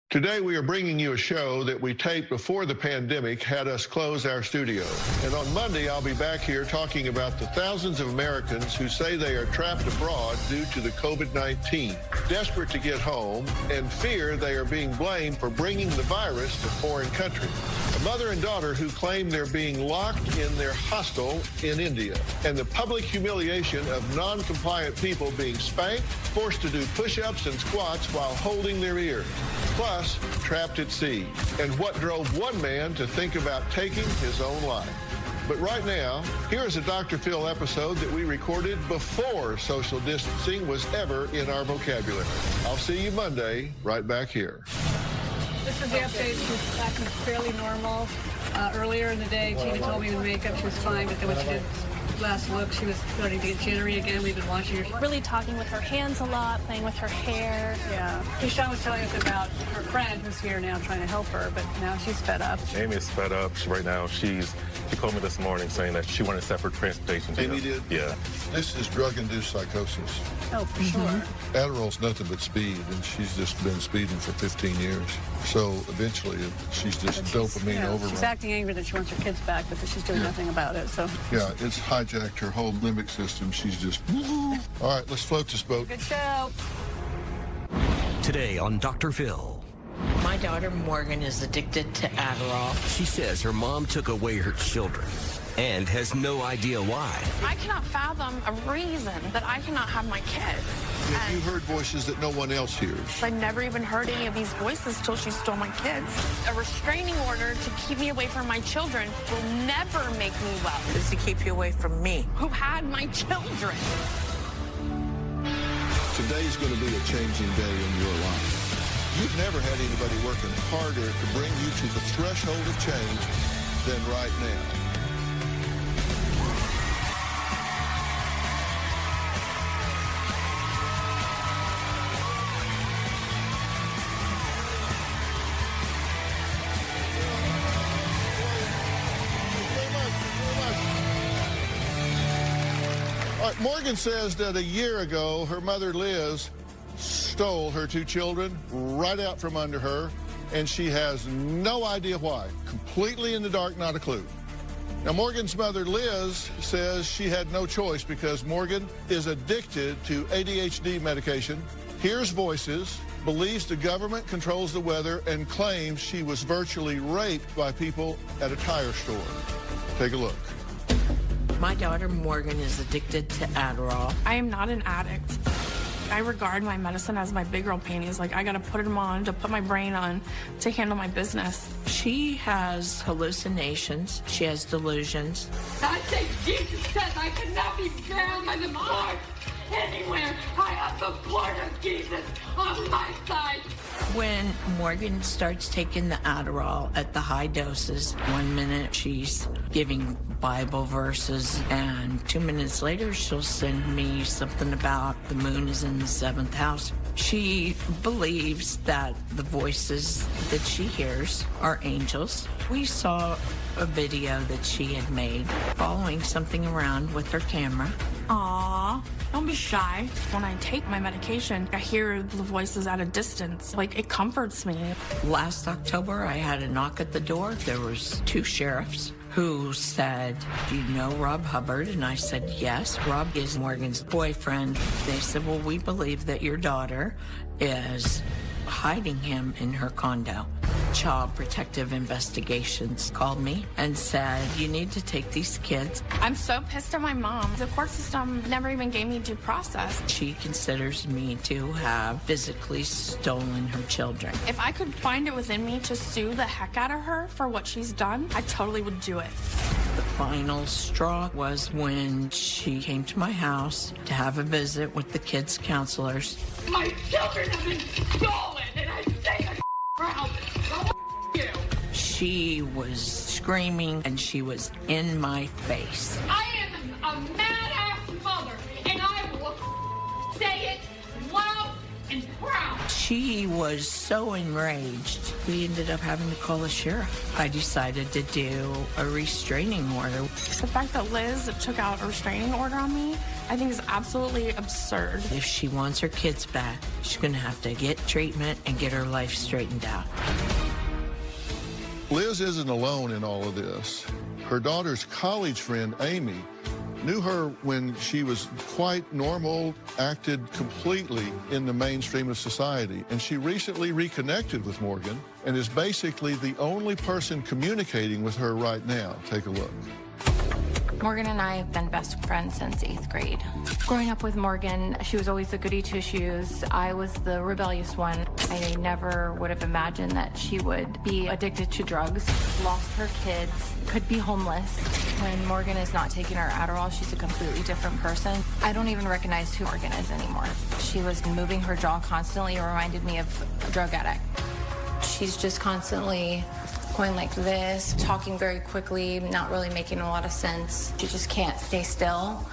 Today we are bringing you a show that we taped before the pandemic had us close our studio. And on Monday, I'll be back here talking about the thousands of Americans who say they are trapped abroad due to the COVID-19, desperate to get home, and fear they are being blamed for bringing the virus to foreign countries. A mother and daughter who claim they're being locked in their hostel in India, and the public humiliation of non-compliant people being spanked, forced to do push-ups and squats while holding their ears. Plus, trapped at sea, and what drove one man to think about taking his own life. But right now, here is a Dr. Phil episode that we recorded before social distancing was ever in our vocabulary. I'll see you Monday, right back here. This is the update. She's acting fairly normal. Earlier in the day, Tina told me the makeup, she was fine, but then when she did last look, she was starting to get jittery again. We've been watching her. Really talking with her hands a lot, playing with her hair. Yeah. Keyshawn was telling us about her friend who's here now trying to help her, but now she's fed up. Amy is fed up. Right now, she called me this morning saying that she wanted separate transportation. Amy did? Yeah. This is drug-induced psychosis. Oh, for sure. Adderall's nothing but speed, and she's just been speeding for 15 years. So eventually, she's just dopamine overrun. She's acting angry that she wants her kids back, but she's doing nothing about it. So yeah, it's hijacked her whole limbic system. She's just, all right, let's float this boat. Good show. Today on Dr. Phil. My daughter Morgan is addicted to Adderall. She says her mom took away her children and has no idea why. I cannot fathom a reason that I cannot have my kids. Yet you heard voices that no one else hears. I never even heard any of these voices till she stole my kids. A restraining order to keep me away from my children will never make me well. Is to keep you away from me. Who had my children? Today's going to be a changing day in your life. You've never had anybody working harder to bring you to the threshold of change than right now. Morgan says that a year ago, her mother, Liz, stole her two children right out from under her, and she has no idea why. Completely in the dark, not a clue. Now, Morgan's mother, Liz, says she had no choice because Morgan is addicted to ADHD medication, hears voices, believes the government controls the weather, and claims she was virtually raped by people at a tire store. Take a look. My daughter Morgan is addicted to Adderall. I am not an addict. I regard my medicine as my big girl panties. Like, I gotta put them on to put my brain on to handle my business. She has hallucinations. She has delusions. I say Jesus says I cannot be found by the blood anywhere. I have the blood of Jesus on my side. When Morgan starts taking the Adderall at the high doses, 1 minute she's giving Bible verses, and 2 minutes later she'll send me something about the moon is in the 7th house. She believes that the voices that she hears are angels. We saw a video that she had made following something around with her camera. Aww, don't be shy. When I take my medication, I hear the voices at a distance. Like, it comforts me. Last October, I had a knock at the door. There was 2 sheriffs who said, "Do you know Rob Hubbard?" And I said, "Yes, Rob is Morgan's boyfriend." They said, "Well, we believe that your daughter is hiding him in her condo." Child Protective Investigations called me and said, "You need to take these kids." I'm so pissed at my mom. The court system never even gave me due process. She considers me to have physically stolen her children. If I could find it within me to sue the heck out of her for what she's done, I totally would do it. The final straw was when she came to my house to have a visit with the kids' counselors. My children have been stolen, and I say I'm proud. You. She was screaming, and she was in my face. I am a mad-ass mother, and I will say it loud and proud. She was so enraged, we ended up having to call the sheriff. I decided to do a restraining order. The fact that Liz took out a restraining order on me, I think is absolutely absurd. If she wants her kids back, she's going to have to get treatment and get her life straightened out. Liz isn't alone in all of this. Her daughter's college friend, Amy, knew her when she was quite normal, acted completely in the mainstream of society. And she recently reconnected with Morgan and is basically the only person communicating with her right now. Take a look. Morgan and I have been best friends since 8th grade. Growing up with Morgan, she was always the goody two-shoes. I was the rebellious one. I never would have imagined that she would be addicted to drugs, lost her kids, could be homeless. When Morgan is not taking her Adderall, she's a completely different person. I don't even recognize who Morgan is anymore. She was moving her jaw constantly. It reminded me of a drug addict. She's just constantly going like this, talking very quickly, not really making a lot of sense. She just can't stay still.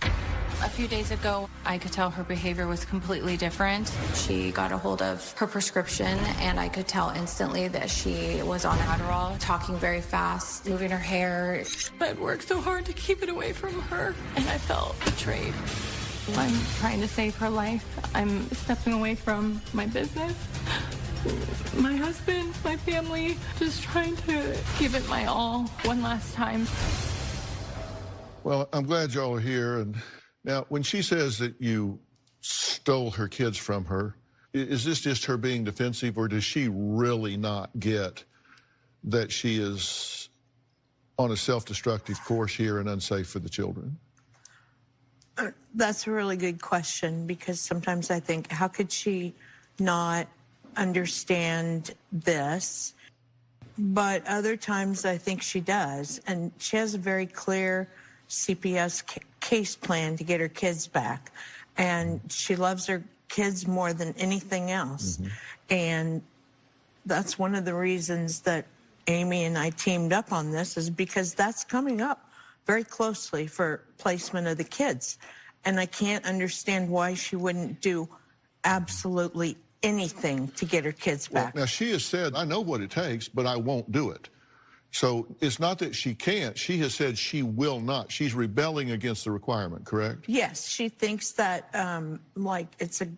A few days ago, I could tell her behavior was completely different. She got a hold of her prescription, and I could tell instantly that she was on Adderall, talking very fast, moving her hair. I'd worked so hard to keep it away from her, and I felt betrayed. I'm trying to save her life. I'm stepping away from my business, my husband, my family, just trying to give it my all one last time. Well, I'm glad y'all are here. And now, when she says that you stole her kids from her, is this just her being defensive, or does she really not get that she is on a self-destructive course here and unsafe for the children? That's a really good question, because sometimes I think, how could she not understand this? But other times I think she does, and she has a very clear CPS case plan to get her kids back, and she loves her kids more than anything else. And that's one of the reasons that Amy and I teamed up on this, is because that's coming up very closely for placement of the kids. And I can't understand why she wouldn't do absolutely anything to get her kids back. Well, now, she has said, I know what it takes, but I won't do it. So it's not that she can't. She has said she will not. She's rebelling against the requirement, correct? Yes, she thinks that, like, it's a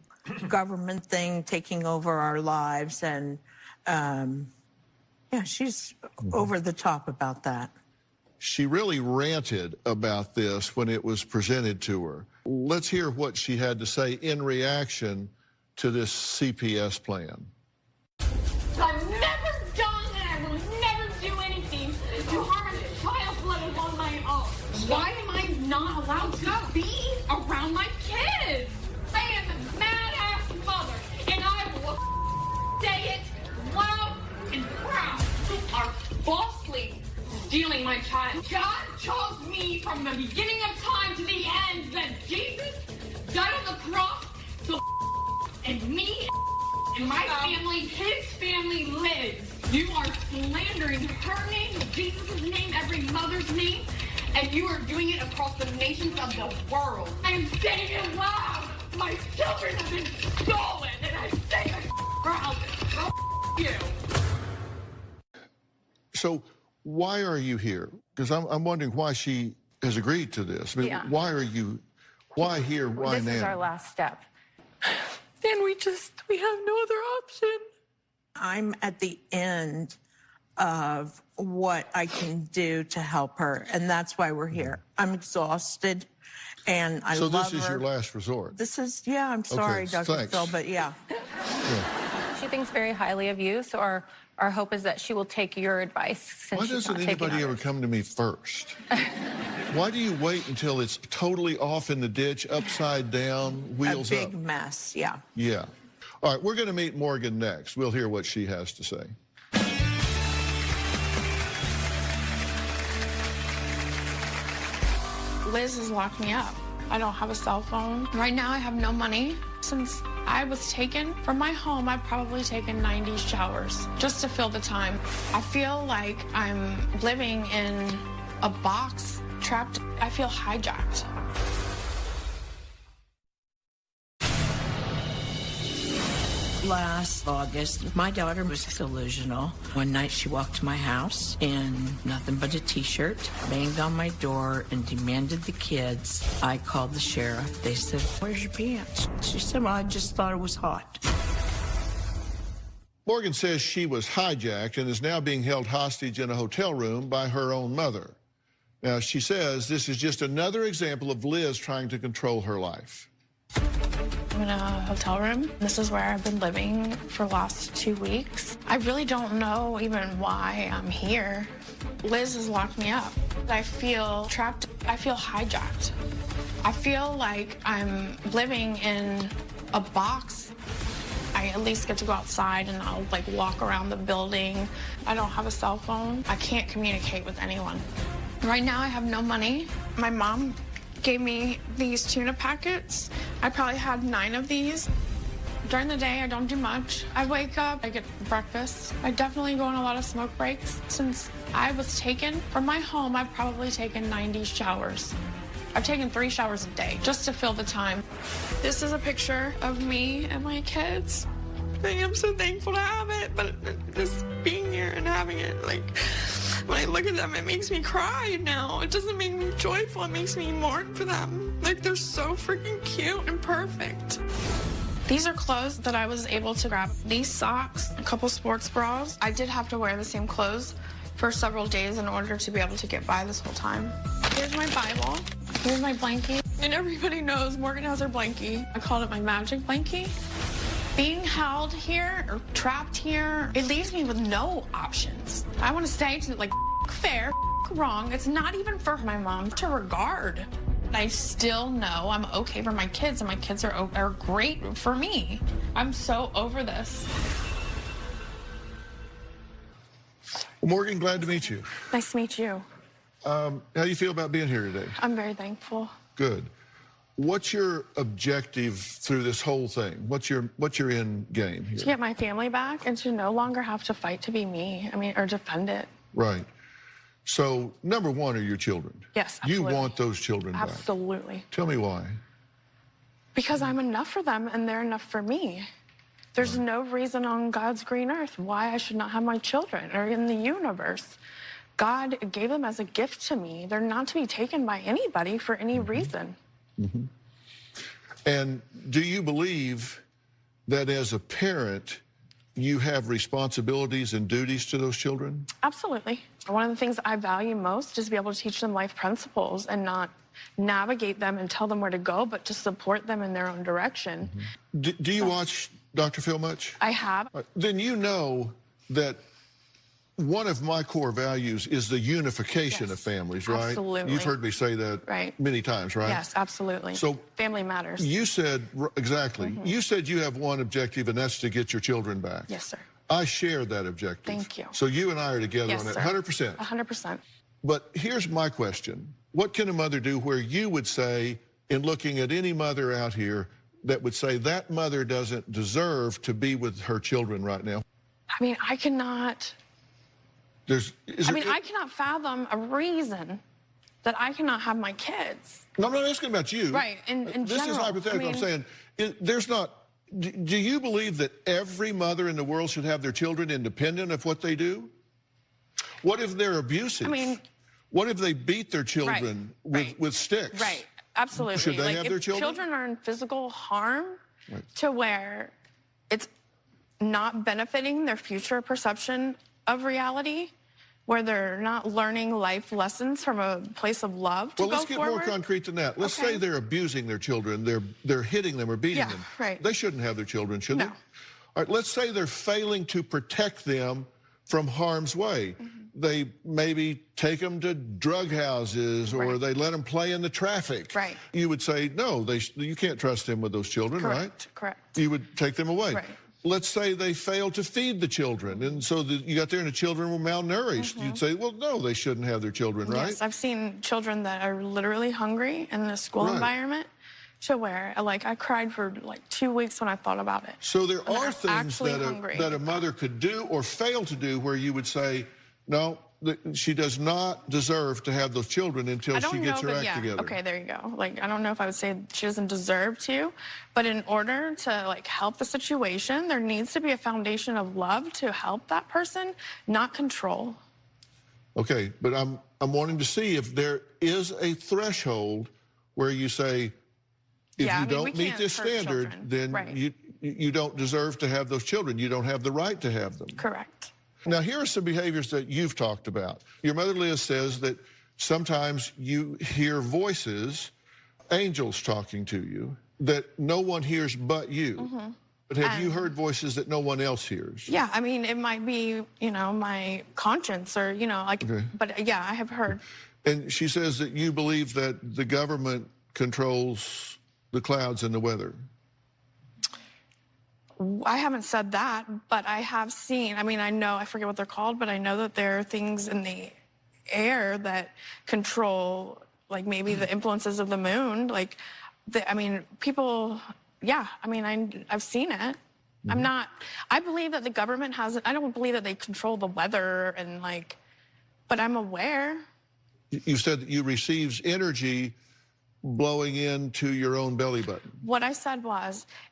government thing taking over our lives. And, yeah, she's over the top about that. She really ranted about this when it was presented to her. Let's hear what she had to say in reaction to this CPS plan. I've never done and I will never do anything to harm a child, let alone my own. Why am I not allowed to be around my kids? I am a mad-ass mother, and I will say it loud and proud. You are falsely stealing my child. God chose me from the beginning of time to the end, that Jesus died on the cross so and me and my family, his family lives. You are slandering her name, Jesus' name, every mother's name, and you are doing it across the nations of the world. I am saying it loud. My children have been stolen, and I say it proud. You. So why are you here? Because I'm wondering why she has agreed to this. I mean, why are you, why here, why now? This is our last step. And we have no other option. I'm at the end of what I can do to help her, and that's why we're here. I'm exhausted, and I love her. So this is your last resort? This is, yeah, I'm sorry, Okay, Dr. thanks. Phil, but yeah. She thinks very highly of you, so our hope is that she will take your advice, since Why she's doesn't not taking anybody ever ours. come to me first? Why do you wait until it's totally off in the ditch, upside down, wheels A up? big mess, yeah. Yeah. All right, we're going to meet Morgan next. We'll hear what she has to say. Liz has locked me up. I don't have a cell phone. Right now, I have no money. Since I was taken from my home, I've probably taken 90 showers just to fill the time. I feel like I'm living in a box, trapped. I feel hijacked. Last August, my daughter was delusional. One night she walked to my house in nothing but a t-shirt, banged on my door, and demanded the kids. I called the sheriff. They said, "Where's your pants?" She said, "Well, I just thought it was hot." Morgan says she was hijacked and is now being held hostage in a hotel room by her own mother. Now, she says this is just another example of Liz trying to control her life. I'm in a hotel room. This is where I've been living for the last 2 weeks. I really don't know even why I'm here. Liz has locked me up. I feel trapped. I feel hijacked. I feel like I'm living in a box. I at least get to go outside and I'll like walk around the building. I don't have a cell phone. I can't communicate with anyone. Right now I have no money. My mom gave me these tuna packets. I probably had 9 of these. During the day, I don't do much. I wake up, I get breakfast. I definitely go on a lot of smoke breaks. Since I was taken from my home, I've probably taken 90 showers. I've taken 3 showers a day just to fill the time. This is a picture of me and my kids. I am so thankful to have it, but just being here and having it, like, when I look at them, it makes me cry now. It doesn't make me joyful, it makes me mourn for them. Like, they're so freaking cute and perfect. These are clothes that I was able to grab. These socks, a couple sports bras. I did have to wear the same clothes for several days in order to be able to get by this whole time. Here's my Bible. Here's my blankie. And everybody knows Morgan has her blankie. I called it my magic blankie. Being held here or trapped here, it leaves me with no options. I want to say to like fair, wrong. It's not even for my mom to regard. I still know I'm okay for my kids, and my kids are great for me. I'm so over this. Well, Morgan, glad to meet you. Nice to meet you. How do you feel about being here today? I'm very thankful. Good. What's your objective through this whole thing? What's your end game here? To get my family back and to no longer have to fight to be me. I mean, or defend it. Right. So, number one are your children. Yes, absolutely. You want those children back. Absolutely. Tell me why. Because I'm enough for them and they're enough for me. There's no reason on God's green earth why I should not have my children or in the universe. God gave them as a gift to me. They're not to be taken by anybody for any reason. Mm-hmm. And do you believe that as a parent, you have responsibilities and duties to those children? Absolutely. One of the things I value most is to be able to teach them life principles and not navigate them and tell them where to go, but to support them in their own direction. Mm-hmm. Do you watch Dr. Phil much? I have. Then you know that one of my core values is the unification of families, right? Absolutely. You've heard me say that many times, right? Yes, absolutely. So family matters. You said, exactly. You said you have one objective, and that's to get your children back. Yes, sir. I share that objective. Thank you. So you and I are together on that, 100%. 100%. But here's my question. What can a mother do where you would say, in looking at any mother out here, that would say that mother doesn't deserve to be with her children right now? I mean, I cannot... I cannot fathom a reason that I cannot have my kids. No, I'm not asking about you. Right, in this general. Is hypothetical. I'm saying, there's not... Do you believe that every mother in the world should have their children independent of what they do? What if they're abusive? I mean... What if they beat their children with sticks? Right, absolutely. Should they have their children? If children are in physical harm to where it's not benefiting their future perception of reality, where they're not learning life lessons from a place of love to go forward. Well, let's get more concrete than that. Let's say they're abusing their children. They're hitting them or beating them. Right. They shouldn't have their children, should they? No. All right, let's say they're failing to protect them from harm's way. They maybe take them to drug houses, or they let them play in the traffic. Right. You would say, no, you can't trust them with those children, right? Correct. You would take them away. Right. Let's say they fail to feed the children, and so you got there and the children were malnourished. You'd say, well, no, they shouldn't have their children, right? Yes, I've seen children that are literally hungry in the school environment, to where, like, I cried for like 2 weeks when I thought about it. So there are things that a mother could do or fail to do where you would say, no, she does not deserve to have those children until she gets her act together. Okay, there you go. Like, I don't know if I would say she doesn't deserve to, but in order to, like, help the situation, there needs to be a foundation of love to help that person, not control. Okay, but I'm wanting to see if there is a threshold where you say, if you don't meet this standard, then you don't deserve to have those children. You don't have the right to have them. Correct. Now, here are some behaviors that you've talked about. Your mother, Liz, says that sometimes you hear voices, angels talking to you, that no one hears but you. Mm-hmm. But have you heard voices that no one else hears? Yeah, I mean, it might be, you know, my conscience or, you know, like, but yeah, I have heard. And she says that you believe that the government controls the clouds and the weather. I haven't said that, but I have seen, I mean, I know, I forget what they're called, but I know that there are things in the air that control, like maybe the influences of the moon. Like, I mean, people, yeah, I mean, I've seen it. I'm not, I believe that the government has, I don't believe that they control the weather and like, but I'm aware. You said that you receives energy blowing into your own belly button. What I said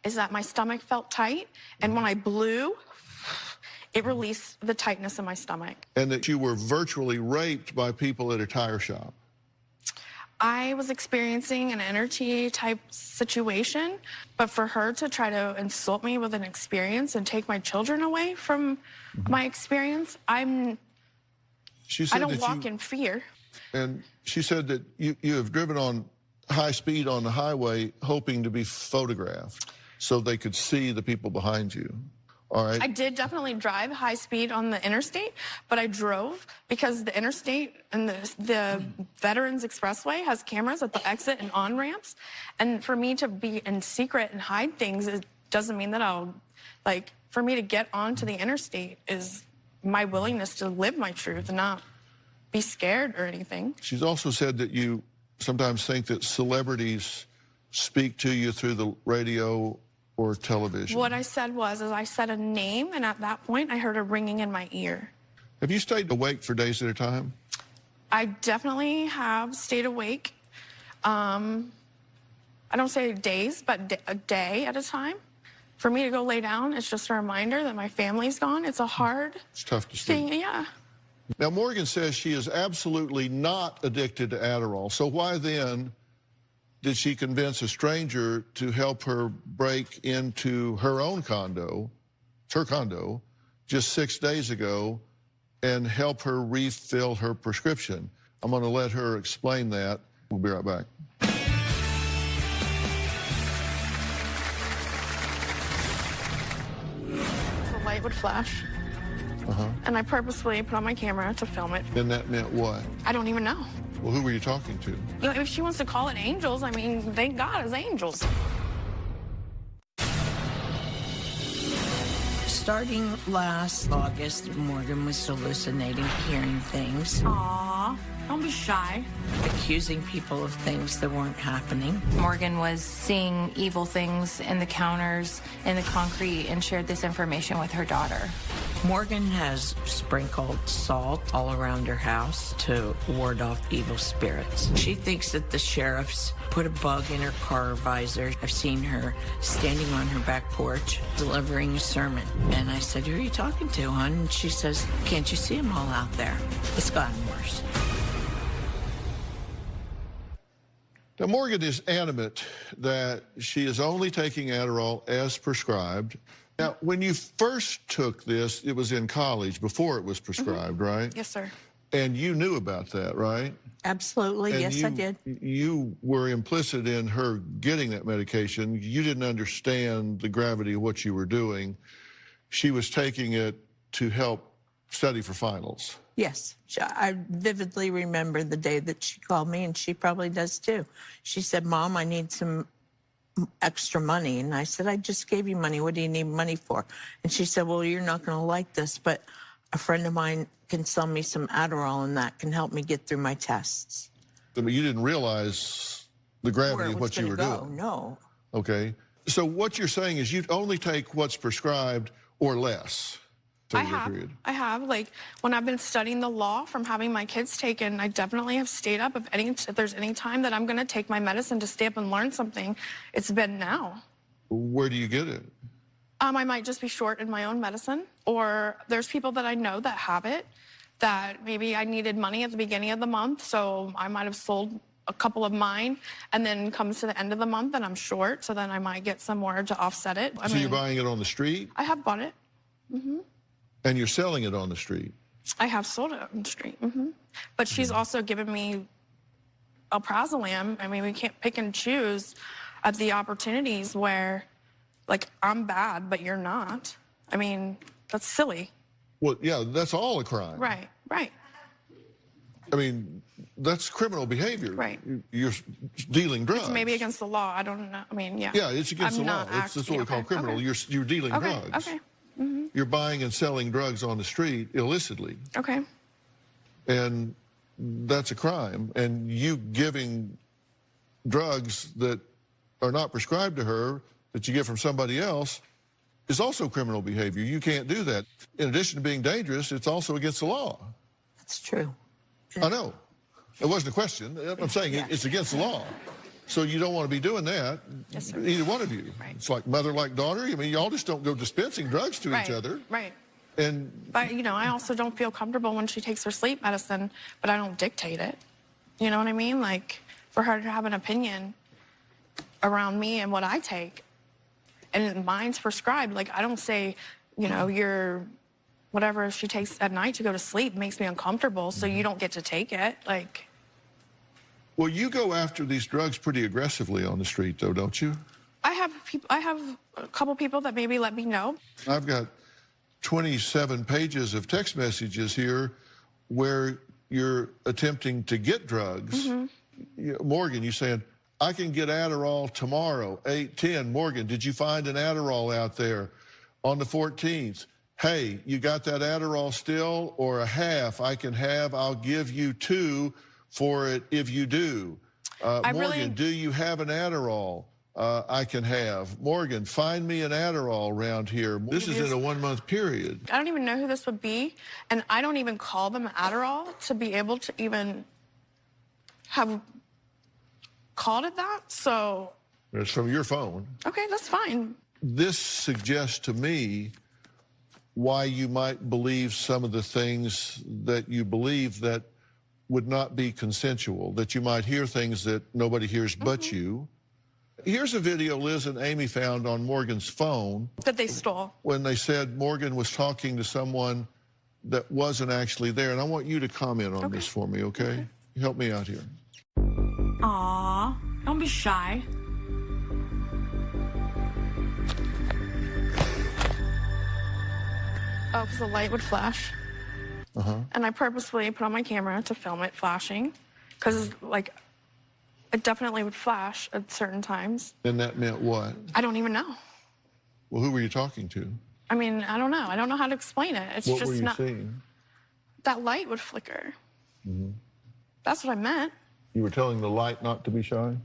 is that my stomach felt tight, and when I blew, it released the tightness in my stomach. And that you were virtually raped by people at a tire shop. I was experiencing an energy type situation, but for her to try to insult me with an experience and take my children away from my experience, I don't walk in fear. And she said that you have driven on high speed on the highway hoping to be photographed so they could see the people behind you. All right. I did definitely drive high speed on the interstate, but I drove because the interstate and the Veterans Expressway has cameras at the exit and on ramps. And for me to be in secret and hide things, it doesn't mean that I'll, like, for me to get onto the interstate is my willingness to live my truth and not be scared or anything. She's also said that you sometimes think that celebrities speak to you through the radio or television. What I said is I said a name, and at that point, I heard a ringing in my ear. Have you stayed awake for days at a time? I definitely have stayed awake. I don't say days, but a day at a time. For me to go lay down, it's just a reminder that my family's gone. It's a hard It's tough to sleep. thing, yeah. Now, Morgan says she is absolutely not addicted to Adderall. So why then did she convince a stranger to help her break into her own condo, her condo, just 6 days ago and help her refill her prescription? I'm going to let her explain that. We'll be right back. The light would flash. And I purposefully put on my camera to film it. And that meant what? I don't even know. Well, who were you talking to? You know, if she wants to call it angels, I mean, thank God it's angels. Starting last August, Morgan was hallucinating, hearing things. Aw, don't be shy. Accusing people of things that weren't happening. Morgan was seeing evil things in the counters, in the concrete, and shared this information with her daughter. Morgan has sprinkled salt all around her house to ward off evil spirits. She thinks that the sheriffs put a bug in her car visor. I've seen her standing on her back porch delivering a sermon. And I said, who are you talking to, hon? And she says, can't you see them all out there? It's gotten worse. Now, Morgan is adamant that she is only taking Adderall as prescribed. Now, when you first took this, it was in college, before it was prescribed, right? Yes, sir. And you knew about that, right? Absolutely, And yes, I did. You were implicit in her getting that medication. You didn't understand the gravity of what you were doing. She was taking it to help study for finals. Yes, I vividly remember the day that she called me, and she probably does too. She said, Mom, I need some extra money. And I said, I just gave you money. What do you need money for? And she said, well, you're not going to like this, but a friend of mine can sell me some Adderall, and that can help me get through my tests. But you didn't realize the gravity of what you were doing. No. Okay. So what you're saying is you only take what's prescribed or less. I have. Like, when I've been studying the law from having my kids taken, I definitely have stayed up. If there's any time that I'm going to take my medicine to stay up and learn something, it's been now. Where do you get it? I might just be short in my own medicine, or there's people that I know that have it, that maybe I needed money at the beginning of the month, so I might have sold a couple of mine, and then comes to the end of the month and I'm short, so then I might get some more to offset it. So you're buying it on the street? I have bought it. And you're selling it on the street? I have sold it on the street. But she's also given me alprazolam. I mean, we can't pick and choose at the opportunities where, like, I'm bad, but you're not. I mean, that's silly. Well, yeah, that's all a crime. Right. I mean, that's criminal behavior. Right. You're dealing drugs. It's maybe against the law. I don't know. I mean, yeah. Yeah, it's against the law. That's what we call criminal. Okay. You're dealing drugs. Okay. You're buying and selling drugs on the street illicitly. Okay. And that's a crime. And you giving drugs that are not prescribed to her, that you get from somebody else, is also criminal behavior. You can't do that. In addition to being dangerous, it's also against the law. That's true. I know. It wasn't a question. I'm saying it's against the law. So you don't want to be doing that, yes, sir. either one of you. Right. It's like mother, like daughter. I mean, y'all just don't go dispensing drugs to each other. Right. But, you know, I also don't feel comfortable when she takes her sleep medicine, but I don't dictate it. You know what I mean? Like, for her to have an opinion around me and what I take, and mine's prescribed. Like, I don't say, you know, whatever she takes at night to go to sleep makes me uncomfortable, so you don't get to take it. Like, well, you go after these drugs pretty aggressively on the street, though, don't you? I have a couple people that maybe let me know. I've got 27 pages of text messages here where you're attempting to get drugs. Morgan, you saying, I can get Adderall tomorrow, 8:10. Morgan, did you find an Adderall out there on the 14th? Hey, you got that Adderall still, or a half I can have? I'll give you 2 for it if you do. Morgan, do you have an Adderall I can have? Morgan, find me an Adderall around here. This is in a 1-month period. I don't even know who this would be, and I don't even call them Adderall to be able to even have called it that, so. It's from your phone. Okay, that's fine. This suggests to me why you might believe some of the things that you believe that would not be consensual, that you might hear things that nobody hears but you. Here's a video Liz and Amy found on Morgan's phone. That they stole. When they said Morgan was talking to someone that wasn't actually there. And I want you to comment on this for me, okay? Help me out here. Aw, don't be shy. Oh, because the light would flash. And I purposefully put on my camera to film it flashing, because, like, it definitely would flash at certain times. And that meant what? I don't even know. Well, who were you talking to? I mean, I don't know. I don't know how to explain it. It's what just were you not. Seeing? That light would flicker. That's what I meant. You were telling the light not to be shy?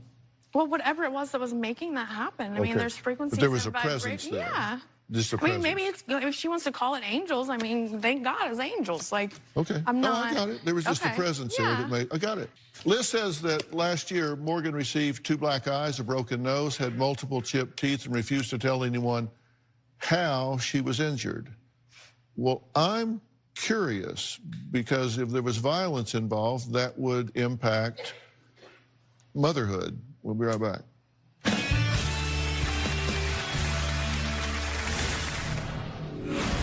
Well, whatever it was that was making that happen. I mean, there's frequencies. But there was and a presence there. Yeah. Just a I mean, presence. maybe it's, if she wants to call it angels, I mean, thank God it's angels. Like, okay. I'm not. I got it. There was just a presence there that made, I got it. Liz says that last year, Morgan received 2 black eyes, a broken nose, had multiple chipped teeth, and refused to tell anyone how she was injured. Well, I'm curious, because if there was violence involved, that would impact motherhood. We'll be right back.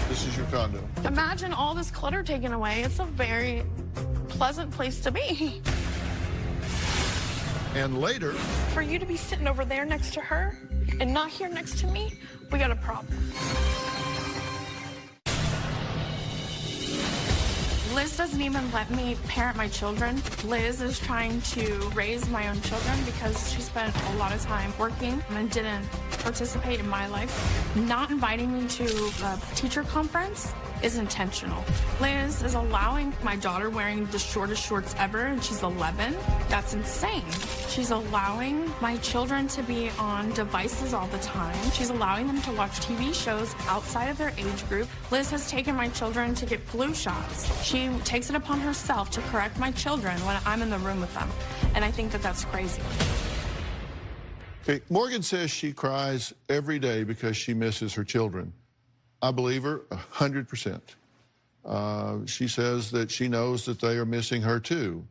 This is your condo. Imagine all this clutter taken away. It's a very pleasant place to be. And later, for you to be sitting over there next to her and not here next to me, we got a problem. Liz doesn't even let me parent my children. Liz is trying to raise my own children because she spent a lot of time working and didn't participate in my life. Not inviting me to a teacher conference is intentional. Liz is allowing my daughter wearing the shortest shorts ever, and she's 11. That's insane. She's allowing my children to be on devices all the time. She's allowing them to watch TV shows outside of their age group. Liz has taken my children to get flu shots. She takes it upon herself to correct my children when I'm in the room with them. And I think that that's crazy. Okay, Morgan says she cries every day because she misses her children. I believe her 100%. She says that she knows that they are missing her too.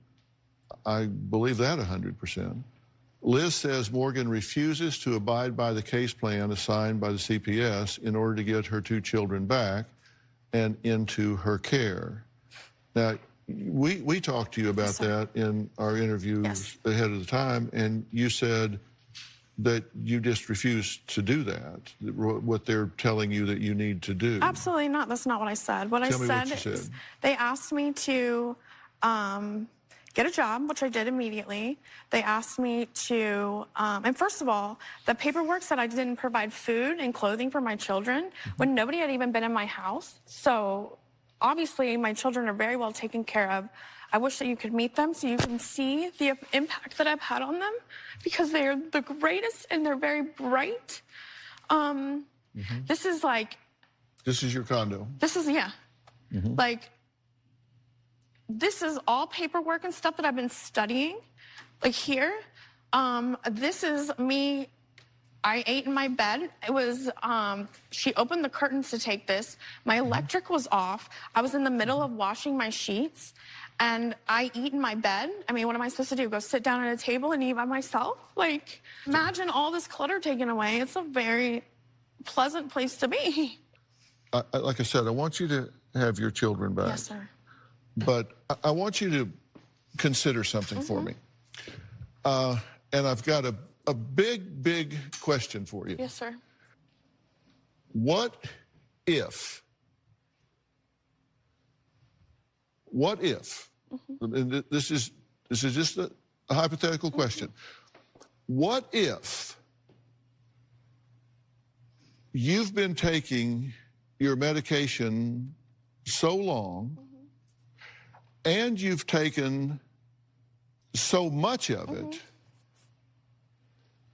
I believe that 100%. Liz says Morgan refuses to abide by the case plan assigned by the CPS in order to get her 2 children back and into her care. Now, we talked to you about that in our interviews ahead of the time, and you said that you just refuse to do that, what they're telling you that you need to do. Absolutely not. That's not what I said. What I said is they asked me to get a job, which I did immediately. They asked me to, and first of all, the paperwork said I didn't provide food and clothing for my children when nobody had even been in my house. So obviously my children are very well taken care of. I wish that you could meet them so you can see the impact that I've had on them, because they are the greatest and they're very bright. This is like... This is your condo? This is, yeah. Like, this is all paperwork and stuff that I've been studying. Like here, this is me. I ate in my bed. It was, she opened the curtains to take this. My electric was off. I was in the middle of washing my sheets. And I eat in my bed. I mean, what am I supposed to do? Go sit down at a table and eat by myself? Like, imagine all this clutter taken away. It's a very pleasant place to be. Like I said, I want you to have your children back. Yes, sir. But I want you to consider something for me. And I've got a big, big question for you. Yes, sir. What if, and this is just a hypothetical question. What if you've been taking your medication so long and you've taken so much of it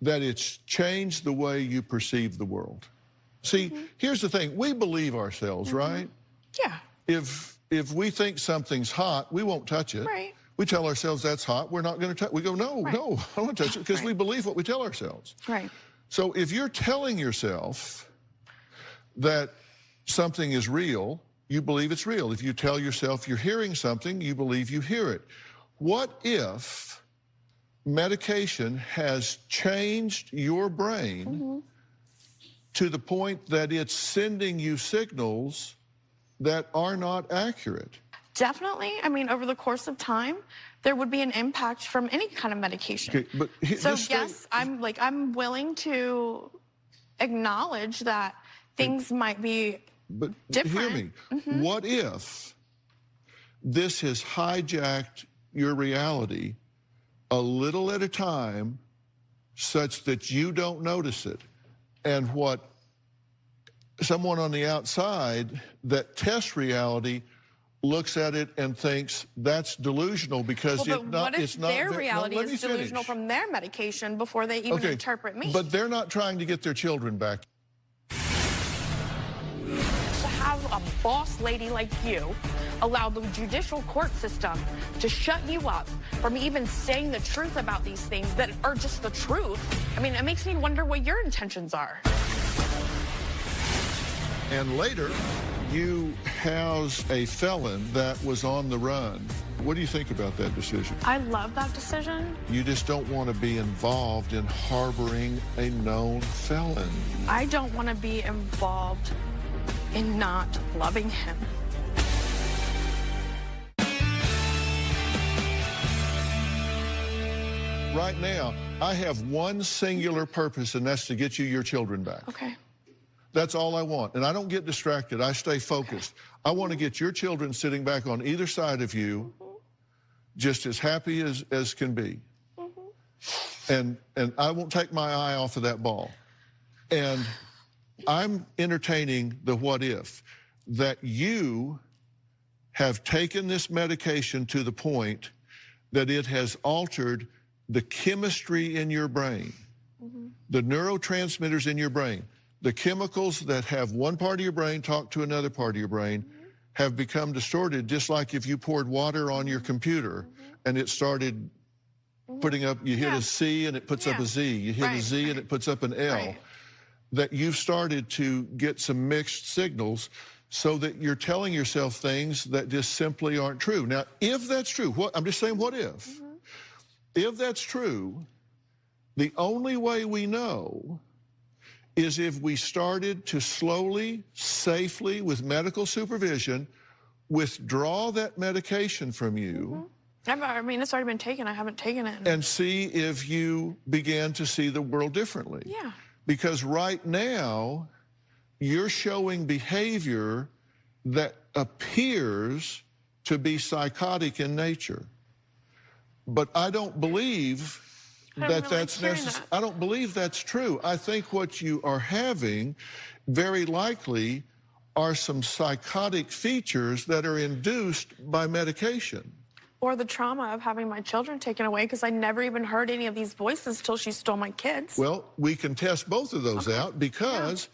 that it's changed the way you perceive the world? See, here's the thing. We believe ourselves, right? Yeah. If we think something's hot, we won't touch it. Right. We tell ourselves that's hot, we're not going to touch it. We go, no, no, I don't want to touch it, because we believe what we tell ourselves. Right. So if you're telling yourself that something is real, you believe it's real. If you tell yourself you're hearing something, you believe you hear it. What if medication has changed your brain to the point that it's sending you signals that are not accurate? Definitely. I mean, over the course of time, there would be an impact from any kind of medication. Okay, but so yes, I'm willing to acknowledge that things might be different. Hear me. What if this has hijacked your reality a little at a time such that you don't notice it? And what someone on the outside that tests reality looks at it and thinks that's delusional because it's not their reality is delusional from their medication before they even interpret me? But they're not trying to get their children back. To have a boss lady like you allow the judicial court system to shut you up from even saying the truth about these things that are just the truth, I mean, it makes me wonder what your intentions are. And later, you housed a felon that was on the run. What do you think about that decision? I love that decision. You just don't want to be involved in harboring a known felon. I don't want to be involved in not loving him. Right now, I have one singular purpose, and that's to get you your children back. Okay. That's all I want. And I don't get distracted. I stay focused. I want to get your children sitting back on either side of you just as happy as can be. And I won't take my eye off of that ball. And I'm entertaining the what if, that you have taken this medication to the point that it has altered the chemistry in your brain, the neurotransmitters in your brain, the chemicals that have one part of your brain talk to another part of your brain have become distorted, just like if you poured water on your computer and it started putting up, you hit a C and it puts up a Z, you hit a Z and it puts up an L, that you've started to get some mixed signals so that you're telling yourself things that just simply aren't true. Now, if that's true, I'm just saying what if? If that's true, the only way we know is if we started to slowly, safely, with medical supervision, withdraw that medication from you. I mean, it's already been taken. I haven't taken it. And see if you began to see the world differently. Yeah. Because right now, you're showing behavior that appears to be psychotic in nature. But I don't believe that's necessary. I don't believe that's true. I think what you are having very likely are some psychotic features that are induced by medication. Or the trauma of having my children taken away, because I never even heard any of these voices till she stole my kids. Well, we can test both of those out, because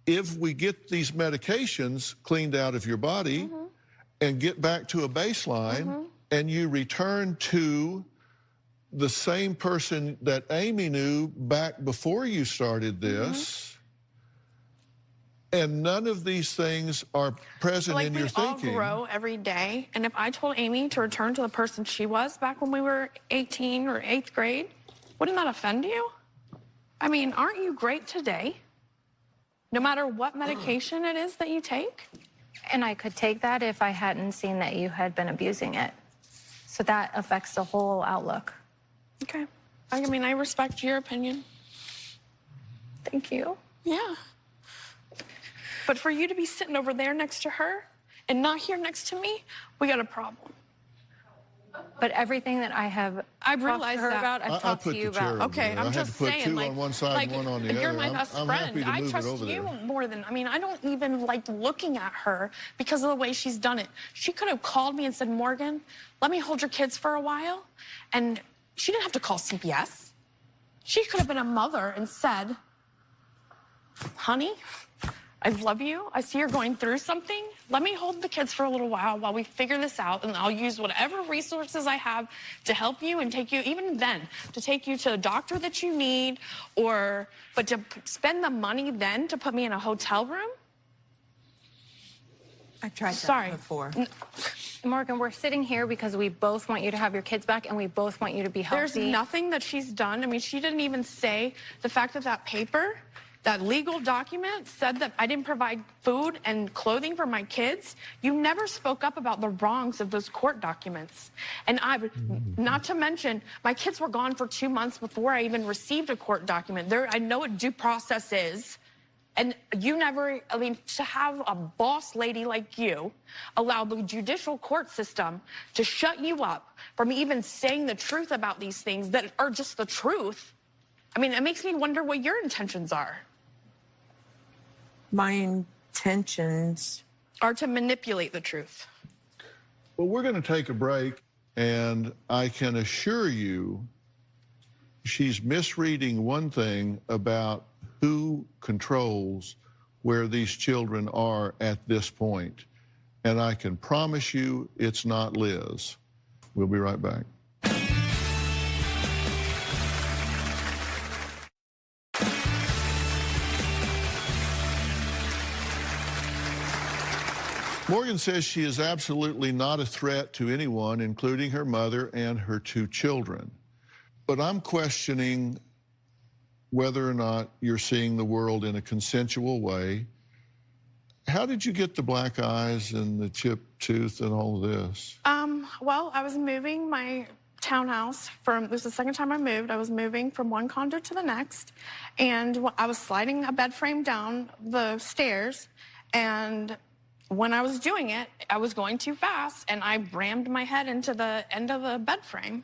if we get these medications cleaned out of your body and get back to a baseline, and you return to the same person that Amy knew back before you started this, and none of these things are present in your thinking. We all grow every day, and if I told Amy to return to the person she was back when we were 18 or 8th grade, wouldn't that offend you? I mean, aren't you great today? No matter what medication it is that you take? And I could take that if I hadn't seen that you had been abusing it. So that affects the whole outlook. Okay. I mean, I respect your opinion. Thank you. Yeah. But for you to be sitting over there next to her and not here next to me, we got a problem. But everything that I have talked to her about, I've talked to you about. Okay, I'm just saying, I had to put two on one side and one on the other. You're my best friend. I trust you more than, I mean, I don't even like looking at her because of the way she's done it. She could have called me and said, Morgan, let me hold your kids for a while. And she didn't have to call CPS. She could have been a mother and said, honey, I love you. I see you're going through something. Let me hold the kids for a little while we figure this out, and I'll use whatever resources I have to help you and take you, even then, to take you to a doctor that you need, but to spend the money then to put me in a hotel room? I tried that before. Morgan, we're sitting here because we both want you to have your kids back, and we both want you to be healthy. There's nothing that she's done. I mean, she didn't even say the fact that that paper, that legal document said that I didn't provide food and clothing for my kids. You never spoke up about the wrongs of those court documents. And not to mention, my kids were gone for 2 months before I even received a court document. I know what due process is. And you never, I mean, to have a boss lady like you allow the judicial court system to shut you up from even saying the truth about these things that are just the truth, I mean, it makes me wonder what your intentions are. My intentions are to manipulate the truth. Well, we're going to take a break, and I can assure you she's misreading one thing about who controls where these children are at this point. And I can promise you it's not Liz. We'll be right back. Morgan says she is absolutely not a threat to anyone, including her mother and her 2 children. But I'm questioning whether or not you're seeing the world in a consensual way. How did you get the black eyes and the chipped tooth and all of this? Well, I was moving my townhouse this is the second time I moved. I was moving from one condo to the next, and I was sliding a bed frame down the stairs, and when I was doing it, I was going too fast, and I rammed my head into the end of the bed frame.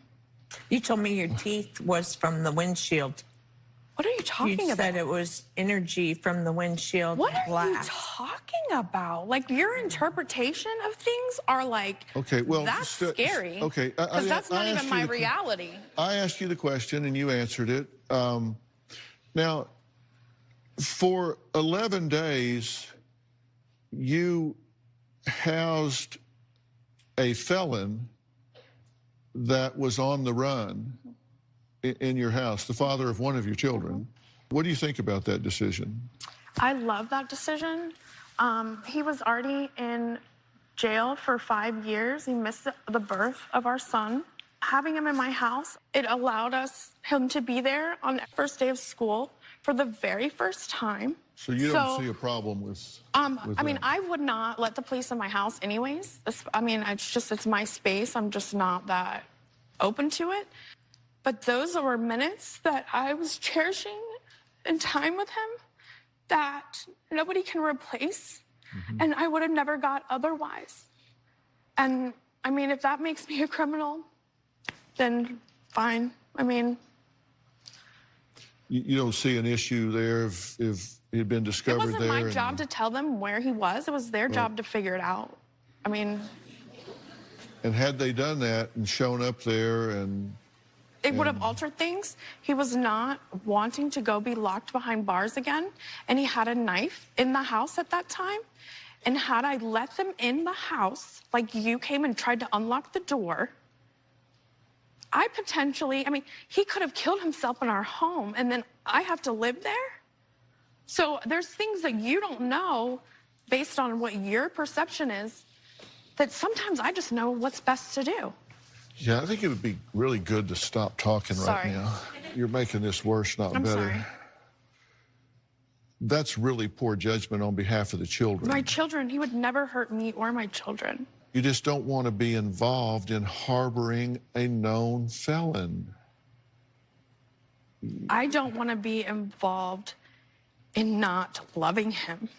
You told me your teeth was from the windshield. What are you talking You about? said it was energy from the windshield What are you glass. talking about? Like, your interpretation of things are like, Okay, well, that's scary. Okay, because that's not even my reality. I asked you the question and you answered it. Now, for 11 days, you housed a felon that was on the run in your house, the father of one of your children. What do you think about that decision? I love that decision. He was already in jail for 5 years. He missed the birth of our son. Having him in my house, it allowed him to be there on the first day of school for the very first time. So you don't see a problem with I mean, I would not let the police in my house anyways. I mean, it's my space. I'm just not that open to it. But those were minutes that I was cherishing in time with him that nobody can replace. And I would have never got otherwise. And I mean, if that makes me a criminal, then fine. I mean, you don't see an issue there if he'd been discovered there? It wasn't my job to tell them where he was. It was their job to figure it out. I mean... And had they done that and shown up there and... It would have altered things. He was not wanting to go be locked behind bars again, and he had a knife in the house at that time. And had I let them in the house, like you came and tried to unlock the door, I mean, he could have killed himself in our home, and then I have to live there? So there's things that you don't know based on what your perception is, that sometimes I just know what's best to do. Yeah, I think it would be really good to stop talking right now. You're making this worse, not better. Sorry. That's really poor judgment on behalf of the children. My children, he would never hurt me or my children. You just don't want to be involved in harboring a known felon. I don't want to be involved in not loving him.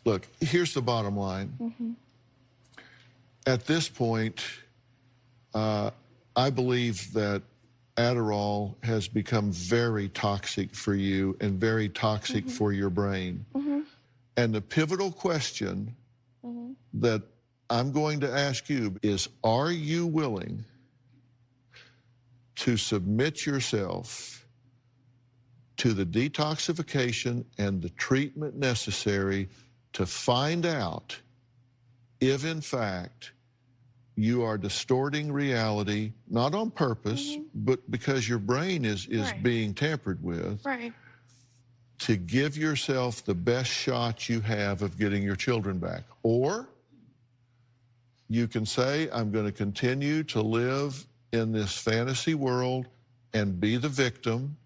Look, here's the bottom line. At this point, I believe that Adderall has become very toxic for you and very toxic for your brain. And the pivotal question that I'm going to ask you is, are you willing to submit yourself to the detoxification and the treatment necessary to find out if, in fact, you are distorting reality, not on purpose, but because your brain is being tampered with, to give yourself the best shot you have of getting your children back? Or you can say, I'm going to continue to live in this fantasy world and be the victim.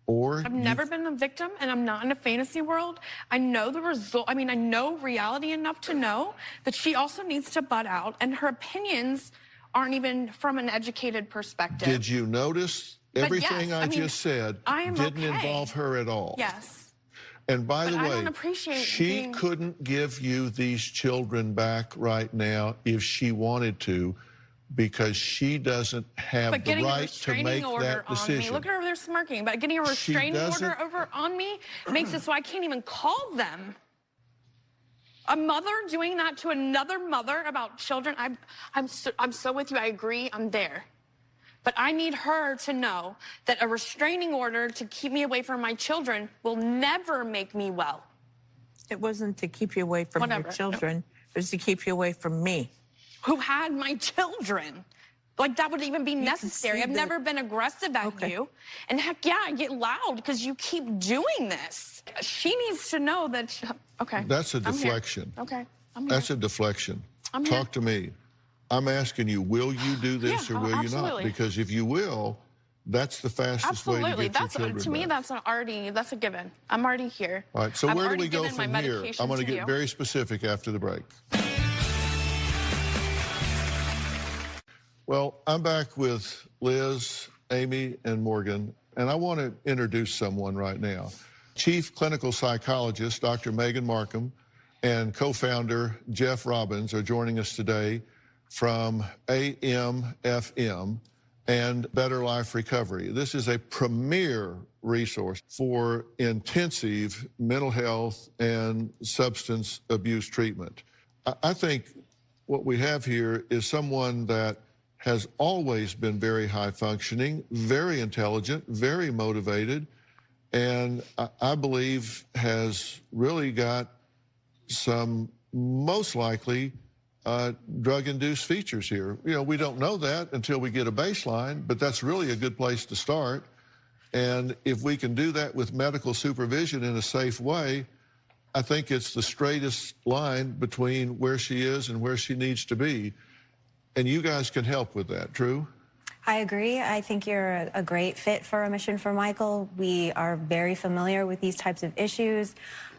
Or I've never been a victim, and I'm not in a fantasy world. I know the result. I mean, I know reality enough to know that she also needs to butt out, and her opinions aren't even from an educated perspective. Did you notice everything I just said didn't involve her at all? Yes. And by the I way, don't appreciate she couldn't give you these children back right now if she wanted to, because she doesn't have the right to make that decision. Look at her, they're smirking. But getting a restraining order over on me makes it so I can't even call them. A mother doing that to another mother about children, I'm so with you. I agree. I'm there. But I need her to know that a restraining order to keep me away from my children will never make me well. It wasn't to keep you away from your children. It was to keep you away from me. Who had my children. Like, that would even be necessary. I've never been aggressive at you. And heck yeah, I get loud because you keep doing this. She needs to know that, That's a deflection. Okay, I'm here. That's a deflection. Talk to me. I'm asking you, will you do this or will you not? Because if you will, that's the fastest way to get your children To me, back. that's a given. I'm already here. All right, so where do we go from here? I'm going to get very specific after the break. Well, I'm back with Liz, Amy, and Morgan, and I want to introduce someone right now. Chief Clinical Psychologist, Dr. Megan Markham, and co-founder Jeff Robbins are joining us today from AM/FM. and Better Life Recovery. This is a premier resource for intensive mental health and substance abuse treatment. I think what we have here is someone that has always been very high functioning, very intelligent, very motivated, and I believe has really got some most likely drug-induced features here. You know, we don't know that until we get a baseline, but that's really a good place to start. And if we can do that with medical supervision in a safe way, I think it's the straightest line between where she is and where she needs to be. And you guys can help with that, true? I agree. I think you're a great fit for a mission for Michael. We are very familiar with these types of issues.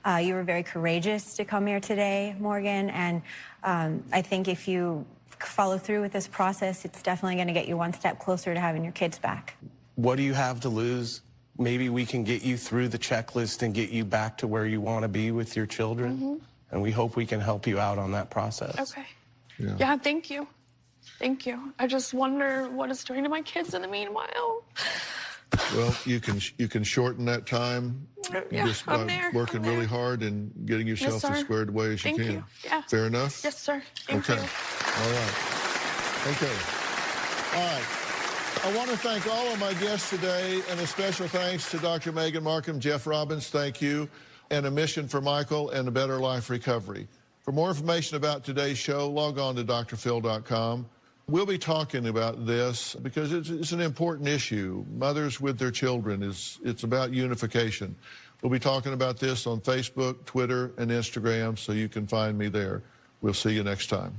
You were very courageous to come here today, Morgan, and I think if you follow through with this process, it's definitely going to get you one step closer to having your kids back. What do you have to lose? Maybe we can get you through the checklist and get you back to where you want to be with your children. Mm-hmm. And we hope we can help you out on that process. Okay. Yeah, thank you. Thank you. I just wonder what it's doing to my kids in the meanwhile. Well, you can shorten that time just by working really hard and getting yourself as squared away as you can. You. Yeah. Fair enough? Yes, sir. Thank you. All right. Okay. All right. I want to thank all of my guests today, and a special thanks to Dr. Megan Markham, Jeff Robbins, thank you, and A Mission for Michael and A Better Life Recovery. For more information about today's show, log on to drphil.com. We'll be talking about this because it's an important issue. Mothers with their children, it's about unification. We'll be talking about this on Facebook, Twitter, and Instagram, so you can find me there. We'll see you next time.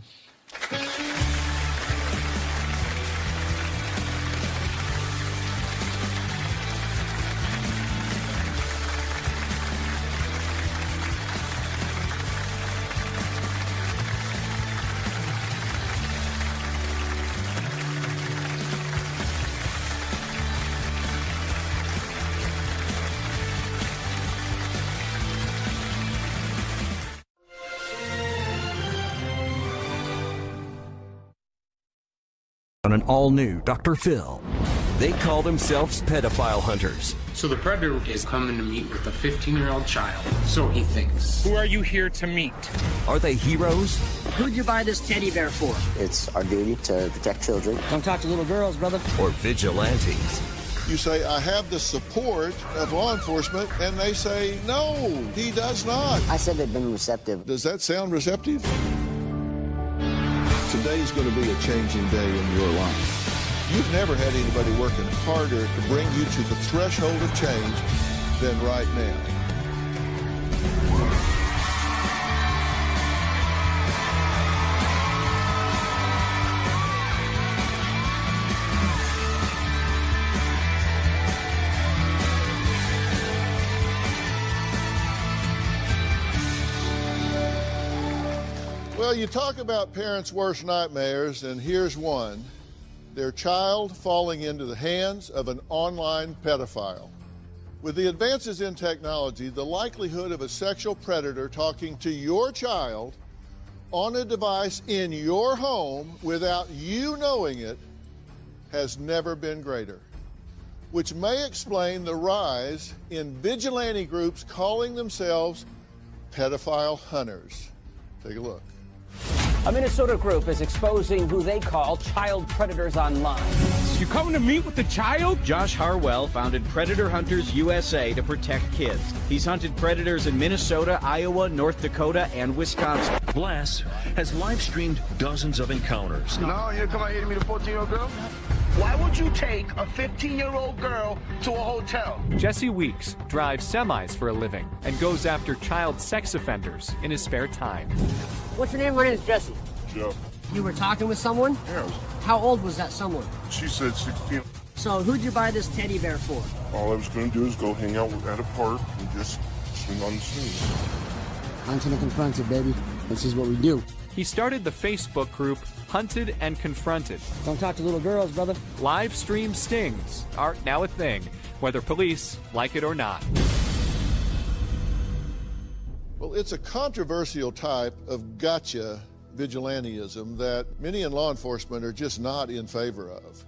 On an all-new Dr. Phil. They call themselves pedophile hunters. So the predator is coming to meet with a 15-year-old child, so he thinks. Who are you here to meet? Are they heroes? Who'd you buy this teddy bear for? It's our duty to protect children. Don't talk to little girls, brother. Or vigilantes? You say, I have the support of law enforcement, and they say, no, he does not. I said they've been receptive. Does that sound receptive? Today's going to be a changing day in your life. You've never had anybody working harder to bring you to the threshold of change than right now. Well, you talk about parents' worst nightmares, and here's one. Their child falling into the hands of an online pedophile. With the advances in technology, the likelihood of a sexual predator talking to your child on a device in your home without you knowing it has never been greater, which may explain the rise in vigilante groups calling themselves pedophile hunters. Take a look. A Minnesota group is exposing who they call child predators online. You coming to meet with the child? Josh Harwell founded Predator Hunters USA to protect kids. He's hunted predators in Minnesota, Iowa, North Dakota, and Wisconsin. Bless has live-streamed dozens of encounters. No, you're coming out here to meet a 14-year-old girl? Why would you take a 15-year-old girl to a hotel? Jesse Weeks drives semis for a living and goes after child sex offenders in his spare time. What's your name? My name is Jesse. Joe. You were talking with someone? Yeah. How old was that someone? She said 16. So who'd you buy this teddy bear for? All I was going to do is go hang out at a park and just swing on the swings. Hunted and confronted, baby. This is what we do. He started the Facebook group Hunted and Confronted. Don't talk to little girls, brother. Live stream stings are now a thing, whether police like it or not. Well, it's a controversial type of gotcha vigilantism that many in law enforcement are just not in favor of.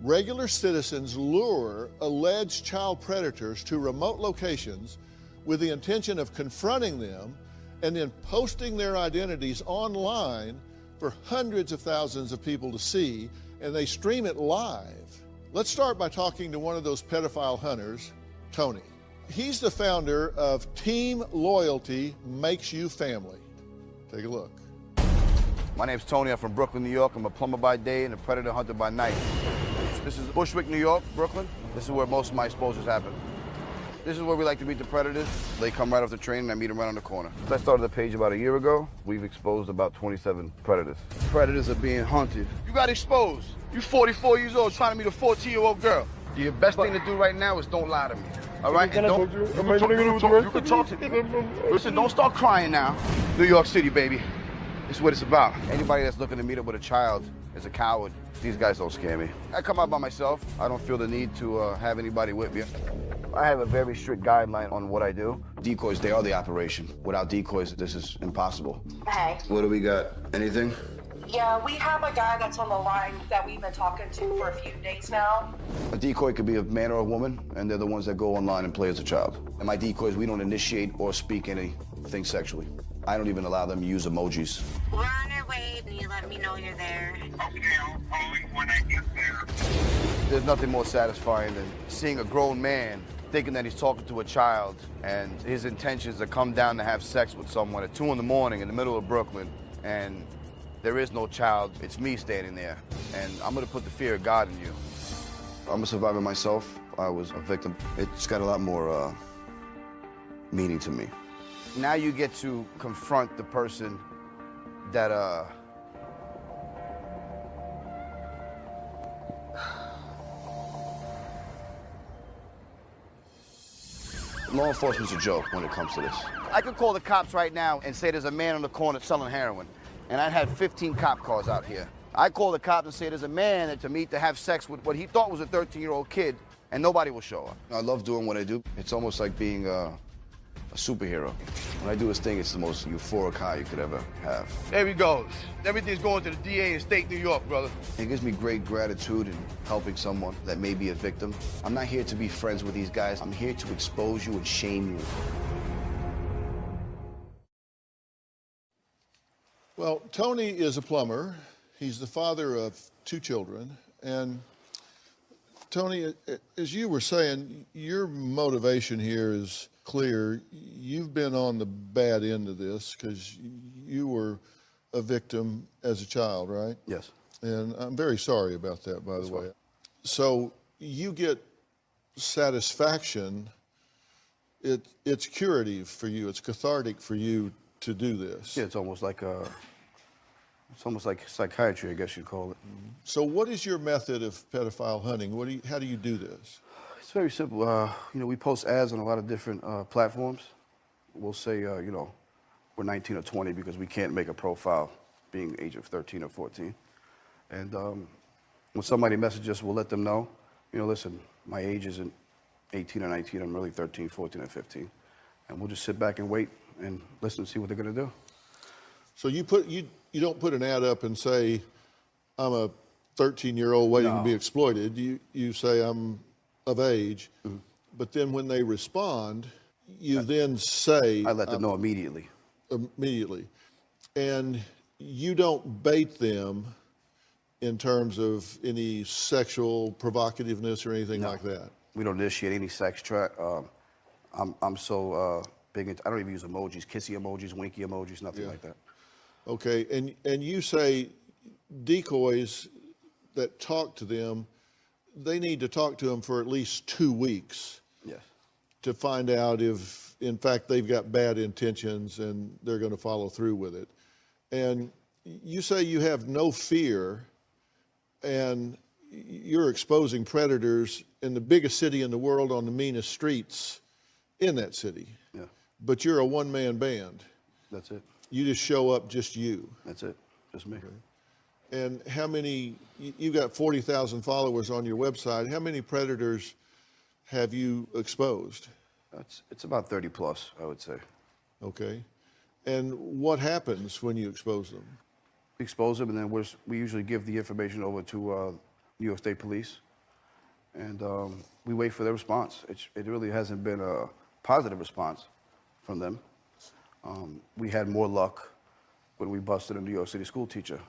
Regular citizens lure alleged child predators to remote locations with the intention of confronting them and then posting their identities online for hundreds of thousands of people to see, and they stream it live. Let's start by talking to one of those pedophile hunters, Tony. He's the founder of Team Loyalty Makes You Family. Take a look. My name's Tony. I'm from Brooklyn, New York. I'm a plumber by day and a predator hunter by night. This is Bushwick, New York, Brooklyn. This is where most of my exposures happen. This is where we like to meet the predators. They come right off the train and I meet them right on the corner. I started the page about a year ago. We've exposed about 27 predators. Predators are being hunted. You got exposed. You're 44 years old trying to meet a 14-year-old girl. Your best thing to do right now is don't lie to me. All right? And you can talk to me. Listen, don't start crying now. New York City, baby. This is what it's about. Anybody that's looking to meet up with a child is a coward. These guys don't scare me. I come out by myself. I don't feel the need to have anybody with me. I have a very strict guideline on what I do. Decoys, they are the operation. Without decoys, this is impossible. Hey. What do we got? Anything? Yeah, we have a guy that's on the line that we've been talking to for a few days now. A decoy could be a man or a woman, and they're the ones that go online and play as a child. And my decoys, we don't initiate or speak anything sexually. I don't even allow them to use emojis. We're on our way, and you let me know you're there. Okay, I'll call you when I get there. There's nothing more satisfying than seeing a grown man thinking that he's talking to a child, and his intentions are come down to have sex with someone at 2 in the morning in the middle of Brooklyn, and there is no child. It's me standing there, and I'm gonna put the fear of God in you. I'm a survivor myself. I was a victim. It's got a lot more meaning to me. Now you get to confront the person that law enforcement's a joke when it comes to this. I could call the cops right now and say there's a man on the corner selling heroin, and I'd had 15 cop cars out here. I call the cops and say there's a man to have sex with what he thought was a 13-year-old kid, and nobody will show up. I love doing what I do. It's almost like being a superhero. When I do this thing, it's the most euphoric high you could ever have. There he goes. Everything's going to the DA in state New York, brother. It gives me great gratitude in helping someone that may be a victim. I'm not here to be friends with these guys. I'm here to expose you and shame you. Well, Tony is a plumber. He's the father of 2 children. And Tony, as you were saying, your motivation here is clear. You've been on the bad end of this because you were a victim as a child, right? Yes. And I'm very sorry about that, by the way. So you get satisfaction. It's curative for you. It's cathartic for you to do this. Yeah, it's almost like psychiatry, I guess you'd call it. So what is your method of pedophile hunting? How do you do this? It's very simple. We post ads on a lot of different platforms. We'll say, we're 19 or 20 because we can't make a profile being age of 13 or 14. And when somebody messages us, we'll let them know, listen, my age isn't 18 or 19, I'm really 13, 14, or 15. And we'll just sit back and wait and listen and see what they're gonna do. So you don't put an ad up and say, I'm a 13-year-old waiting to be exploited. You say, I'm of age. Mm-hmm. But then when they respond, you then say... I let them know immediately. Immediately. And you don't bait them in terms of any sexual provocativeness or anything like that? We don't initiate any sex track. I'm so big into, I don't even use emojis, kissy emojis, winky emojis, nothing like that. Okay, and you say decoys that talk to them, they need to talk to them for at least 2 weeks. Yes. To find out if, in fact, they've got bad intentions and they're going to follow through with it. And you say you have no fear, and you're exposing predators in the biggest city in the world on the meanest streets in that city. Yeah. But you're a one-man band. That's it. You just show up, just you. That's it, just me. Okay. And how many, you've got 40,000 followers on your website. How many predators have you exposed? It's about 30 plus, I would say. Okay. And what happens when you expose them? We expose them, and then we usually give the information over to New York State Police, And we wait for their response. It really hasn't been a positive response from them. We had more luck when we busted a New York City school teacher,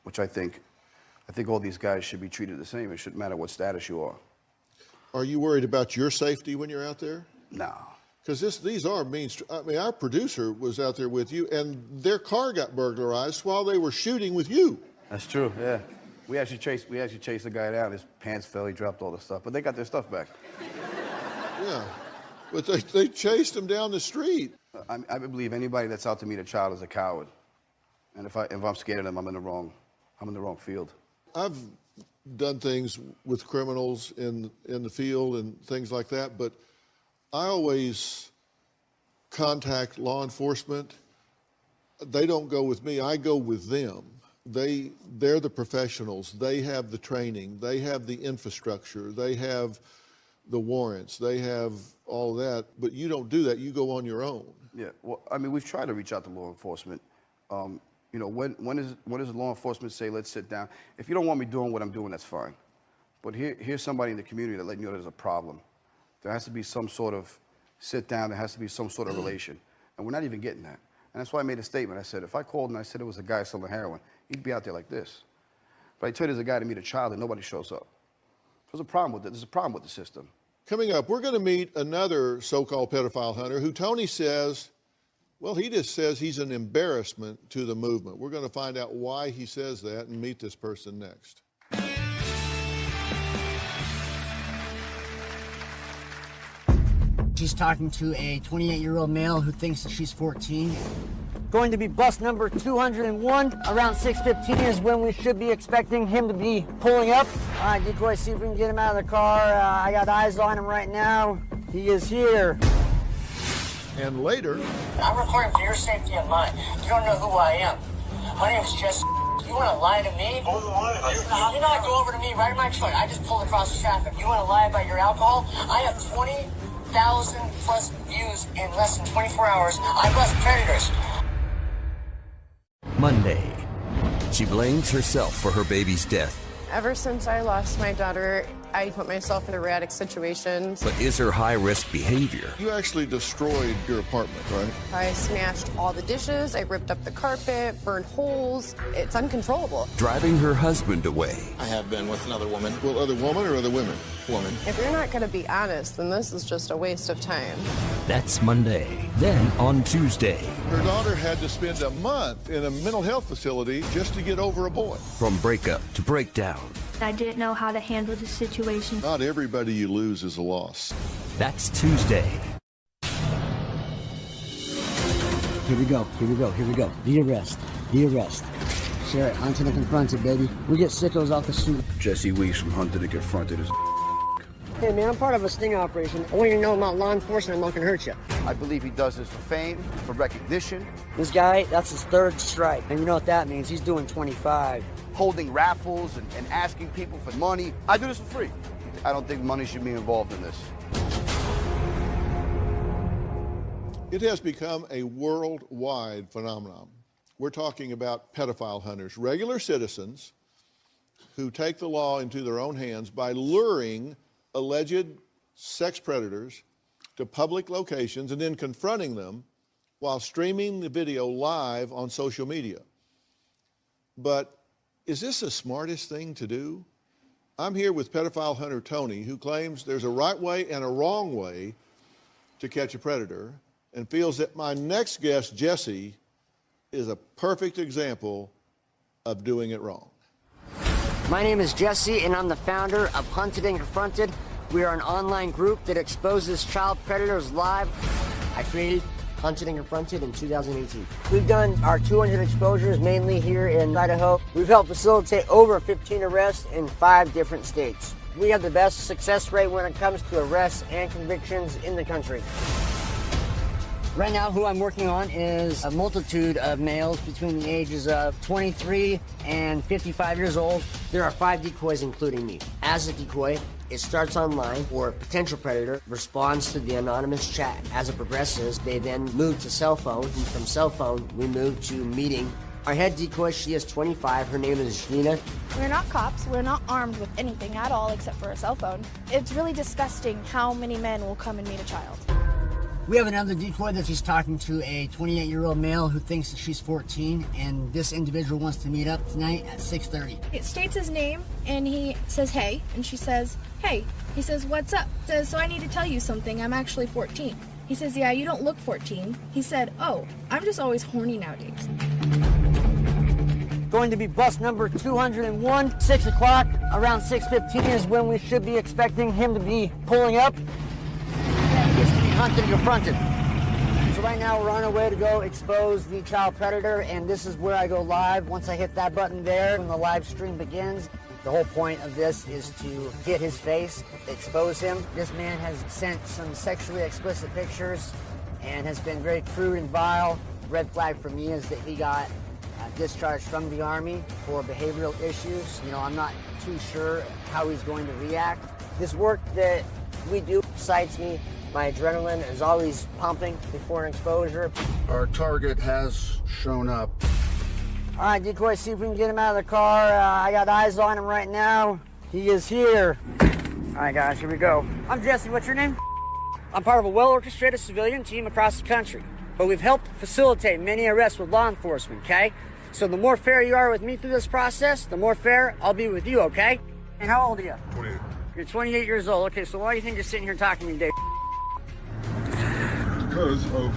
which I think all these guys should be treated the same. It shouldn't matter what status you are. Are you worried about your safety when you're out there? No. Because these are mean. I mean, our producer was out there with you, and their car got burglarized while they were shooting with you. That's true. Yeah, we actually chased the guy down. His pants fell. He dropped all the stuff, but they got their stuff back. Yeah, but they chased him down the street. I believe anybody that's out to meet a child is a coward, and if I'm scared of them, I'm in the wrong field. I've done things with criminals in the field and things like that, but I always contact law enforcement. They don't go with me, I go with them. They're the professionals. They have the training. They have the infrastructure. They have the warrants. They have all that, but you don't do that. You go on your own. Yeah, well, I mean, we've tried to reach out to law enforcement. You know, when does law enforcement say, let's sit down? If you don't want me doing what I'm doing, that's fine. But here's somebody in the community that let you know there's a problem. There has to be some sort of sit down. There has to be some sort of relation. And we're not even getting that. And that's why I made a statement. I said, if I called and I said it was a guy selling heroin, he'd be out there like this. But I tell you there's a guy to meet a child and nobody shows up. There's a problem with it. There's a problem with the system. Coming up, we're going to meet another so-called pedophile hunter who Tony says, well, he just says he's an embarrassment to the movement. We're going to find out why he says that and meet this person next. She's talking to a 28-year-old male who thinks that she's 14. Going to be bus number 201. Around 6:15 is when we should be expecting him to be pulling up. All right, decoy, see if we can get him out of the car. I got eyes on him right now. He is here. And later, I'm recording for your safety and mine. You don't know who I am. My name is Jesse. You want to lie to me? You not go over to me, right in my truck. I just pulled across the traffic. You want to lie about your alcohol? I have 20,000 plus views in less than 24 hours. I bust predators. Monday, she blames herself for her baby's death. Ever since I lost my daughter, I put myself in erratic situations. But is her high-risk behavior? You actually destroyed your apartment, right? I smashed all the dishes, I ripped up the carpet, burned holes. It's uncontrollable. Driving her husband away. I have been with another woman. Well, other woman or other women? Woman. If you're not going to be honest, then this is just a waste of time. That's Monday. Then on Tuesday. Her daughter had to spend a month in a mental health facility just to get over a boy. From breakup to breakdown. I didn't know how to handle the situation. Not everybody you lose is a loss. That's Tuesday. Here we go. The arrest. Share it. Hunted and confronted, baby. We get sickos off the street. Jesse Weeks from Hunted and Confronted is. Hey, man, I'm part of a sting operation. I want you to know about law enforcement. I'm not gonna hurt you. I believe he does this for fame, for recognition. This guy, that's his third strike. And you know what that means? He's doing 25. Holding raffles and asking people for money. I do this for free. I don't think money should be involved in this. It has become a worldwide phenomenon. We're talking about pedophile hunters, regular citizens who take the law into their own hands by luring alleged sex predators to public locations and then confronting them while streaming the video live on social media. But is this the smartest thing to do? I'm here with pedophile hunter Tony, who claims there's a right way and a wrong way to catch a predator, and feels that my next guest, Jesse, is a perfect example of doing it wrong. My name is Jesse, and I'm the founder of Hunted and Confronted. We are an online group that exposes child predators live. I created Hunted and Confronted in 2018. We've done our 200 exposures, mainly here in Idaho. We've helped facilitate over 15 arrests in 5 different states. We have the best success rate when it comes to arrests and convictions in the country. Right now, who I'm working on is a multitude of males between the ages of 23 and 55 years old. There are 5 decoys, including me. As a decoy, it starts online, or a potential predator responds to the anonymous chat. As it progresses, they then move to cell phone, and from cell phone, we move to meeting Our head decoy, she is 25. Her name is Nina. We're not cops. We're not armed with anything at all except for a cell phone. It's really disgusting how many men will come and meet a child. We have another decoy that she's talking to a 28-year-old male who thinks that she's 14, and this individual wants to meet up tonight at 6:30. It states his name, and he says, hey, and she says, hey. He says, what's up? Says, so I need to tell you something. I'm actually 14. He says, yeah, you don't look 14. He said, oh, I'm just always horny nowadays. Going to be bus number 201, 6 o'clock. Around 6:15 is when we should be expecting him to be pulling up. He gets to be hunted and confronted. So right now we're on our way to go expose the child predator, and this is where I go live. Once I hit that button there, when the live stream begins, the whole point of this is to get his face, expose him. This man has sent some sexually explicit pictures and has been very crude and vile. Red flag for me is that he got discharged from the Army for behavioral issues. You know, I'm not too sure how he's going to react. This work that we do excites me. My adrenaline is always pumping before an exposure. Our target has shown up. All right, decoy, see if we can get him out of the car. I got eyes on him right now. He is here. All right, guys, here we go. I'm Jesse. What's your name? I'm part of a well-orchestrated civilian team across the country, but we've helped facilitate many arrests with law enforcement, okay? So the more fair you are with me through this process, the more fair I'll be with you, okay? And how old are you? 28. You're 28 years old. Okay, so why do you think you're sitting here talking to me today? Because of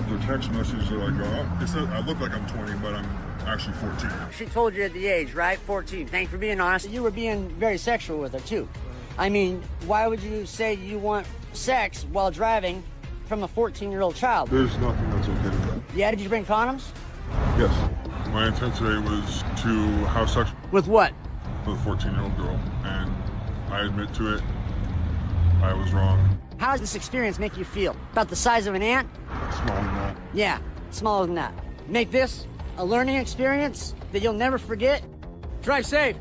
the text message that I got. It said I look like I'm 20, but I'm actually 14. She told you the age, right? 14. Thanks for being honest. You were being very sexual with her, too. I mean, why would you say you want sex while driving from a 14-year-old child? There's nothing that's okay with that. Yeah, did you bring condoms? Yes. My intent today was to have sex with what? With a 14-year-old girl, and I admit to it. I was wrong. How does this experience make you feel? About the size of an ant? Smaller than that. Yeah, smaller than that. Make this a learning experience that you'll never forget. Drive safe.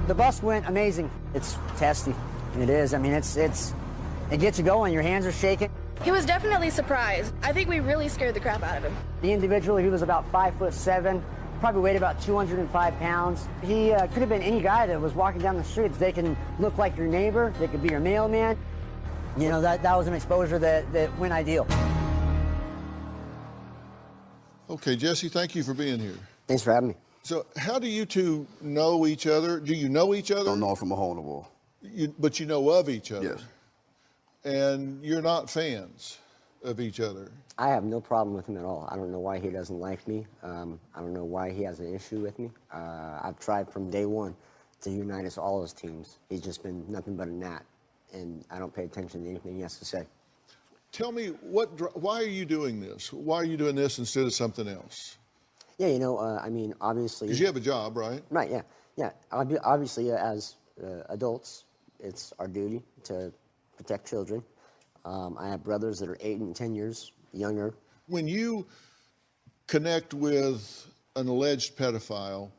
The bus went amazing. It's testy. It is. I mean, it gets you going. Your hands are shaking. He was definitely surprised. I think we really scared the crap out of him. The individual, he was about 5'7", probably weighed about 205 pounds. He could have been any guy that was walking down the streets. They can look like your neighbor. They could be your mailman. You know, that was an exposure that went ideal. Okay, Jesse, thank you for being here. Thanks for having me. So how do you two know each other? Do you know each other? Don't know from a hole in the wall. But you know of each other? Yes. And you're not fans of each other? I have no problem with him at all. I don't know why he doesn't like me. I don't know why he has an issue with me. I've tried from day one to unite us all as teams. He's just been nothing but a gnat, and I don't pay attention to anything he has to say. Tell me, why are you doing this? Why are you doing this instead of something else? Yeah, you know, I mean, obviously... Because you have a job, right? Right, yeah. Yeah, obviously, as adults, it's our duty to protect children. I have brothers that are 8 and 10 years younger. When you connect with an alleged pedophile,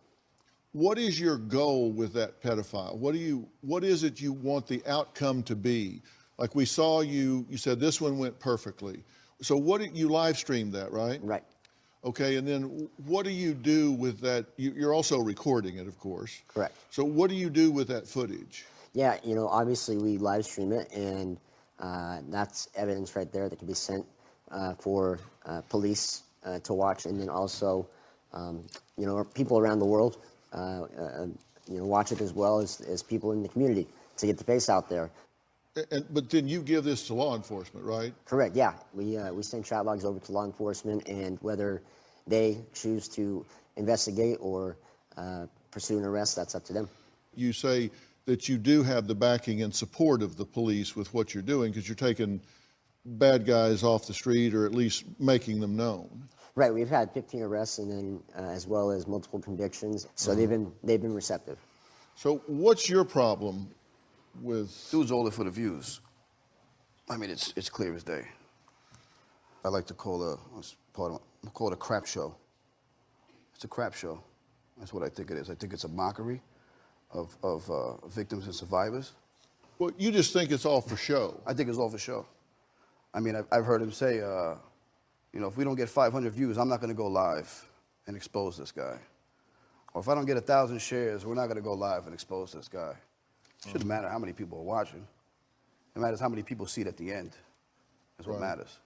what is your goal with that pedophile? What is it you want the outcome to be? Like we saw you said this one went perfectly. So you live streamed that, right? Right. Okay, and then what do you do with that? You're also recording it, of course. Correct. So what do you do with that footage? Yeah, you know, obviously we live stream it, and that's evidence right there that can be sent for police to watch, and then also, you know, people around the world, you know, watch it as well as people in the community to get the face out there. But then you give this to law enforcement, right? Correct, yeah. We send chat logs over to law enforcement, and whether they choose to investigate or pursue an arrest, that's up to them. You say that you do have the backing and support of the police with what you're doing because you're taking bad guys off the street or at least making them known. Right, we've had 15 arrests and then as well as multiple convictions, so they've been receptive. So what's your problem with... Dude's all there for the views. I mean, it's clear as day. I like to call it a crap show. It's a crap show. That's what I think it is. I think it's a mockery of victims and survivors. Well, you just think it's all for show. I think it's all for show. I mean, I've heard him say, You know, if we don't get 500 views, I'm not going to go live and expose this guy. Or if I don't get 1,000 shares, we're not going to go live and expose this guy. It shouldn't matter how many people are watching. It matters how many people see it at the end. That's what matters.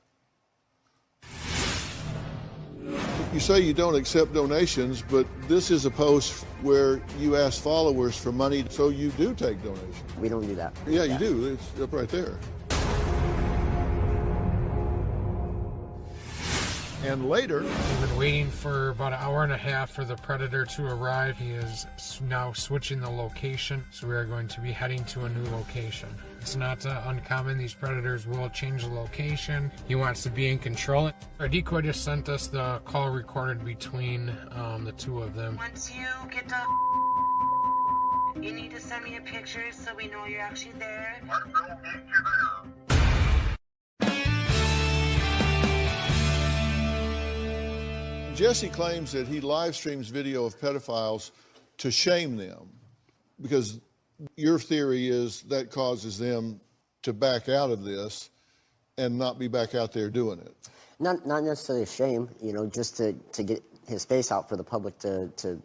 You say you don't accept donations, but this is a post where you ask followers for money, so you do take donations. We don't do that. Yeah, you do. It's up right there. And later, we've been waiting for about an hour and a half for the predator to arrive. He is now switching the location, so we are going to be heading to a new location. It's not uncommon. These predators will change the location. He wants to be in control. Our decoy just sent us the call recorded between the two of them. Once you get to you need to send me a picture so we know you're actually there. I will meet you there. Jesse claims that he live streams video of pedophiles to shame them, because your theory is that causes them to back out of this and not be back out there doing it. Not necessarily a shame, you know, just to get his face out for the public to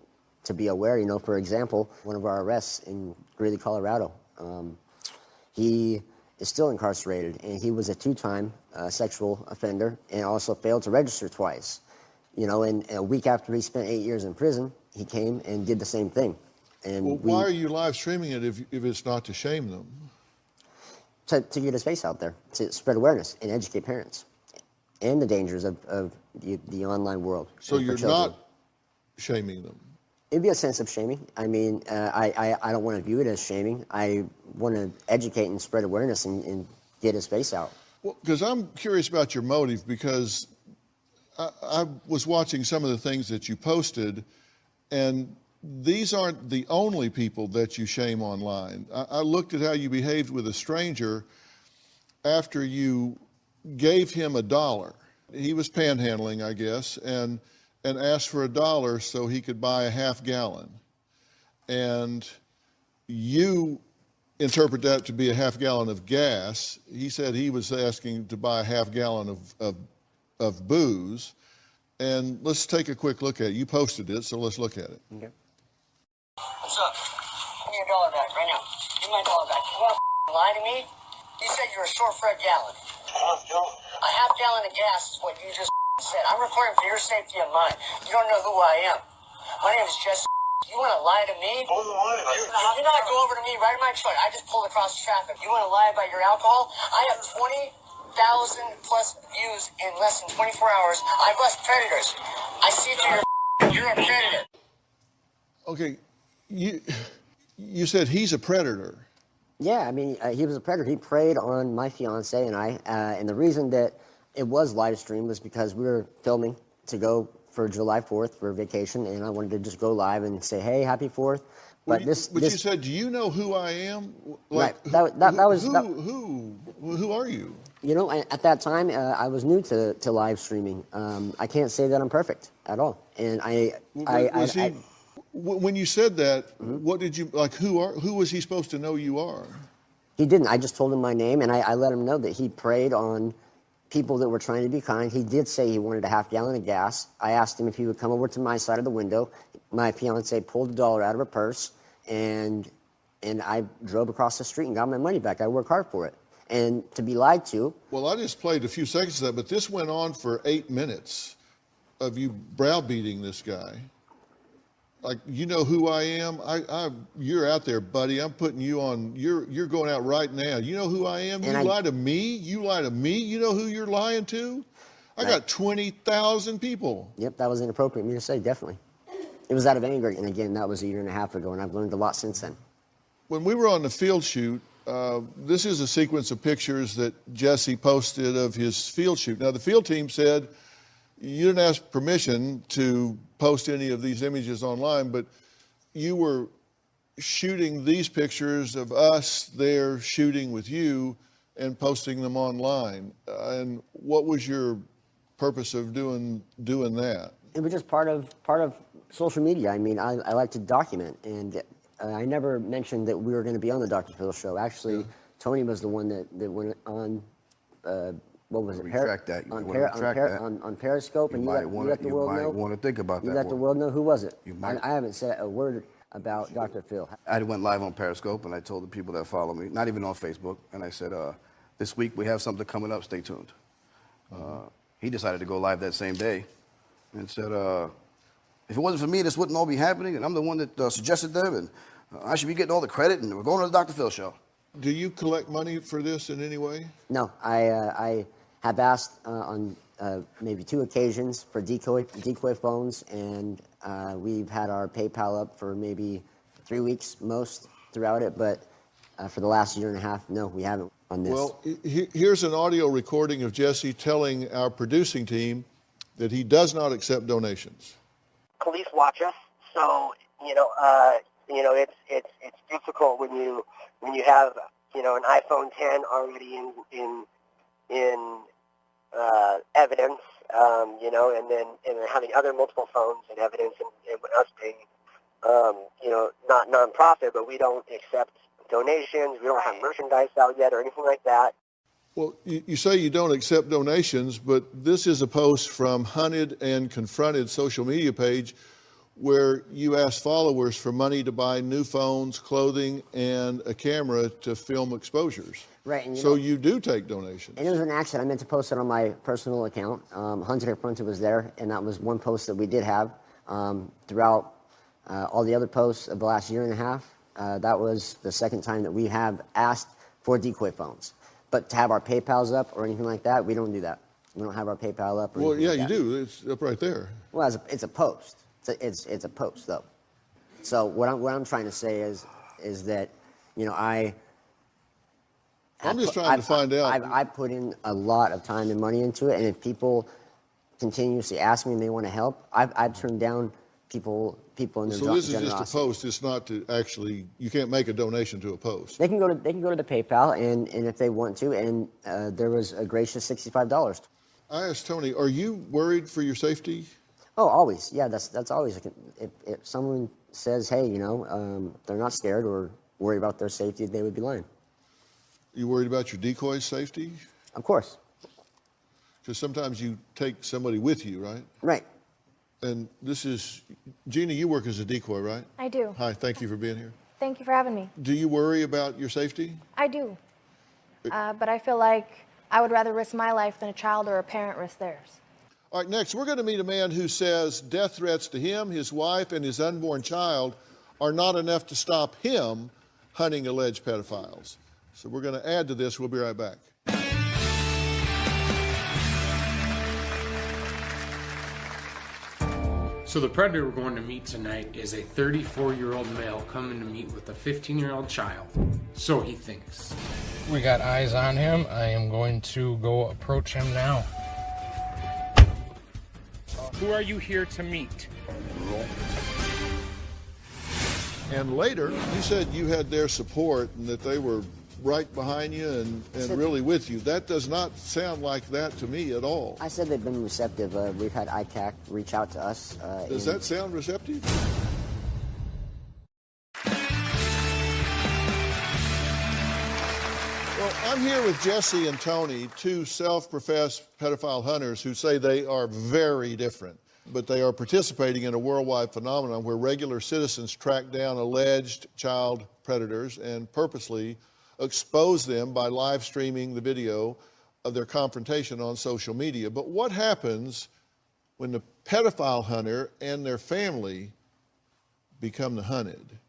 be aware. You know, for example, one of our arrests in Greeley, Colorado, he is still incarcerated, and he was a two-time sexual offender and also failed to register twice. You know, and a week after he spent 8 years in prison, he came and did the same thing. And well, why are you live streaming it if it's not to shame them? To get his face out there, to spread awareness and educate parents and the dangers of the online world. So you're not shaming them? It'd be a sense of shaming. I mean, I don't want to view it as shaming. I want to educate and spread awareness and get his face out. Well, because I'm curious about your motive, because I was watching some of the things that you posted, and these aren't the only people that you shame online. I looked at how you behaved with a stranger after you gave him $1. He was panhandling, I guess, and asked for $1 so he could buy a half gallon. And you interpret that to be a half gallon of gas. He said he was asking to buy a half gallon of booze. And let's take a quick look at it. You posted it, so let's look at it. Okay. What's up? Give me your $1 back right now. Give me my $1 back. You want to lie to me? You said you were short for a gallon. A half gallon of gas is what you just said. I'm recording for your safety and mine. You don't know who I am. My name is Jesse. You want to lie to me? You not go over to me right in my truck. I just pulled across the traffic. You want to lie about your alcohol? I have 20,000 plus views in less than 24 hours. I bust predators. I see through you're a predator. Okay, you said he's a predator. Yeah, I mean, he was a predator. He preyed on my fiance and I, and the reason that it was live streamed was because we were filming to go for July 4th for vacation, and I wanted to just go live and say, hey, happy 4th. But you said, do you know who I am? Like, right. Who are you? You know, at that time, I was new to live streaming. I can't say that I'm perfect at all. And when you said that, what did you, like, who was he supposed to know you are? He didn't. I just told him my name, and I let him know that he preyed on people that were trying to be kind. He did say he wanted a half gallon of gas. I asked him if he would come over to my side of the window. My fiance pulled $1 out of her purse, and I drove across the street and got my money back. I worked hard for it. And to be lied to. Well, I just played a few seconds of that, but this went on for 8 minutes of you browbeating this guy. Like, you know who I am? You're out there, buddy. I'm putting you on. You're going out right now. You know who I am? You lie to me? You lie to me? You know who you're lying to? I got 20,000 people. Yep, that was inappropriate of me to say, definitely. It was out of anger, and again, that was 1.5 years ago, and I've learned a lot since then. When we were on the field shoot, this is a sequence of pictures that Jesse posted of his field shoot. Now, the field team said you didn't ask permission to post any of these images online, but you were shooting these pictures of us there shooting with you and posting them online. And what was your purpose of doing that? It was just part of social media. I mean, I like to document, and I never mentioned that we were going to be on the Dr. Phil show. Actually, Tony was the one that went on what was it? Retract that. You On, wanna retract that. on Periscope, and you let the world know. You might want to think about that. You let the world know. Who was it? You might. I haven't said a word about Dr. Phil. I went live on Periscope, and I told the people that follow me, not even on Facebook, and I said, this week we have something coming up. Stay tuned. He decided to go live that same day and said, if it wasn't for me, this wouldn't all be happening, and I'm the one that suggested them, and I should be getting all the credit, and we're going to the Dr. Phil show. Do you collect money for this in any way? No, I have asked on maybe 2 occasions for decoy phones, and we've had our PayPal up for maybe 3 weeks most throughout it, but for the last year and a half, no, we haven't on this. Well, here's an audio recording of Jesse telling our producing team that he does not accept donations. Police watch us, so it's difficult when you have an iPhone 10 already in evidence, and then having other multiple phones in evidence, and us being not nonprofit, but we don't accept donations. We don't have merchandise out yet or anything like that. Well, you say you don't accept donations, but this is a post from Hunted and Confronted social media page where you ask followers for money to buy new phones, clothing, and a camera to film exposures. Right. And so you do take donations. And it was an accident. I meant to post it on my personal account. Hunted and Confronted was there, and that was one post that we did have. Throughout all the other posts of the last year and a half, that was the second time that we have asked for decoy phones. But to have our PayPals up or anything like that, we don't do that. We don't have our PayPal up. Or well, yeah, like you do. It's up right there. Well, it's a post. It's a post though. So what I'm trying to say is that I'm just trying to find out. I put in a lot of time and money into it, and if people continuously ask me and they want to help, I've turned down people in their generosity. So this is just a post. It's not to actually. You can't make a donation to a post. They can go to the PayPal, and if they want to, and there was a gracious $65. I asked Tony, are you worried for your safety? Oh, always. Yeah, that's always. If someone says, hey, they're not scared or worried about their safety, they would be lying. You worried about your decoy's safety? Of course. Because sometimes you take somebody with you, right? Right. And this is, Gina, you work as a decoy, right? I do. Hi, thank you for being here. Thank you for having me. Do you worry about your safety? I do. But I feel like I would rather risk my life than a child or a parent risk theirs. All right, next, we're going to meet a man who says death threats to him, his wife, and his unborn child are not enough to stop him hunting alleged pedophiles. So we're going to add to this. We'll be right back. So the predator we're going to meet tonight is a 34-year-old male coming to meet with a 15-year-old child. So he thinks. We got eyes on him. I am going to go approach him now. Who are you here to meet? And later, you said you had their support and that they were right behind you and really with you. That does not sound like that to me at all. I said they've been receptive. We've had ICAC reach out to us. Does that sound receptive? Well, I'm here with Jesse and Tony, two self-professed pedophile hunters who say they are very different, but they are participating in a worldwide phenomenon where regular citizens track down alleged child predators and purposely expose them by live streaming the video of their confrontation on social media. But what happens when the pedophile hunter and their family become the hunted?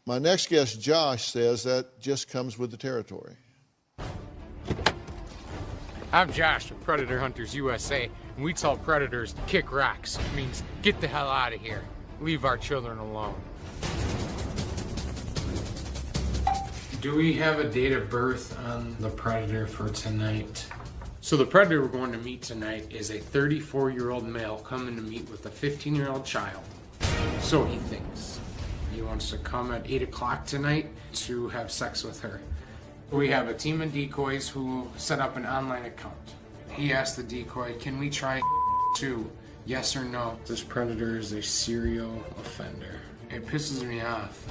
My next guest, Josh, says that just comes with the territory. I'm Josh with Predator Hunters USA, and we tell predators to kick rocks. It means get the hell out of here. Leave our children alone. Do we have a date of birth on the predator for tonight? So the predator we're going to meet tonight is a 34-year-old male coming to meet with a 15-year-old child. So he thinks. He wants to come at 8 o'clock tonight to have sex with her. We have a team of decoys who set up an online account. He asked the decoy, can we try too? Yes or no? This predator is a serial offender. It pisses me off.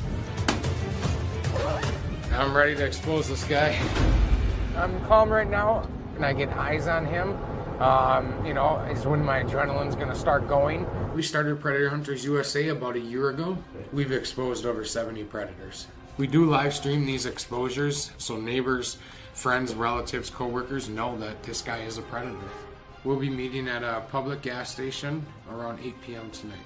I'm ready to expose this guy. I'm calm right now. and I get eyes on him, is when my adrenaline's going to start going. We started Predator Hunters USA about a year ago. We've exposed over 70 predators. We do live stream these exposures so neighbors, friends, relatives, coworkers know that this guy is a predator. We'll be meeting at a public gas station around 8 p.m. tonight.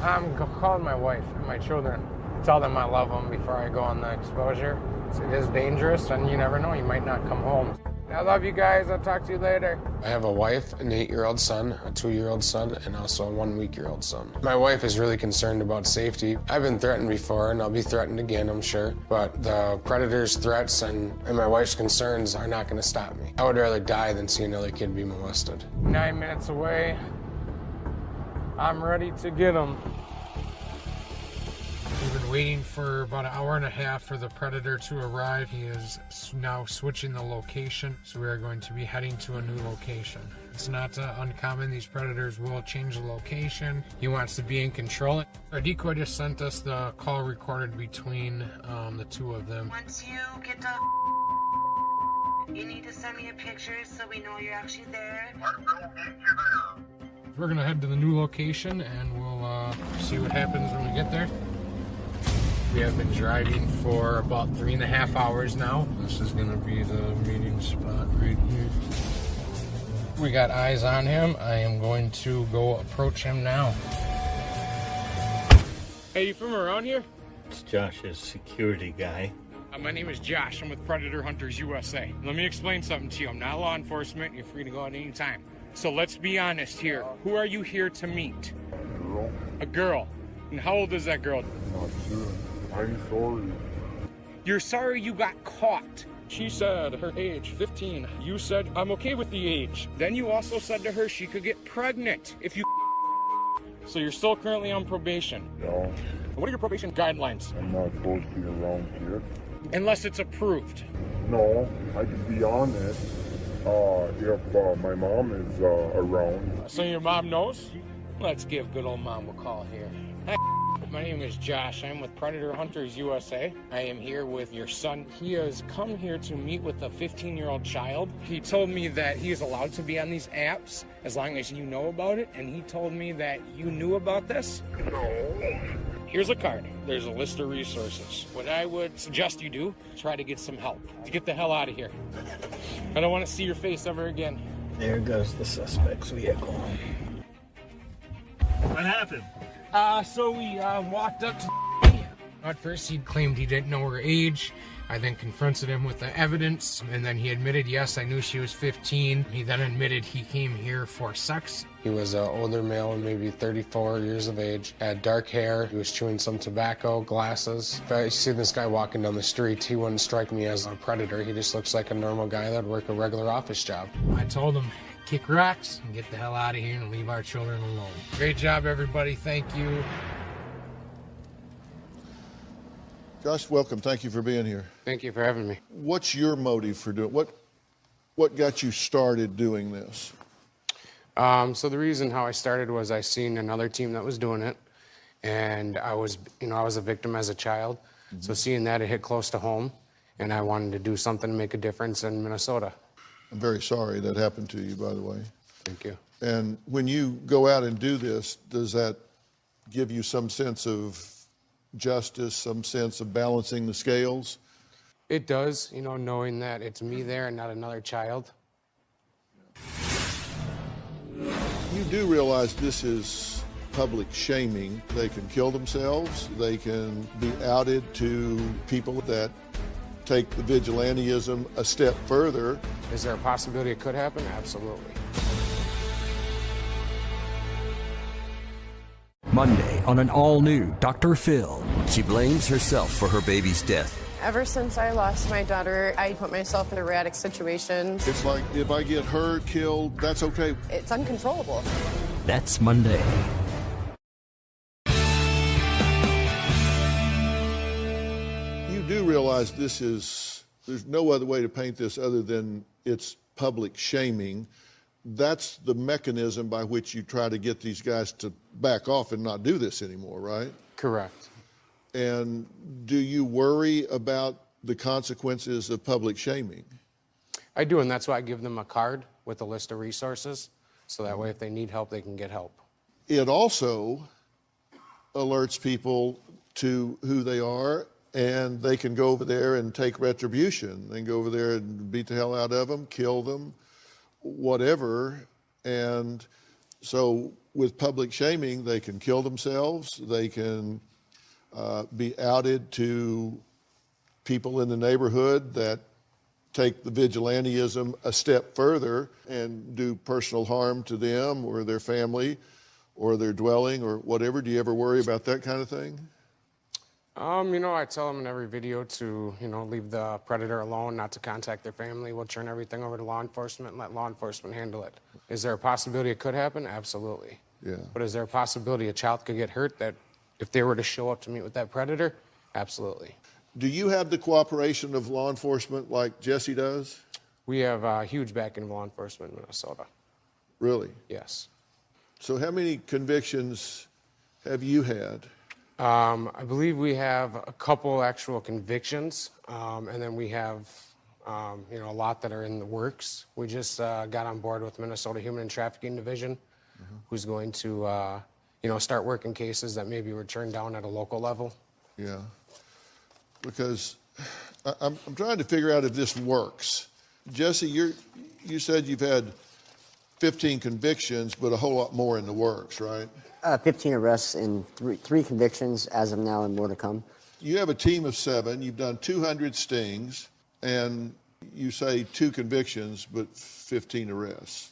I'm calling my wife and my children. Tell them I love them before I go on the exposure. It is dangerous, and you never know, you might not come home. I love you guys. I'll talk to you later. I have a wife, an 8-year-old son, a 2-year-old son, and also a 1-week-year-old son. My wife is really concerned about safety. I've been threatened before, and I'll be threatened again, I'm sure. But the predator's threats and my wife's concerns are not going to stop me. I would rather die than see another kid be molested. 9 minutes away. I'm ready to get him. We've been waiting for about an hour and a half for the predator to arrive. He is now switching the location, so we are going to be heading to a new location. It's not uncommon. These predators will change the location. He wants to be in control. Our decoy just sent us the call recorded between the two of them. Once you get to you need to send me a picture so we know you're actually there. I will meet you there. We're going to head to the new location, and we'll see what happens when we get there. We have been driving for about 3.5 hours now. This is going to be the meeting spot right here. We got eyes on him. I am going to go approach him now. Hey, you from around here? It's Josh's security guy. My name is Josh. I'm with Predator Hunters USA. Let me explain something to you. I'm not law enforcement. You're free to go at any time. So let's be honest here. Who are you here to meet? A girl. A girl. And how old is that girl? Not sure. I'm sorry. You're sorry you got caught. She said her age, 15. You said, I'm okay with the age. Then you also said to her she could get pregnant if you... So you're still currently on probation. No. What are your probation guidelines? I'm not supposed to be around kids. Unless it's approved. No, I could be on it if my mom is around. So your mom knows? Let's give good old mom a call here. Hi. My name is Josh. I'm with Predator Hunters USA. I am here with your son. He has come here to meet with a 15-year-old child. He told me that he is allowed to be on these apps as long as you know about it, and he told me that you knew about this. No. Here's a card. There's a list of resources. What I would suggest you do, try to get some help. To get the hell out of here. I don't want to see your face ever again. There goes the suspect's vehicle. What happened? So we walked up to... At first he claimed he didn't know her age. I then confronted him with the evidence, and then he admitted, yes, I knew she was 15. He then admitted he came here for sex. He was an older male, maybe 34 years of age, had dark hair. He was chewing some tobacco, glasses. If I see this guy walking down the street, he wouldn't strike me as a predator. He just looks like a normal guy that'd work a regular office job. I told him, kick rocks and get the hell out of here and leave our children alone. Great job, everybody. Thank you. Josh, welcome. Thank you for being here. Thank you for having me. What's your motive for doing what got you started doing this? So the reason how I started was I seen another team that was doing it, and I was a victim as a child. Mm-hmm. So seeing that, it hit close to home, and I wanted to do something to make a difference in Minnesota. I'm very sorry that happened to you, by the way. Thank you. And when you go out and do this, does that give you some sense of justice, some sense of balancing the scales? It does, knowing that it's me there and not another child. You do realize this is public shaming. They can kill themselves. They can be outed to people that take the vigilantism a step further. Is there a possibility it could happen? Absolutely. Monday on an all-new Dr. Phil. She blames herself for her baby's death. Ever since I lost my daughter, I put myself in erratic situations. It's like if I get hurt, killed, that's okay. It's uncontrollable. That's Monday. You do realize there's no other way to paint this other than it's public shaming. That's the mechanism by which you try to get these guys to back off and not do this anymore, right? Correct. And do you worry about the consequences of public shaming? I do, and that's why I give them a card with a list of resources, so that way if they need help, they can get help. It also alerts people to who they are, and they can go over there and take retribution. They can go over there and beat the hell out of them, kill them, whatever. And so with public shaming, they can kill themselves. They can be outed to people in the neighborhood that take the vigilantism a step further and do personal harm to them or their family or their dwelling or whatever. Do you ever worry about that kind of thing? You know, I tell them in every video to, you know, leave the predator alone, not to contact their family. We'll turn everything over to law enforcement and let law enforcement handle it. Is there a possibility it could happen? Absolutely. Yeah. But is there a possibility a child could get hurt that if they were to show up to meet with that predator? Absolutely. Do you have the cooperation of law enforcement like Jesse does? We have a huge backing of law enforcement in Minnesota. Really? Yes. So how many convictions have you had? I believe we have a couple actual convictions, and then we have, you know, a lot that are in the works. We just got on board with Minnesota Human and Trafficking Division, who's going to, you know, start working cases that maybe were turned down at a local level. Yeah. Because I'm trying to figure out if this works. Jesse, you said you've had 15 convictions, but a whole lot more in the works, right? 15 arrests and three convictions as of now, and more to come. You have a team of 7. You've done 200 stings, and you say 2 convictions, but 15 arrests.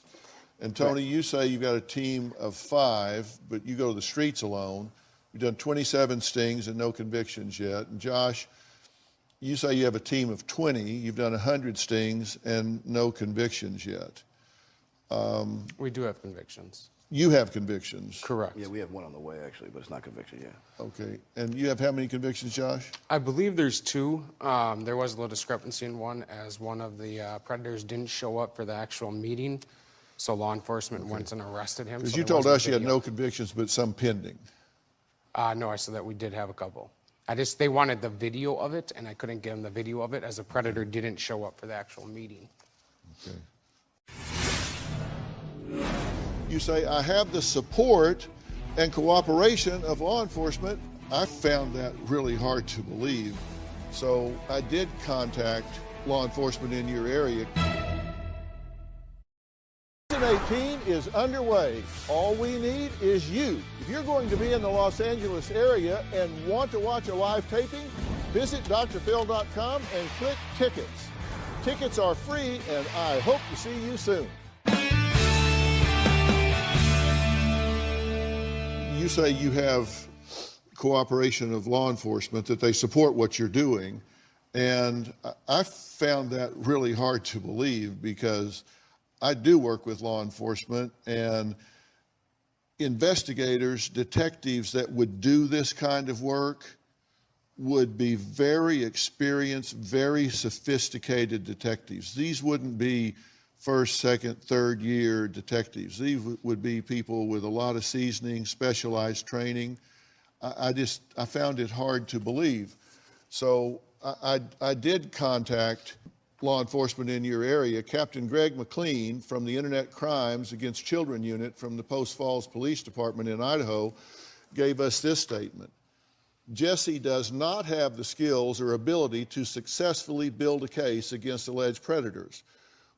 And Tony, you say you've got a team of 5, but you go to the streets alone. You've done 27 stings and no convictions yet. And Josh, you say you have a team of 20. You've done 100 stings and no convictions yet. We do have convictions. You have convictions. Correct. Yeah, we have one on the way, actually, but it's not conviction yet. Okay. And you have how many convictions, Josh? I believe there's 2. There was a little discrepancy in one, as one of the predators didn't show up for the actual meeting, so law enforcement went and arrested him. Because so you told us you had no convictions, but some pending. No, I said that we did have a couple. They wanted the video of it, and I couldn't get them the video of it, as a predator didn't show up for the actual meeting. Okay. You say, I have the support and cooperation of law enforcement. I found that really hard to believe. So I did contact law enforcement in your area. Season 18 is underway. All we need is you. If you're going to be in the Los Angeles area and want to watch a live taping, visit drphil.com and click tickets. Tickets are free, and I hope to see you soon. You say you have cooperation of law enforcement, that they support what you're doing, and I found that really hard to believe, because I do work with law enforcement, and investigators, detectives that would do this kind of work would be very experienced, very sophisticated detectives. These wouldn't be first, second, third year detectives. These would be people with a lot of seasoning, specialized training. I found it hard to believe. So I did contact law enforcement in your area. Captain Greg McLean from the Internet Crimes Against Children Unit from the Post Falls Police Department in Idaho gave us this statement. Jesse does not have the skills or ability to successfully build a case against alleged predators.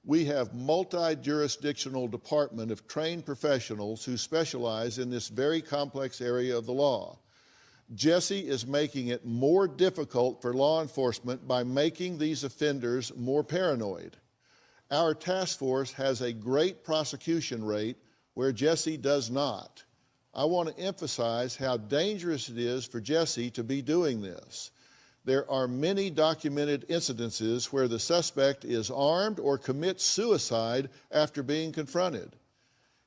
We have multi-jurisdictional department of trained professionals who specialize in this very complex area of the law. Jesse is making it more difficult for law enforcement by making these offenders more paranoid. Our task force has a great prosecution rate where Jesse does not. I want to emphasize how dangerous it is for Jesse to be doing this. There are many documented incidences where the suspect is armed or commits suicide after being confronted.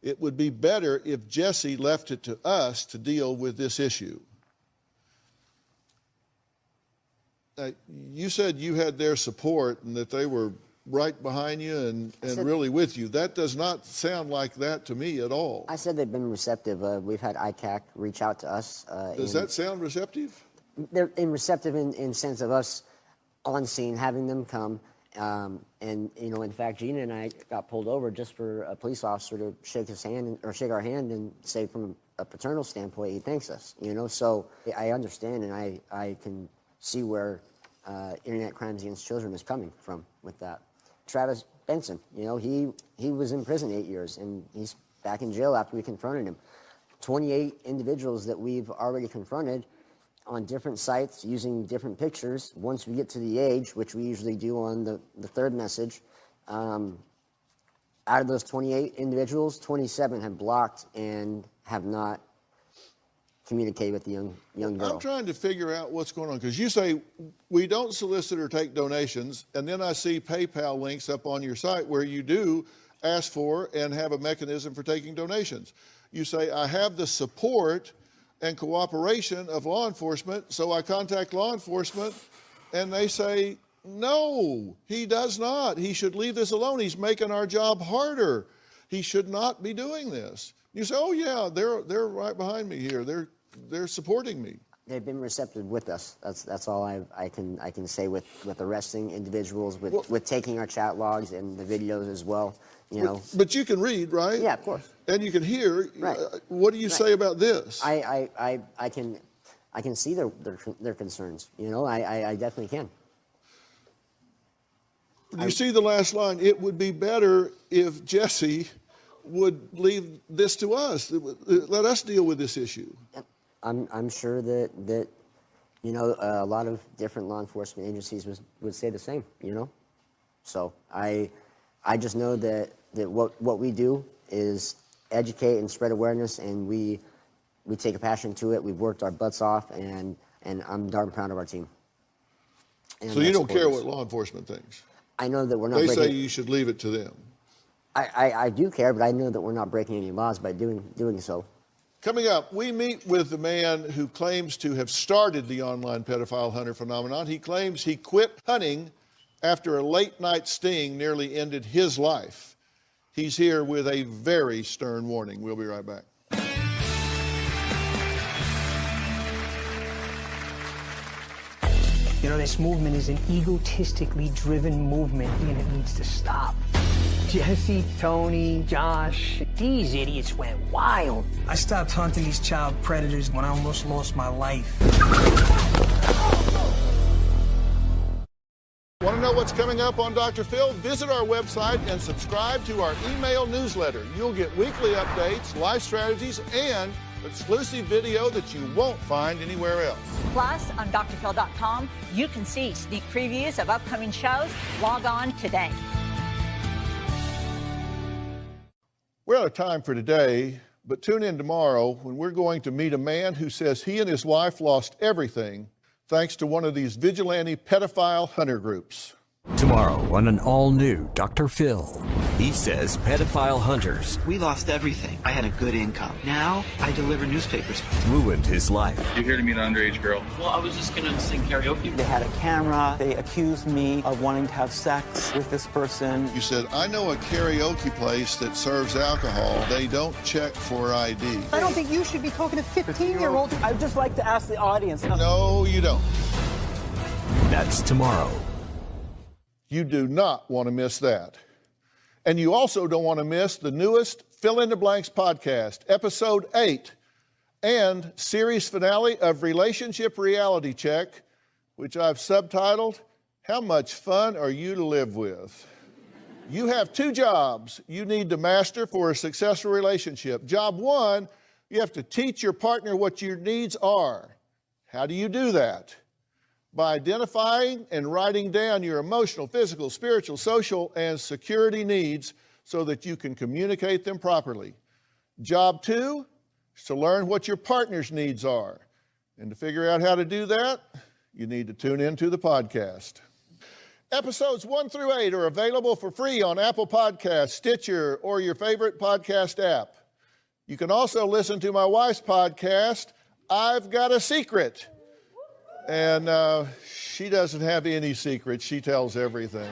It would be better if Jesse left it to us to deal with this issue. You said you had their support and that they were right behind you and really with you. That does not sound like that to me at all. I said they've been receptive. We've had ICAC reach out to us. Does that sound receptive? They're receptive in sense of us on scene, having them come And in fact, Gina and I got pulled over just for a police officer to shake his hand or shake our hand and say from a paternal standpoint he thanks us. So I understand, and I can see where internet crimes against children is coming from with that. Travis Benson, he was in prison 8 years, and he's back in jail after we confronted him. 28 individuals that we've already confronted on different sites using different pictures. Once we get to the age, which we usually do on the third message, out of those 28 individuals, 27 have blocked and have not communicated with the young girl. I'm trying to figure out what's going on, because you say we don't solicit or take donations, and then I see PayPal links up on your site where you do ask for and have a mechanism for taking donations. You say, I have the support and cooperation of law enforcement, so I contact law enforcement, and they say, no, he does not. He should leave this alone. He's making our job harder. He should not be doing this. You say, oh yeah, they're right behind me here. They're supporting me. They've been receptive with us. That's all I can say with arresting individuals, with taking our chat logs and the videos as well. But you can read, right? Yeah, of course. And you can hear. Right. What do you say about this? I can see their concerns. I definitely can. You see the last line. It would be better if Jesse would leave this to us. Let us deal with this issue. I'm sure that a lot of different law enforcement agencies would say the same. So I just know that what we do is educate and spread awareness, and we take a passion to it. We've worked our butts off, and I'm darn proud of our team. So you don't care what law enforcement thinks? I know that we're not. They say you should leave it to them. I do care, but I know that we're not breaking any laws by doing so. Coming up, we meet with the man who claims to have started the online pedophile hunter phenomenon. He claims he quit hunting after a late-night sting nearly ended his life. He's here with a very stern warning. We'll be right back. This movement is an egotistically driven movement, and it needs to stop. Jesse, Tony, Josh, these idiots went wild. I stopped hunting these child predators when I almost lost my life. Want to know what's coming up on Dr. Phil? Visit our website and subscribe to our email newsletter. You'll get weekly updates, life strategies, and exclusive video that you won't find anywhere else. Plus, on drphil.com, you can see sneak previews of upcoming shows. Log on today. We're out of time for today, but tune in tomorrow when we're going to meet a man who says he and his wife lost everything thanks to one of these vigilante pedophile hunter groups. Tomorrow on an all-new Dr. Phil. He says pedophile hunters We lost everything. I had a good income. Now I deliver newspapers. ruined his life. You're here to meet an underage girl. Well, I was just gonna sing karaoke. They had a camera. They accused me of wanting to have sex with this person. You said, I know a karaoke place that serves alcohol. They don't check for ID. I don't think you should be talking to 15-year-olds. I'd just like to ask the audience. No, you don't. That's tomorrow. You do not want to miss that. And you also don't want to miss the newest Fill in the Blanks podcast, episode 8, and series finale of Relationship Reality Check, which I've subtitled, How Much Fun Are You to Live With? You have 2 jobs you need to master for a successful relationship. Job 1, you have to teach your partner what your needs are. How do you do that? By identifying and writing down your emotional, physical, spiritual, social, and security needs so that you can communicate them properly. Job 2 is to learn what your partner's needs are. And to figure out how to do that, you need to tune into the podcast. Episodes 1 through 8 are available for free on Apple Podcasts, Stitcher, or your favorite podcast app. You can also listen to my wife's podcast, I've Got a Secret. And she doesn't have any secrets. She tells everything.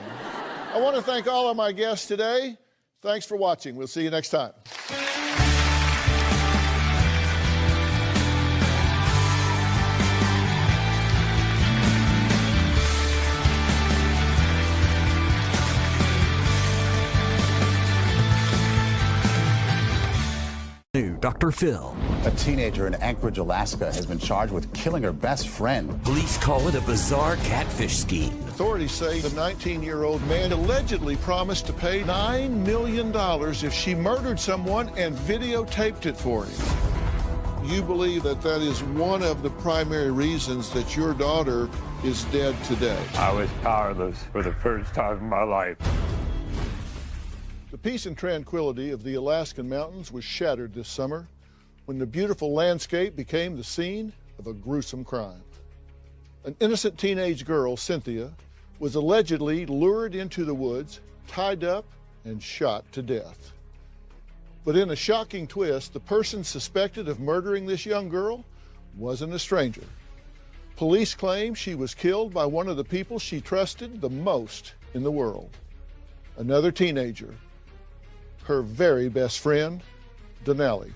I want to thank all of my guests today. Thanks for watching. We'll see you next time. Dr. Phil. A teenager in Anchorage, Alaska has been charged with killing her best friend. Police call it a bizarre catfish scheme. Authorities say the 19-year-old man allegedly promised to pay $9 million if she murdered someone and videotaped it for him. You believe that that is one of the primary reasons that your daughter is dead today? I was powerless for the first time in my life. The peace and tranquility of the Alaskan mountains was shattered this summer when the beautiful landscape became the scene of a gruesome crime. An innocent teenage girl, Cynthia, was allegedly lured into the woods, tied up, and shot to death. But in a shocking twist, the person suspected of murdering this young girl wasn't a stranger. Police claim she was killed by one of the people she trusted the most in the world, another teenager, her very best friend, Denali.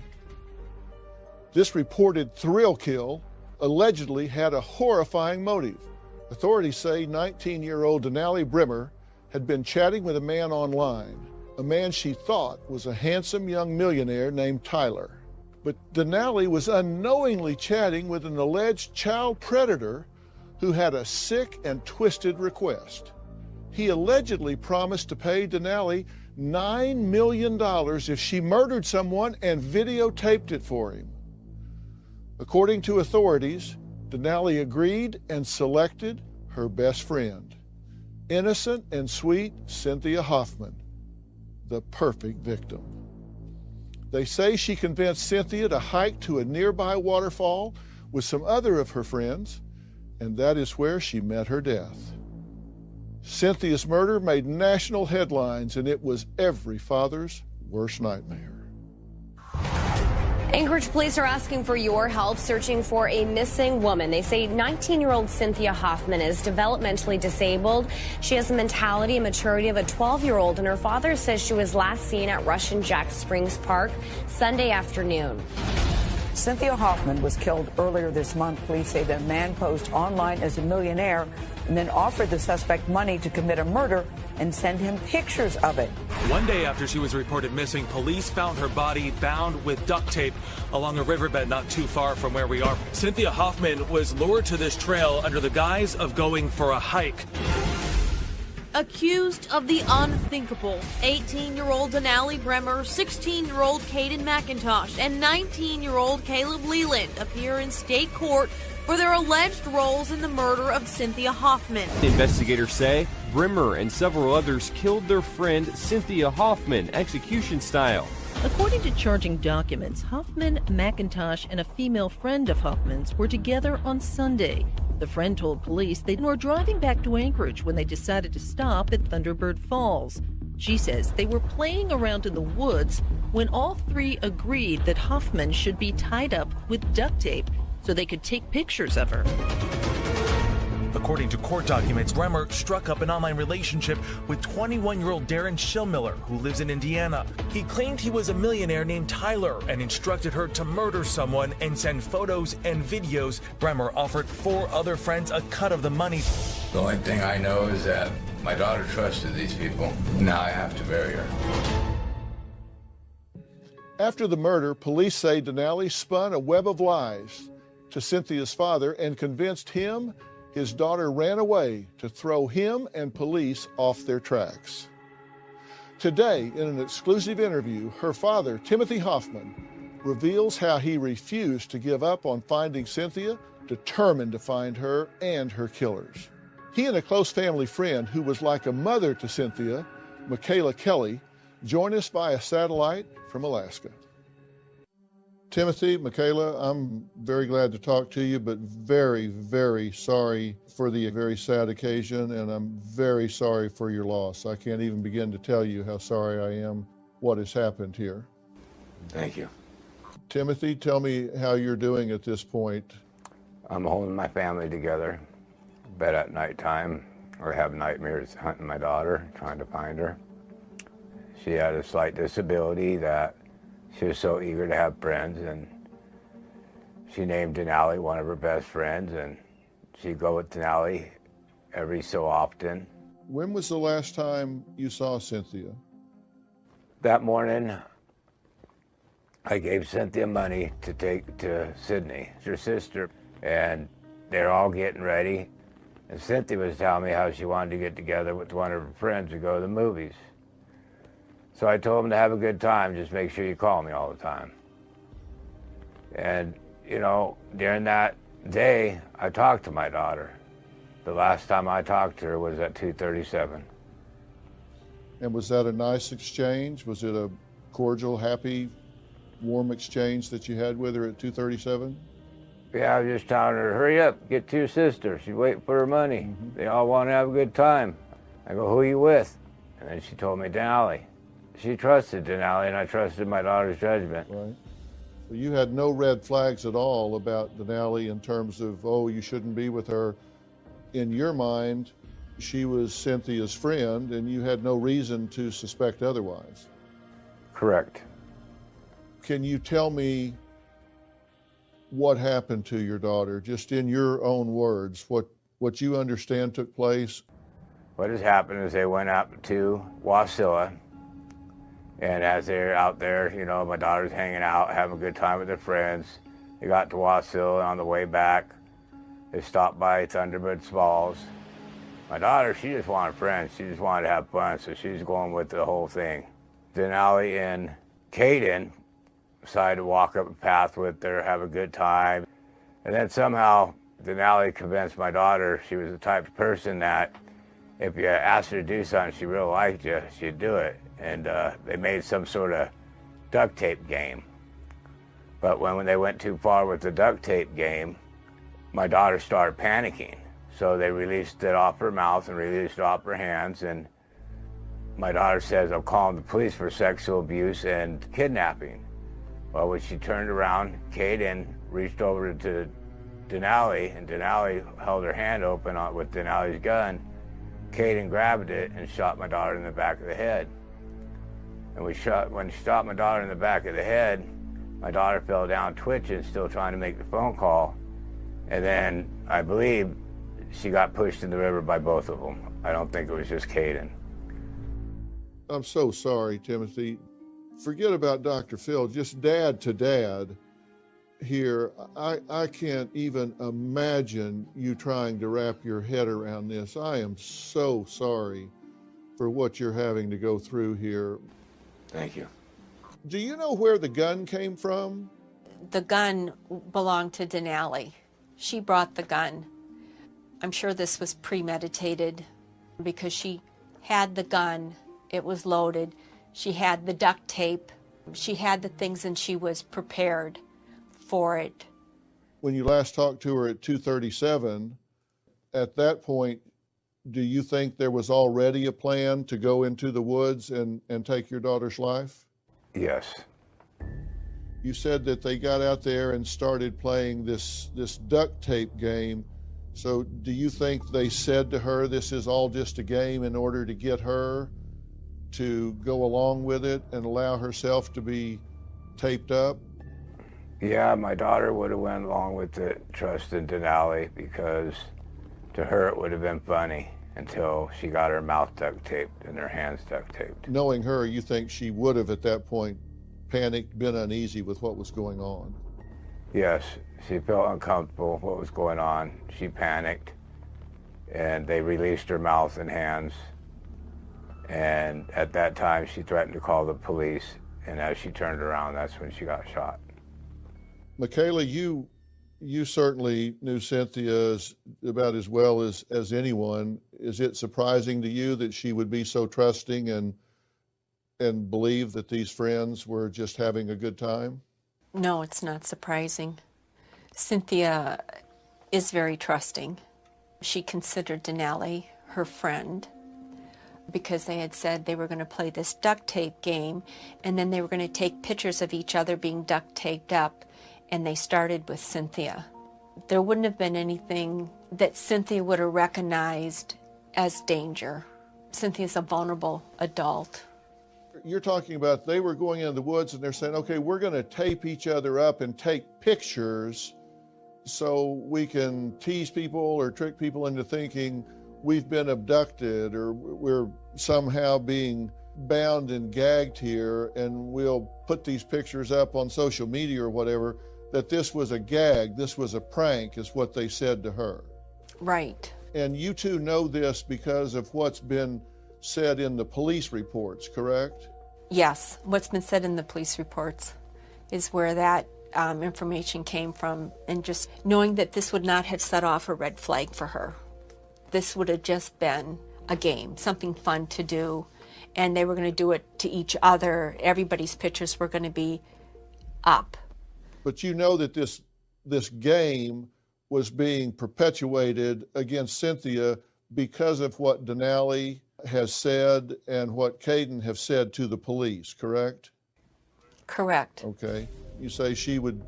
This reported thrill kill allegedly had a horrifying motive. Authorities say 19-year-old Denali Brimmer had been chatting with a man online, a man she thought was a handsome young millionaire named Tyler. But Denali was unknowingly chatting with an alleged child predator who had a sick and twisted request. He allegedly promised to pay Denali $9 million if she murdered someone and videotaped it for him. According to authorities, Denali agreed and selected her best friend, innocent and sweet Cynthia Hoffman, the perfect victim. They say she convinced Cynthia to hike to a nearby waterfall with some other of her friends, and that is where she met her death. Cynthia's murder made national headlines, and it was every father's worst nightmare. Anchorage police are asking for your help searching for a missing woman. They say 19-year-old Cynthia Hoffman is developmentally disabled. She has the mentality and maturity of a 12-year-old, and her father says she was last seen at Rush and Jack Springs Park Sunday afternoon. Cynthia Hoffman was killed earlier this month. Police say the man posed online as a millionaire and then offered the suspect money to commit a murder and send him pictures of it. One day after she was reported missing, police found her body bound with duct tape along a riverbed not too far from where we are. Cynthia Hoffman was lured to this trail under the guise of going for a hike. Accused of the unthinkable, 18-year-old Denali Bremer, 16-year-old Caden McIntosh, and 19-year-old Caleb Leland appear in state court for their alleged roles in the murder of Cynthia Hoffman. Investigators say Brimmer and several others killed their friend Cynthia Hoffman, execution style. According to charging documents, Hoffman, McIntosh, and a female friend of Hoffman's were together on Sunday. The friend told police they were driving back to Anchorage when they decided to stop at Thunderbird Falls. She says they were playing around in the woods when all three agreed that Hoffman should be tied up with duct tape so they could take pictures of her. According to court documents, Bremer struck up an online relationship with 21-year-old Darren Schillmiller, who lives in Indiana. He claimed he was a millionaire named Tyler and instructed her to murder someone and send photos and videos. Bremer offered 4 other friends a cut of the money. The only thing I know is that my daughter trusted these people. Now I have to bury her. After the murder, police say Denali spun a web of lies to Cynthia's father and convinced him his daughter ran away to throw him and police off their tracks. Today, in an exclusive interview, her father, Timothy Hoffman, reveals how he refused to give up on finding Cynthia, determined to find her and her killers. He and a close family friend who was like a mother to Cynthia, Michaela Kelly, join us via satellite from Alaska. Timothy, Michaela, I'm very glad to talk to you, but very, very sorry for the very sad occasion, and I'm very sorry for your loss. I can't even begin to tell you how sorry I am what has happened here. Thank you. Timothy, tell me how you're doing at this point. I'm holding my family together, bed at nighttime, or have nightmares hunting my daughter, trying to find her. She had a slight disability that she was so eager to have friends, and she named Denali one of her best friends, and she'd go with Denali every so often. When was the last time you saw Cynthia? That morning, I gave Cynthia money to take to Sydney, her sister, and they're all getting ready. And Cynthia was telling me how she wanted to get together with one of her friends to go to the movies. So I told them to have a good time, just make sure you call me all the time. And, you know, during that day, I talked to my daughter. The last time I talked to her was at 2:37. And was that a nice exchange? Was it a cordial, happy, warm exchange that you had with her at 2:37? Yeah, I was just telling her, hurry up, get to your sister. She's waiting for her money. They all want to have a good time. I go, who are you with? And then she told me Denali. She trusted Denali, and I trusted my daughter's judgment. Right. So you had no red flags at all about Denali in terms of, oh, you shouldn't be with her. In your mind, she was Cynthia's friend, and you had no reason to suspect otherwise. Correct. Can you tell me what happened to your daughter, just in your own words, what you understand took place? What has happened is they went out to Wasilla, and as they're out there, you know, my daughter's hanging out, having a good time with their friends. They got to Wasilla, on the way back, they stopped by Thunderbird Falls. My daughter, she just wanted friends. She just wanted to have fun, so she's going with the whole thing. Denali and Caden decided to walk up a path with her, have a good time. And then somehow Denali convinced my daughter she was the type of person that if you asked her to do something she really liked you, she'd do it. And they made some sort of duct tape game. But when they went too far with the duct tape game, my daughter started panicking. So they released it off her mouth and released it off her hands. And my daughter says, I'm calling the police for sexual abuse and kidnapping. Well, when she turned around, Caden reached over to Denali, and Denali held her hand open with Denali's gun. Caden grabbed it and shot my daughter in the back of the head. And when she shot my daughter in the back of the head, my daughter fell down twitching, still trying to make the phone call. And then I believe she got pushed in the river by both of them. I don't think it was just Caden. I'm so sorry, Timothy. Forget about Dr. Phil, just dad to dad here. I can't even imagine you trying to wrap your head around this. I am so sorry for what you're having to go through here. Thank you. Do you know where the gun came from? The gun belonged to Denali. She brought the gun. I'm sure this was premeditated because she had the gun. It was loaded. She had the duct tape. She had the things, and she was prepared for it. When you last talked to her at 2:37, at that point, do you think there was already a plan to go into the woods and take your daughter's life? Yes. You said that they got out there and started playing this duct tape game. So do you think they said to her, this is all just a game in order to get her to go along with it and allow herself to be taped up? Yeah, my daughter would have went along with it, trusting Denali, because to her it would have been funny until she got her mouth duct taped and her hands duct taped. Knowing her, you think she would have at that point panicked, been uneasy with what was going on? Yes, she felt uncomfortable with what was going on. She panicked, and they released her mouth and hands. And at that time, she threatened to call the police. And as she turned around, that's when she got shot. Michaela, you certainly knew Cynthia about as well as anyone. Is it surprising to you that she would be so trusting and believe that these friends were just having a good time? No, it's not surprising. Cynthia is very trusting. She considered Denali her friend because they had said they were going to play this duct tape game, and then they were going to take pictures of each other being duct taped up, and they started with Cynthia. There wouldn't have been anything that Cynthia would have recognized as danger. Cynthia's a vulnerable adult. You're talking about they were going into the woods and they're saying, okay, we're going to tape each other up and take pictures so we can tease people or trick people into thinking we've been abducted or we're somehow being bound and gagged here, and we'll put these pictures up on social media or whatever, that this was a gag, this was a prank, is what they said to her. Right. And you two know this because of what's been said in the police reports, correct? Yes, what's been said in the police reports is where that information came from, and just knowing that this would not have set off a red flag for her. This would have just been a game, something fun to do, and they were going to do it to each other. Everybody's pictures were going to be up. But you know that this game was being perpetuated against Cynthia because of what Denali has said and what Caden have said to the police, correct? Correct. Okay. You say she would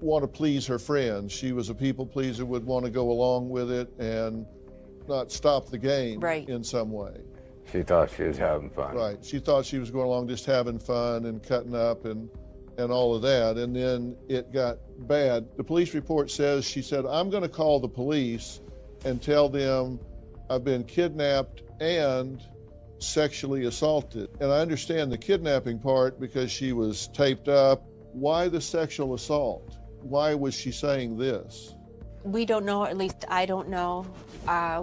want to please her friends. She was a people pleaser, would want to go along with it and not stop the game in some way. She thought she was having fun. Right. She thought she was going along just having fun and cutting up and all of that. And then it got bad. The police report says, she said, I'm going to call the police and tell them I've been kidnapped and sexually assaulted. And I understand the kidnapping part because she was taped up. Why the sexual assault? Why was she saying this? We don't know, at least I don't know.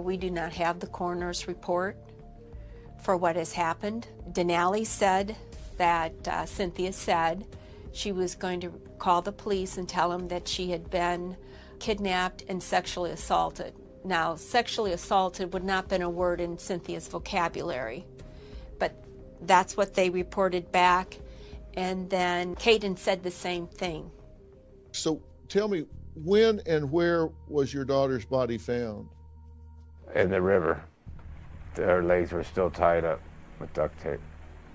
We do not have the coroner's report for what has happened. Denali said that Cynthia said she was going to call the police and tell them that she had been kidnapped and sexually assaulted. Now, sexually assaulted would not have been a word in Cynthia's vocabulary, but that's what they reported back. And then Caden said the same thing. So tell me, when and where was your daughter's body found? In the river. Her legs were still tied up with duct tape.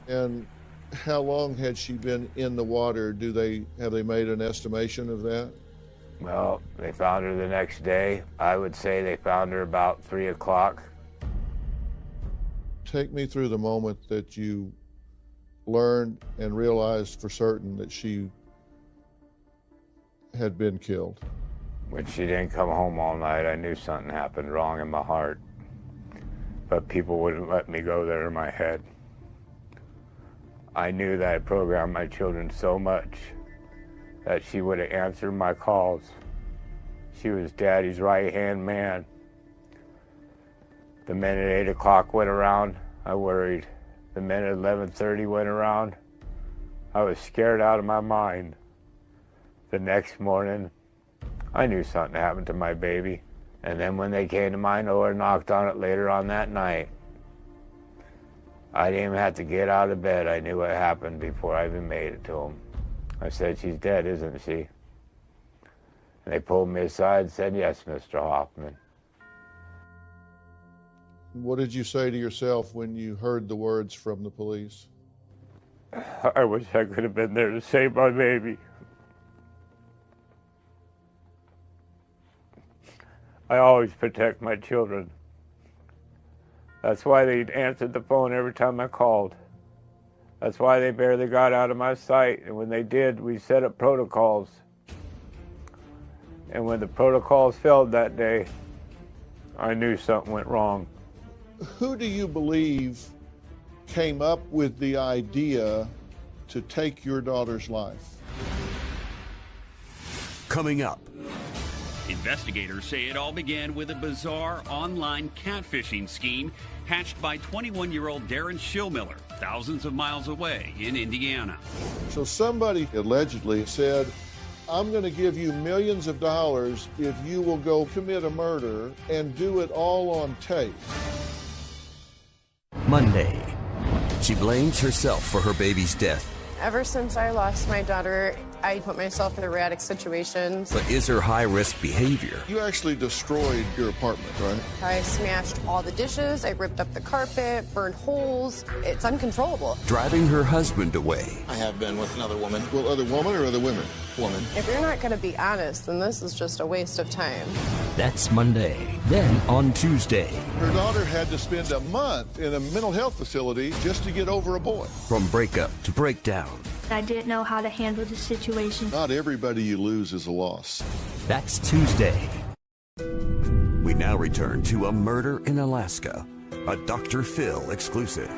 And how long had she been in the water? Have they made an estimation of that? Well, they found her the next day. I would say they found her about 3 o'clock. Take me through the moment that you learned and realized for certain that she had been killed. When she didn't come home all night, I knew something happened wrong in my heart. But people wouldn't let me go there in my head. I knew that I programmed my children so much that she would have answered my calls. She was Daddy's right-hand man. The minute 8 o'clock went around, I worried. The minute 11:30 went around, I was scared out of my mind. The next morning, I knew something happened to my baby. And then when they came to my door and knocked on it later on that night, I didn't even have to get out of bed. I knew what happened before I even made it to them. I said, she's dead, isn't she? And they pulled me aside and said, yes, Mr. Hoffman. What did you say to yourself when you heard the words from the police? I wish I could have been there to save my baby. I always protect my children. That's why they answered the phone every time I called. That's why they barely got out of my sight. And when they did, we set up protocols. And when the protocols failed that day, I knew something went wrong. Who do you believe came up with the idea to take your daughter's life? Coming up. Investigators say it all began with a bizarre online catfishing scheme hatched by 21-year-old Darren Schillmiller, thousands of miles away in Indiana. So somebody allegedly said, I'm going to give you millions of dollars if you will go commit a murder and do it all on tape. Monday, she blames herself for her baby's death. Ever since I lost my daughter, I put myself in erratic situations. But is her high-risk behavior? You actually destroyed your apartment, right? I smashed all the dishes, I ripped up the carpet, burned holes. It's uncontrollable. Driving her husband away. I have been with another woman. Well, other woman or other women? Woman. If you're not going to be honest, then this is just a waste of time. That's Monday. Then on Tuesday. Her daughter had to spend a month in a mental health facility just to get over a boy. From breakup to breakdown. I didn't know how to handle the situation. Not everybody you lose is a loss. That's Tuesday. We now return to a murder in Alaska, a Dr. Phil exclusive.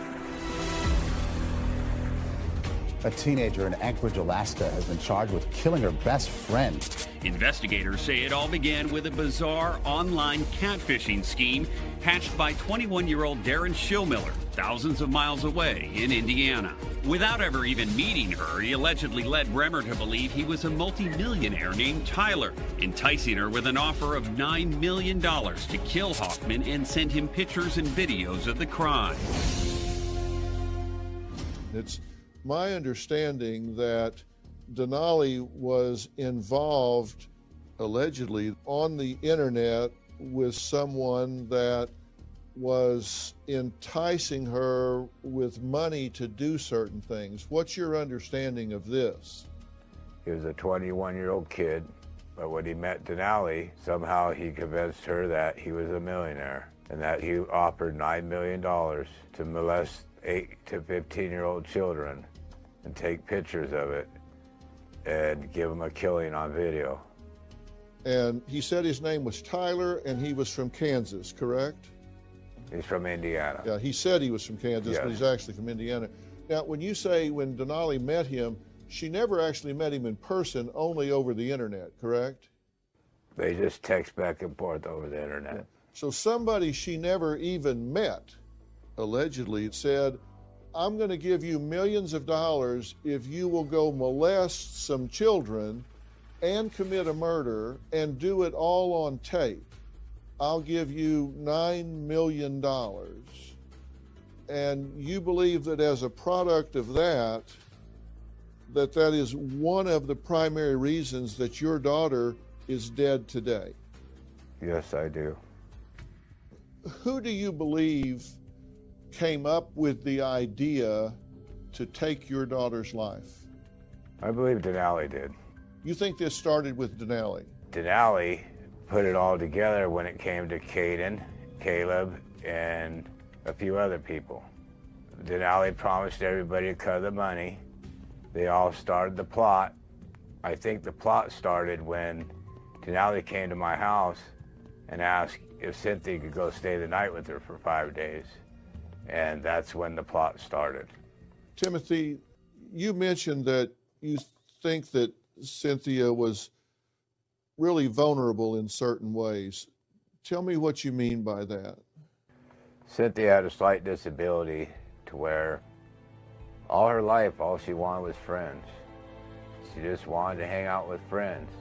A teenager in Anchorage, Alaska, has been charged with killing her best friend. Investigators say it all began with a bizarre online catfishing scheme hatched by 21-year-old Darren Schillmiller, thousands of miles away in Indiana. Without ever even meeting her, he allegedly led Bremer to believe he was a multimillionaire named Tyler, enticing her with an offer of $9 million to kill Hoffman and send him pictures and videos of the crime. It's my understanding that Denali was involved, allegedly, on the internet with someone that was enticing her with money to do certain things. What's your understanding of this? He was a 21-year-old kid, but when he met Denali, somehow he convinced her that he was a millionaire and that he offered $9 million to molest 8 to 15-year-old children and take pictures of it and give them a killing on video. And he said his name was Tyler and he was from Kansas, correct? He's from Indiana. Yeah, he said he was from Kansas, yes. But he's actually from Indiana. Now, when you say when Denali met him, she never actually met him in person, only over the internet, correct? They just text back and forth over the internet. Yeah. So somebody she never even met, allegedly said, I'm going to give you millions of dollars if you will go molest some children and commit a murder and do it all on tape. I'll give you $9 million. And you believe that as a product of that, that is one of the primary reasons that your daughter is dead today? Yes, I do. Who do you believe came up with the idea to take your daughter's life? I believe Denali did. You think this started with Denali? Denali put it all together when it came to Caden, Caleb, and a few other people. Denali promised everybody a cut of the money. They all started the plot. I think the plot started when Denali came to my house and asked if Cynthia could go stay the night with her for 5 days. And that's when the plot started. Timothy, you mentioned that you think that Cynthia was really vulnerable in certain ways. Tell me what you mean by that. Cynthia had a slight disability to where all her life, all she wanted was friends. She just wanted to hang out with friends.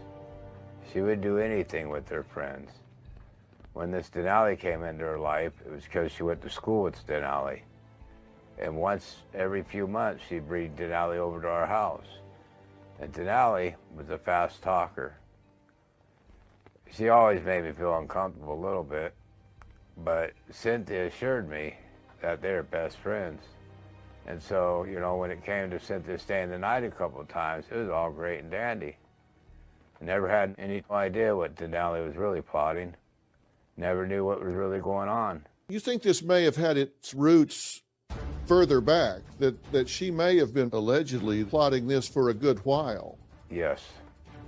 She would do anything with her friends. When this Denali came into her life, it was because she went to school with Denali. And once every few months, she'd bring Denali over to our house. And Denali was a fast talker. She always made me feel uncomfortable a little bit, but Cynthia assured me that they're best friends. And so, you know, when it came to Cynthia staying the night a couple of times, it was all great and dandy. I never had any idea what Denali was really plotting. Never knew what was really going on. You think this may have had its roots further back, that she may have been allegedly plotting this for a good while? Yes.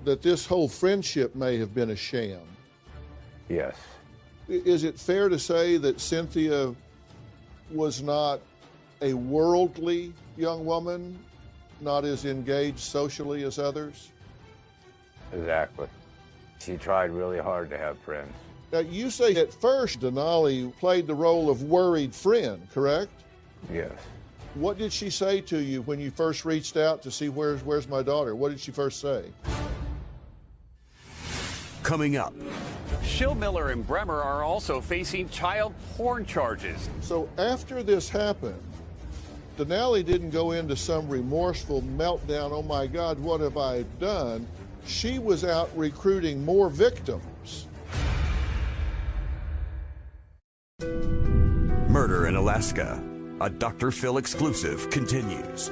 That this whole friendship may have been a sham? Yes. Is it fair to say that Cynthia was not a worldly young woman, not as engaged socially as others? Exactly. She tried really hard to have friends. Now, you say at first Denali played the role of worried friend, correct? Yes. What did she say to you when you first reached out to see where's my daughter? What did she first say? Coming up. Schillmiller and Bremer are also facing child porn charges. So after this happened, Denali didn't go into some remorseful meltdown, oh my God, what have I done? She was out recruiting more victims. Murder in Alaska. A Dr. Phil exclusive continues.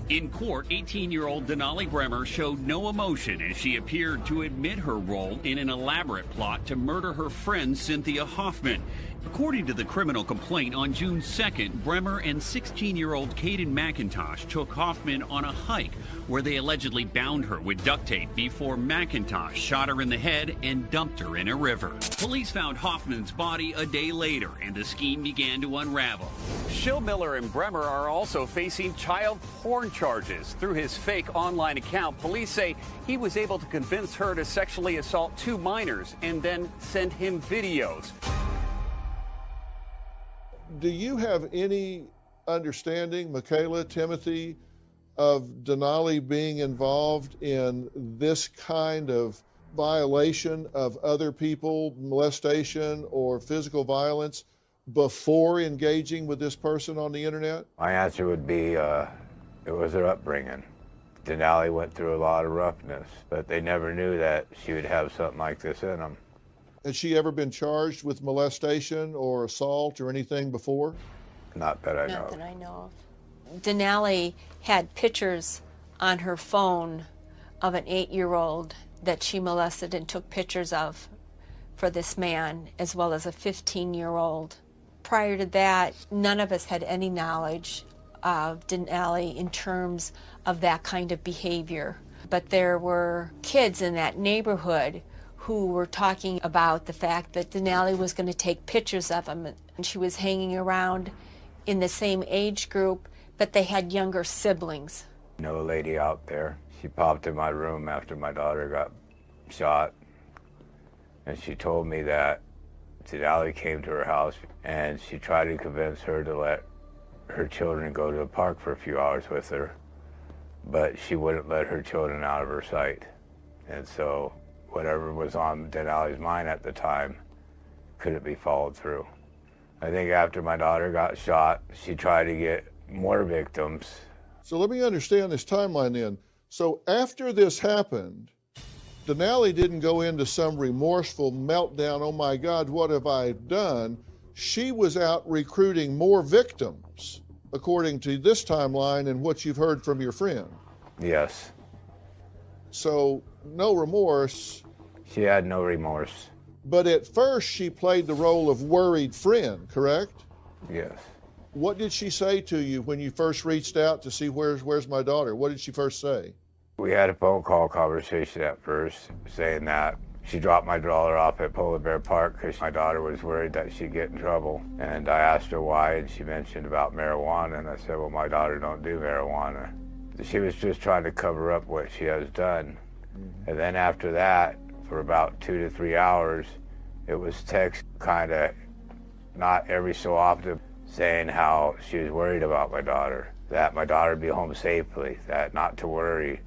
In court, 18-year-old Denali Bremer showed no emotion as she appeared to admit her role in an elaborate plot to murder her friend Cynthia Hoffman. According to the criminal complaint, on June 2nd, Bremer and 16-year-old Caden McIntosh took Hoffman on a hike where they allegedly bound her with duct tape before McIntosh shot her in the head and dumped her in a river. Police found Hoffman's body a day later, and the scheme began to unravel. Schillmiller and Bremer are also facing child porn charges. Through his fake online account, police say he was able to convince her to sexually assault 2 minors and then send him videos. Do you have any understanding, Michaela, Timothy, of Denali being involved in this kind of violation of other people, molestation or physical violence, before engaging with this person on the internet? My answer would be it was her upbringing. Denali went through a lot of roughness, but they never knew that she would have something like this in them. Has she ever been charged with molestation or assault or anything before? Not that I know. Not that I know of. Denali had pictures on her phone of an 8-year-old that she molested and took pictures of for this man, as well as a 15-year-old. Prior to that, none of us had any knowledge of Denali in terms of that kind of behavior. But there were kids in that neighborhood who were talking about the fact that Denali was going to take pictures of him, and she was hanging around in the same age group, but they had younger siblings. No lady out there. She popped in my room after my daughter got shot, and she told me that Denali came to her house and she tried to convince her to let her children go to the park for a few hours with her, but she wouldn't let her children out of her sight. And so whatever was on Denali's mind at the time couldn't be followed through. I think after my daughter got shot, she tried to get more victims. So let me understand this timeline then. So after this happened, Denali didn't go into some remorseful meltdown, oh my God, what have I done? She was out recruiting more victims, according to this timeline and what you've heard from your friend. Yes. So no remorse. She had no remorse. But at first she played the role of worried friend, correct? Yes. What did she say to you when you first reached out to see where's my daughter? What did she first say? We had a phone call conversation at first, saying that she dropped my daughter off at Polar Bear Park because my daughter was worried that she'd get in trouble. And I asked her why, and she mentioned about marijuana, and I said, well, my daughter don't do marijuana. She was just trying to cover up what she has done. And then after that, for about 2 to 3 hours, it was text kind of not every so often saying how she was worried about my daughter, that my daughter would be home safely, that not to worry.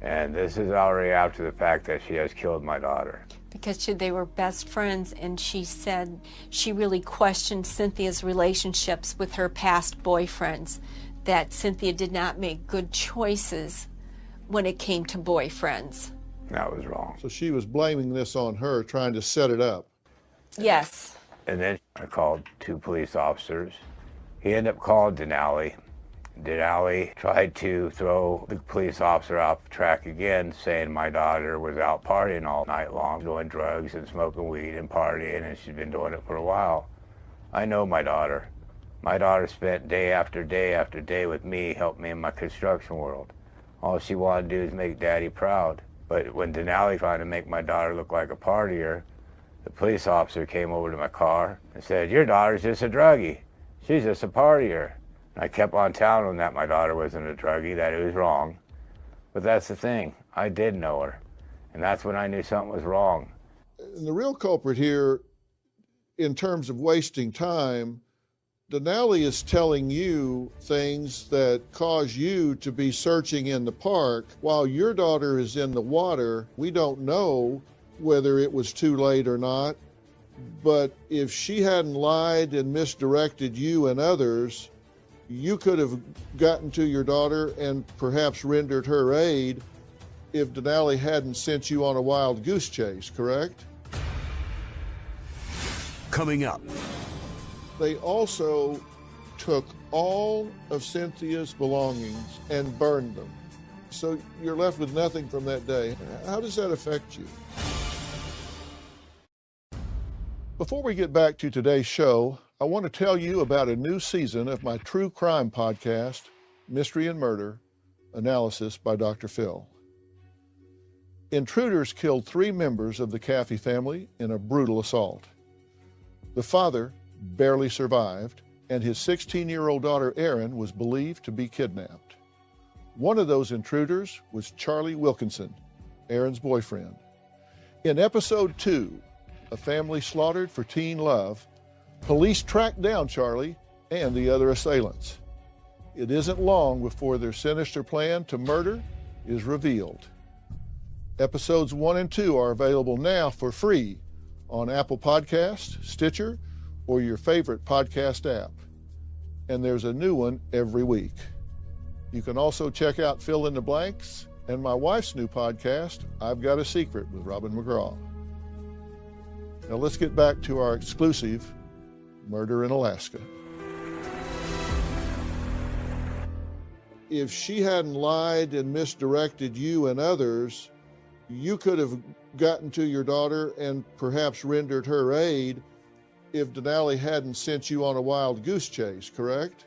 And this is already after the fact that she has killed my daughter. Because they were best friends, and she said she really questioned Cynthia's relationships with her past boyfriends, that Cynthia did not make good choices when it came to boyfriends. That was wrong. So she was blaming this on her, trying to set it up. Yes. And then I called 2 police officers. He ended up calling Denali. Denali tried to throw the police officer off track again, saying my daughter was out partying all night long, doing drugs and smoking weed and partying, and she'd been doing it for a while. I know my daughter. My daughter spent day after day after day with me, helped me in my construction world. All she wanted to do is make Daddy proud. But when Denali tried to make my daughter look like a partier, the police officer came over to my car and said, your daughter's just a druggie. She's just a partier. And I kept on telling him that my daughter wasn't a druggie, that it was wrong. But that's the thing. I did know her. And that's when I knew something was wrong. And the real culprit here, in terms of wasting time, Denali is telling you things that cause you to be searching in the park while your daughter is in the water. We don't know whether it was too late or not, but if she hadn't lied and misdirected you and others, you could have gotten to your daughter and perhaps rendered her aid if Denali hadn't sent you on a wild goose chase, correct? Coming up. They also took all of Cynthia's belongings and burned them. So you're left with nothing from that day. How does that affect you? Before we get back to today's show, I want to tell you about a new season of my true crime podcast, Mystery and Murder, Analysis by Dr. Phil. Intruders killed 3 members of the Caffey family in a brutal assault. The father barely survived, and his 16-year-old daughter, Erin, was believed to be kidnapped. One of those intruders was Charlie Wilkinson, Erin's boyfriend. In episode 2, A Family Slaughtered for Teen Love, police tracked down Charlie and the other assailants. It isn't long before their sinister plan to murder is revealed. Episodes 1 and 2 are available now for free on Apple Podcasts, Stitcher, or your favorite podcast app. And there's a new one every week. You can also check out Fill in the Blanks and my wife's new podcast, I've Got a Secret with Robin McGraw. Now let's get back to our exclusive Murder in Alaska. If she hadn't lied and misdirected you and others, you could have gotten to your daughter and perhaps rendered her aid if Denali hadn't sent you on a wild goose chase, correct?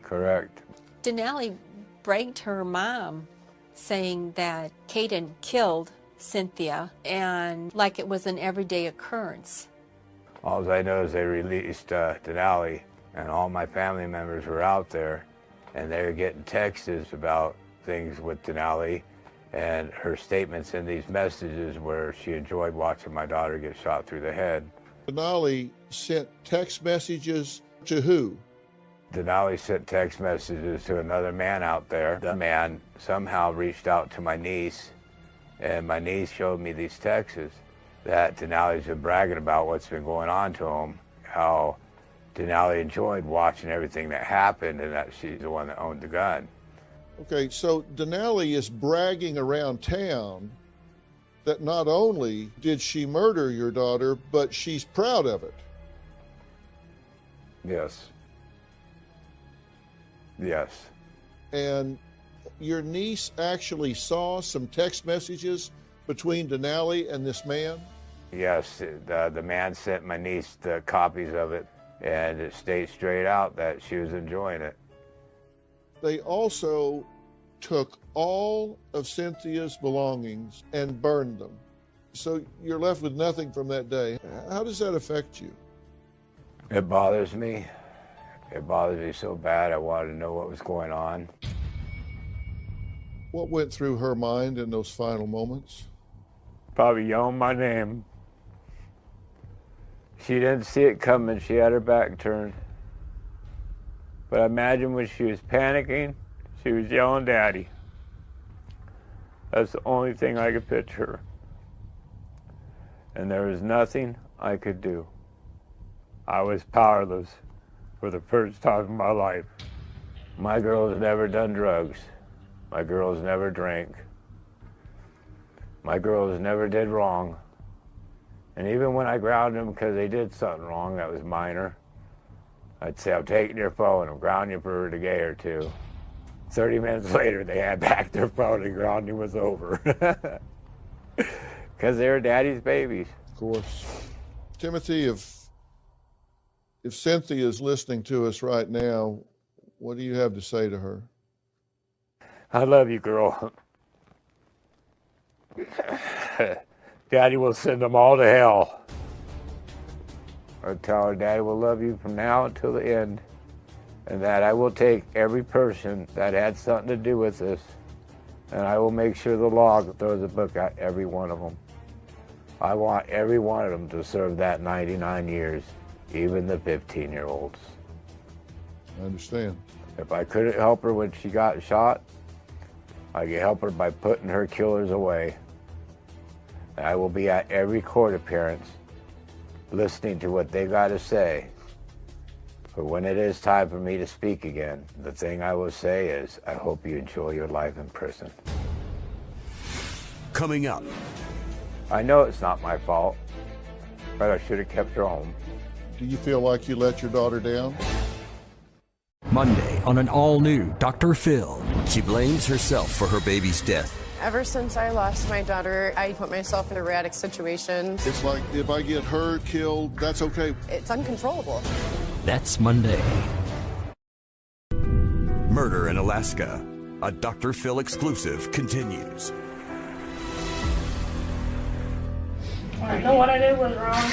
Correct. Denali bragged to her mom, saying that Caden killed Cynthia, and like it was an everyday occurrence. All I know is they released Denali, and all my family members were out there, and they were getting texts about things with Denali, and her statements in these messages where she enjoyed watching my daughter get shot through the head. Denali sent text messages to who? Denali sent text messages to another man out there. The man somehow reached out to my niece, and my niece showed me these texts that Denali's been bragging about what's been going on to him, how Denali enjoyed watching everything that happened, and that she's the one that owned the gun. Okay, so Denali is bragging around town that not only did she murder your daughter, but she's proud of it. Yes. Yes. And your niece actually saw some text messages between Denali and this man? Yes, the man sent my niece the copies of it, and it states straight out that she was enjoying it. They also took all of Cynthia's belongings and burned them. So you're left with nothing from that day. How does that affect you? It bothers me. It bothers me so bad. I wanted to know what was going on. What went through her mind in those final moments? Probably yelling my name. She didn't see it coming. She had her back turned. But I imagine when she was panicking, she was yelling, "Daddy." That's the only thing I could picture. And there was nothing I could do. I was powerless for the first time in my life. My girl's never done drugs. My girls never drank. My girls never did wrong. And even when I grounded them because they did something wrong that was minor, I'd say, "I'm taking your phone, I'm grounding you for a day or two." 30 minutes later, they had back their phone and grounding was over. Because they were daddy's babies. Of course. Timothy, if Cynthia is listening to us right now, what do you have to say to her? I love you, girl. Daddy will send them all to hell. I tell her Daddy will love you from now until the end, and that I will take every person that had something to do with this, and I will make sure the law throws a book at every one of them. I want every one of them to serve that 99 years, even the 15-year-olds. I understand. If I couldn't help her when she got shot, I can help her by putting her killers away. I will be at every court appearance listening to what they got to say. But when it is time for me to speak again, the thing I will say is, I hope you enjoy your life in prison. Coming up. I know it's not my fault, but I should have kept her home. Do you feel like you let your daughter down? Monday on an all-new Dr. Phil. She blames herself for her baby's death. Ever since I lost my daughter, I put myself in erratic situations. It's like if I get hurt, killed, that's okay. It's uncontrollable. That's Monday. Murder in Alaska, a Dr. Phil exclusive, continues. I know what I did was wrong,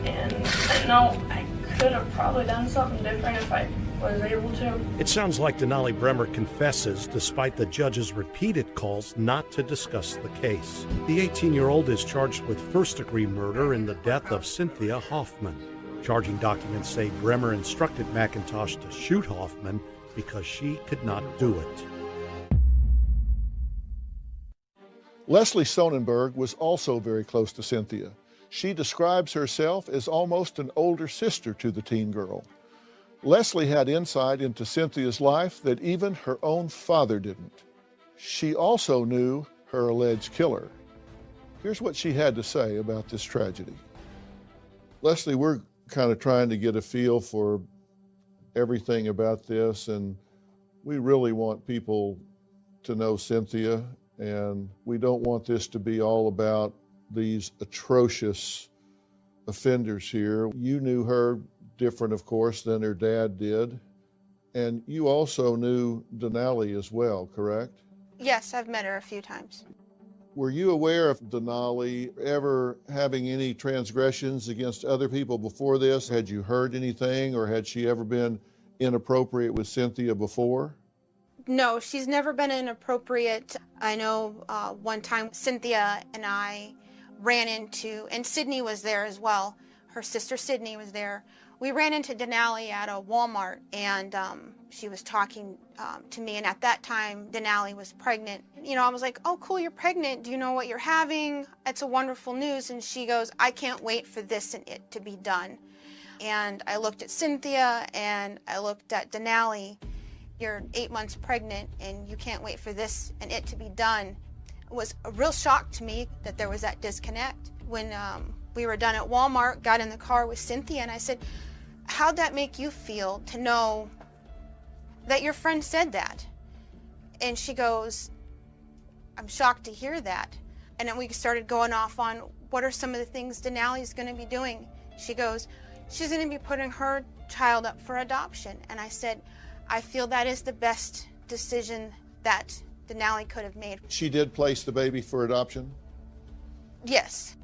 and I know I could have probably done something different if I was able to. It sounds like Denali Bremer confesses, despite the judge's repeated calls not to discuss the case. The 18-year-old is charged with first-degree murder in the death of Cynthia Hoffman. Charging documents say Bremer instructed McIntosh to shoot Hoffman because she could not do it. Leslie Sonnenberg was also very close to Cynthia. She describes herself as almost an older sister to the teen girl. Leslie had insight into Cynthia's life that even her own father didn't. She also knew her alleged killer. Here's what she had to say about this tragedy. Leslie, we're kind of trying to get a feel for everything about this, and we really want people to know Cynthia, and we don't want this to be all about these atrocious offenders here. You knew her different, of course, than her dad did, and you also knew Denali as well, correct? Yes, I've met her a few times. Were you aware of Denali ever having any transgressions against other people before this? Had you heard anything, or had she ever been inappropriate with Cynthia before? No, she's never been inappropriate. I know one time Cynthia and I ran into, and Sydney was there as well. Her sister Sydney was there. We ran into Denali at a Walmart, and she was talking to me, and at that time Denali was pregnant. You know, I was like, oh cool, you're pregnant. Do you know what you're having? It's a wonderful news. And she goes, I can't wait for this and it to be done. And I looked at Cynthia and I looked at Denali. You're 8 months pregnant and you can't wait for this and it to be done. It was a real shock to me that there was that disconnect. When we were done at Walmart, got in the car with Cynthia, and I said, how'd that make you feel to know that your friend said that? And she goes, I'm shocked to hear that. And then we started going off on what are some of the things Denali's going to be doing. She goes, she's going to be putting her child up for adoption. And I said, I feel that is the best decision that Denali could have made. She did place the baby for adoption? Yes.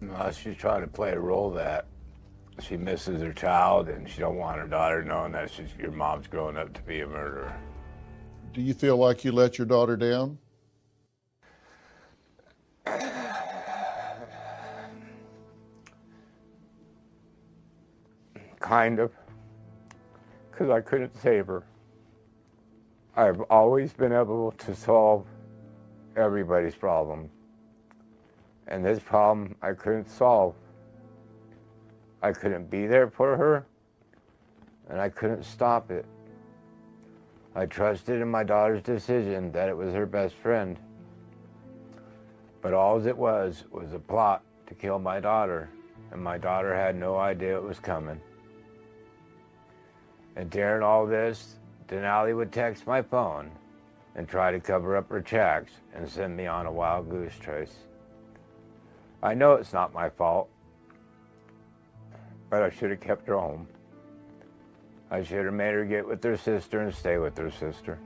Well, she's trying to play a role that she misses her child and she don't want her daughter knowing that your mom's growing up to be a murderer. Do you feel like you let your daughter down? Kind of, because I couldn't save her. I've always been able to solve everybody's problem. And this problem I couldn't solve. I couldn't be there for her, and I couldn't stop it. I trusted in my daughter's decision that it was her best friend. But all it was a plot to kill my daughter, and my daughter had no idea it was coming. And during all this, Denali would text my phone and try to cover up her tracks and send me on a wild goose chase. I know it's not my fault, but I should have kept her home. I should have made her get with her sister and stay with her sister.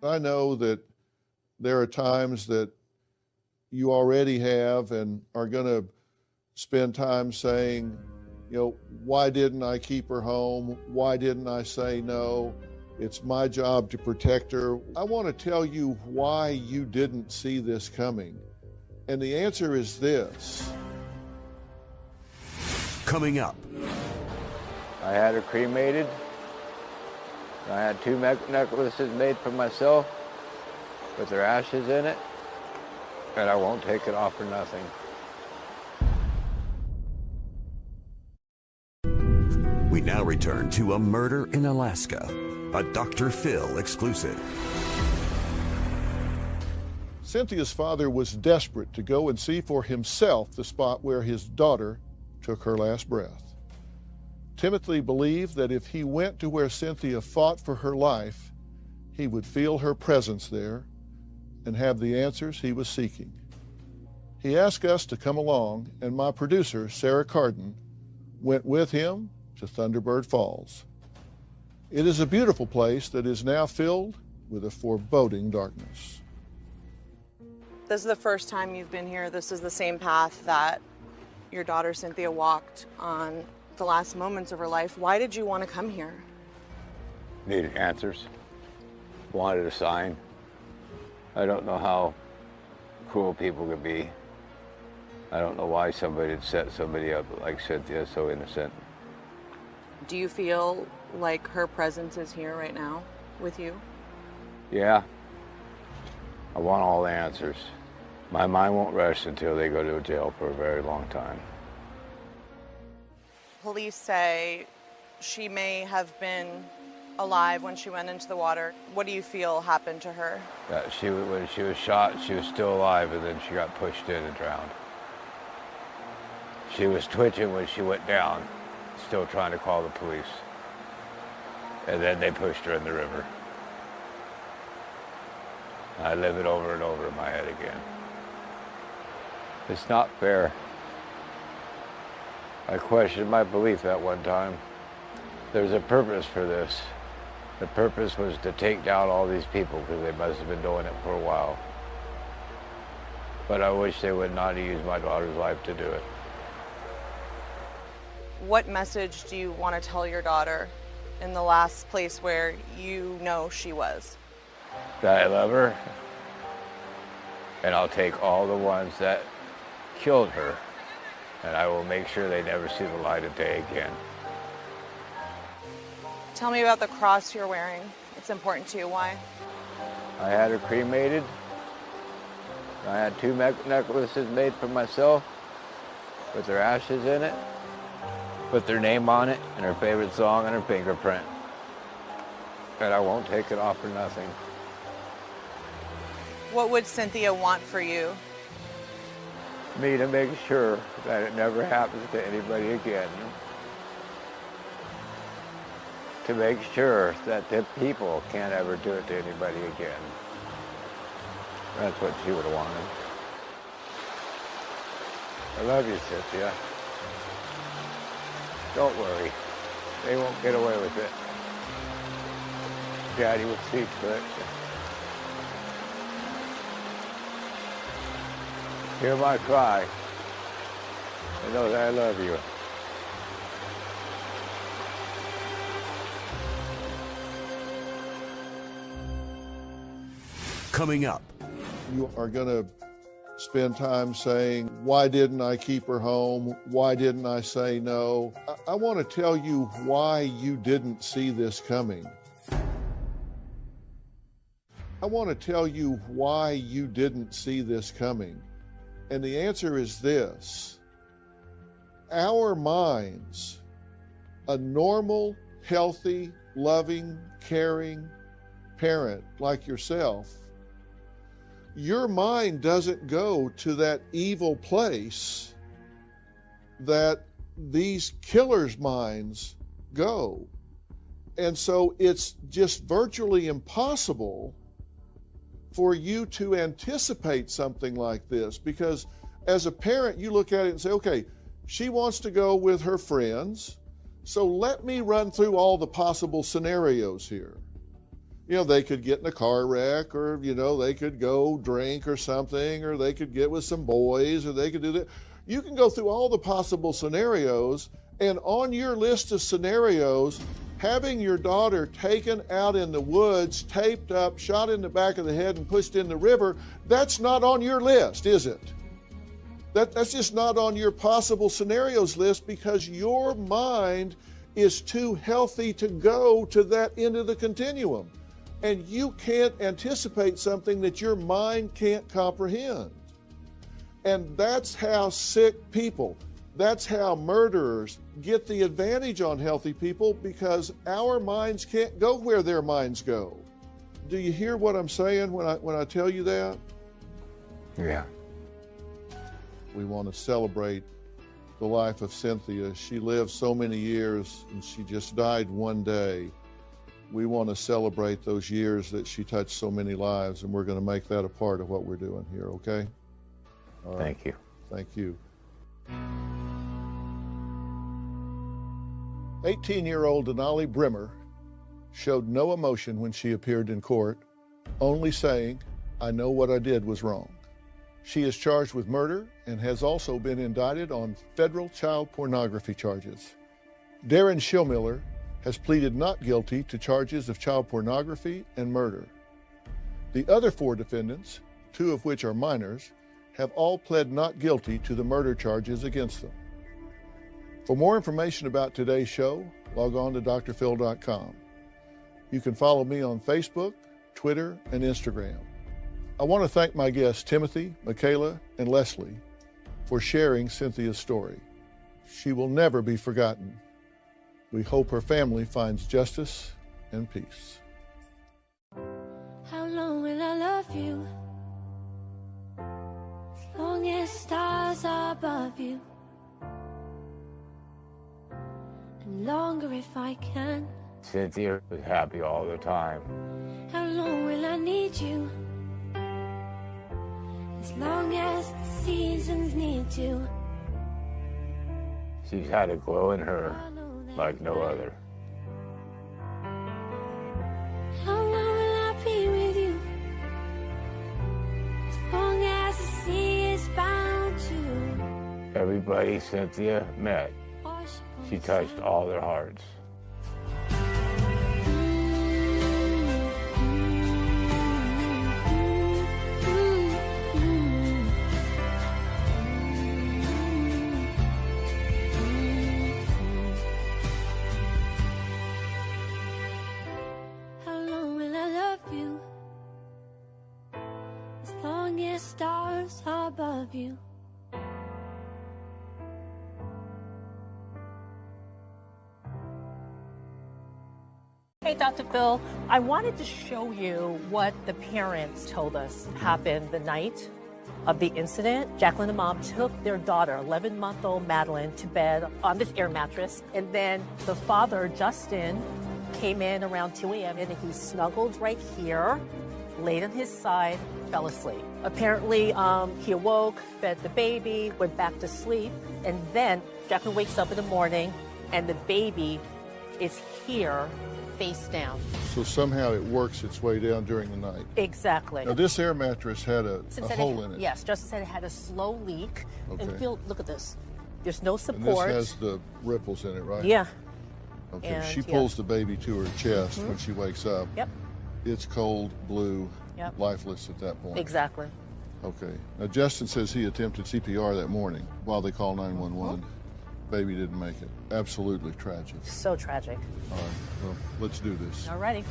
I know that there are times that you already have and are going to spend time saying, you know, why didn't I keep her home? Why didn't I say no? It's my job to protect her. I want to tell you why you didn't see this coming. And the answer is this. Coming up. I had her cremated. I had 2 necklaces made for myself with their ashes in it. And I won't take it off for nothing. We now return to A Murder in Alaska, a Dr. Phil exclusive. Cynthia's father was desperate to go and see for himself the spot where his daughter took her last breath. Timothy believed that if he went to where Cynthia fought for her life, he would feel her presence there and have the answers he was seeking. He asked us to come along, and my producer, Sarah Carden, went with him to Thunderbird Falls. It is a beautiful place that is now filled with a foreboding darkness. This is the first time you've been here. This is the same path that your daughter Cynthia walked on the last moments of her life. Why did you want to come here? Needed answers. Wanted a sign. I don't know how cruel people could be. I don't know why somebody would set somebody up like Cynthia, so innocent. Do you feel like her presence is here right now with you? Yeah. I want all the answers. My mind won't rest until they go to jail for a very long time. Police say she may have been alive when she went into the water. What do you feel happened to her? That when she was shot, she was still alive, and then she got pushed in and drowned. She was twitching when she went down, still trying to call the police. And then they pushed her in the river. I live it over and over in my head again. It's not fair. I questioned my belief at one time. There's a purpose for this. The purpose was to take down all these people because they must have been doing it for a while. But I wish they would not have used my daughter's life to do it. What message do you want to tell your daughter in the last place where you know she was? That I love her, and I'll take all the ones that killed her, and I will make sure they never see the light of day again. Tell me about the cross you're wearing. It's important to you. Why? I had her cremated. I had 2 necklaces made for myself with their ashes in it, put their name on it, and her favorite song and her fingerprint. And I won't take it off for nothing. What would Cynthia want for you? Me to make sure that it never happens to anybody again. To make sure that the people can't ever do it to anybody again. That's what she would have wanted. I love you, Cynthia. Don't worry. They won't get away with it. Daddy will see to it. Hear my cry. I know that I love you. Coming up. You are going to spend time saying, why didn't I keep her home? Why didn't I say no? I want to tell you why you didn't see this coming. I want to tell you why you didn't see this coming. And the answer is this. Our minds, a normal, healthy, loving, caring parent like yourself, your mind doesn't go to that evil place that these killers' minds go. And so it's just virtually impossible for you to anticipate something like this, because as a parent, you look at it and say, okay, she wants to go with her friends, so let me run through all the possible scenarios here. You know, they could get in a car wreck, or, you know, they could go drink or something, or they could get with some boys, or they could do that. You can go through all the possible scenarios, and on your list of scenarios, having your daughter taken out in the woods, taped up, shot in the back of the head, and pushed in the river, that's not on your list, is it? That's just not on your possible scenarios list, because your mind is too healthy to go to that end of the continuum. And you can't anticipate something that your mind can't comprehend. And that's how sick people, that's how murderers get the advantage on healthy people, because our minds can't go where their minds go. Do you hear what I'm saying when I tell you that? Yeah. We want to celebrate the life of Cynthia. She lived so many years, and she just died one day. We want to celebrate those years that she touched so many lives, and we're going to make that a part of what we're doing here, okay? All right. Thank you. Thank you. 18-year-old Denali Brimmer showed no emotion when she appeared in court, only saying, "I know what I did was wrong." She is charged with murder and has also been indicted on federal child pornography charges. Darren Schillmiller has pleaded not guilty to charges of child pornography and murder. The other 4 defendants, 2 of which are minors, have all pled not guilty to the murder charges against them. For more information about today's show, log on to drphil.com. You can follow me on Facebook, Twitter, and Instagram. I want to thank my guests Timothy, Michaela, and Leslie for sharing Cynthia's story. She will never be forgotten. We hope her family finds justice and peace. How long will I love you? As long as stars are above you. And longer if I can. Cynthia was happy all the time. How long will I need you? As long as the seasons need you. She's had a glow in her like no other. How long will I be with you? As long as the sea is bound to. Everybody Cynthia met, she touched all their hearts. How long will I love you? As long as stars are above you. Hey, Dr. Phil, I wanted to show you what the parents told us happened the night of the incident. Jacqueline and mom took their daughter, 11-month-old Madeline, to bed on this air mattress. And then the father, Justin, came in around 2 a.m. and he snuggled right here, laid on his side, fell asleep. Apparently, he awoke, fed the baby, went back to sleep. And then Jacqueline wakes up in the morning and the baby is here, face down. So somehow it works its way down during the night. Exactly. Now this air mattress had a hole in it. Yes, Justin said it had a slow leak. Okay. And Phil, look at this. There's no And support. this has the ripples in it, right? Yeah. Okay, And, she pulls the baby to her chest when she wakes up. Yep. It's cold, blue, Yep. lifeless at that point. Exactly. Okay. Now Justin says he attempted CPR that morning while they called 911. Baby didn't make it. Absolutely tragic. So tragic. All right, well, let's do this. Alrighty.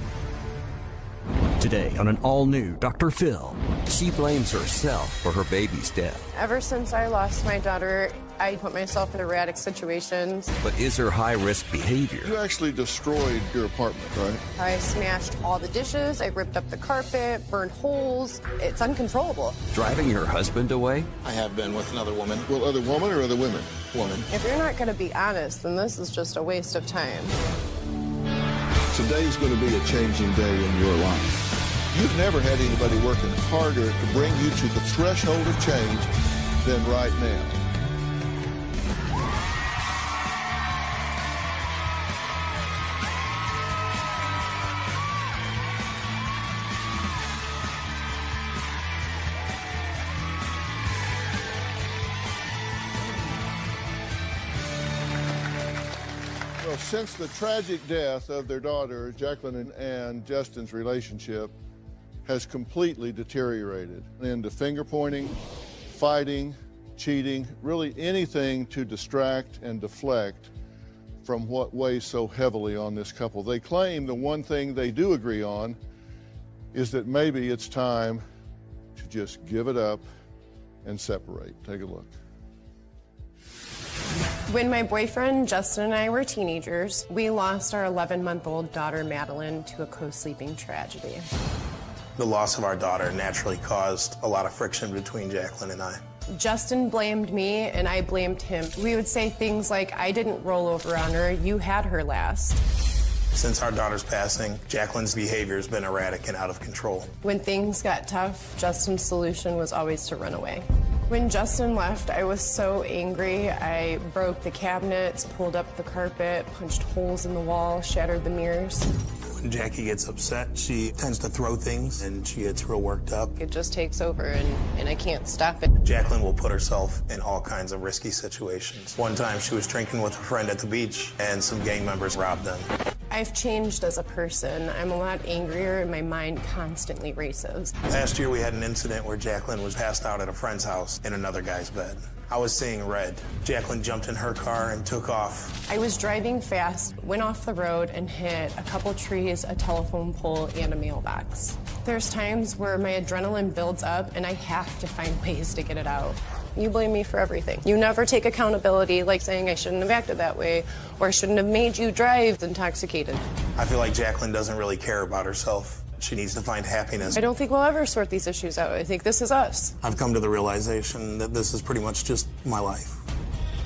Today on an all-new Dr. Phil, she blames herself for her baby's death. Ever since I lost my daughter, I put myself in erratic situations. But is her high-risk behavior? You actually destroyed your apartment, right? I smashed all the dishes, I ripped up the carpet, burned holes. It's uncontrollable. Driving her husband away? I have been with another woman. Well, other woman or other women? Woman. If you're not going to be honest, then this is just a waste of time. Today's going to be a changing day in your life. You've never had anybody working harder to bring you to the threshold of change than right now. Well, since the tragic death of their daughter, Jacqueline and Justin's relationship has completely deteriorated into finger pointing, fighting, cheating, really anything to distract and deflect from what weighs so heavily on this couple. They claim the one thing they do agree on is that maybe it's time to just give it up and separate. Take a look. When my boyfriend Justin and I were teenagers, we lost our 11-month-old daughter Madeline to a co-sleeping tragedy. The loss of our daughter naturally caused a lot of friction between Jacqueline and I. Justin blamed me and I blamed him. We would say things like, I didn't roll over on her, you had her last. Since our daughter's passing, Jacqueline's behavior has been erratic and out of control. When things got tough, Justin's solution was always to run away. When Justin left, I was so angry. I broke the cabinets, pulled up the carpet, punched holes in the wall, shattered the mirrors. When Jackie gets upset, she tends to throw things and she gets real worked up. It just takes over and I can't stop it. Jacqueline will put herself in all kinds of risky situations. One time she was drinking with a friend at the beach and some gang members robbed them. I've changed as a person. I'm a lot angrier and my mind constantly races. Last year we had an incident where Jacqueline was passed out at a friend's house in another guy's bed. I was seeing red. Jacqueline jumped in her car and took off. I was driving fast, went off the road and hit a couple trees, a telephone pole, and a mailbox. There's times where my adrenaline builds up and I have to find ways to get it out. You blame me for everything. You never take accountability, like saying I shouldn't have acted that way or I shouldn't have made you drive intoxicated. I feel like Jacqueline doesn't really care about herself. She needs to find happiness. I don't think we'll ever sort these issues out. I think this is us. I've come to the realization that this is pretty much just my life.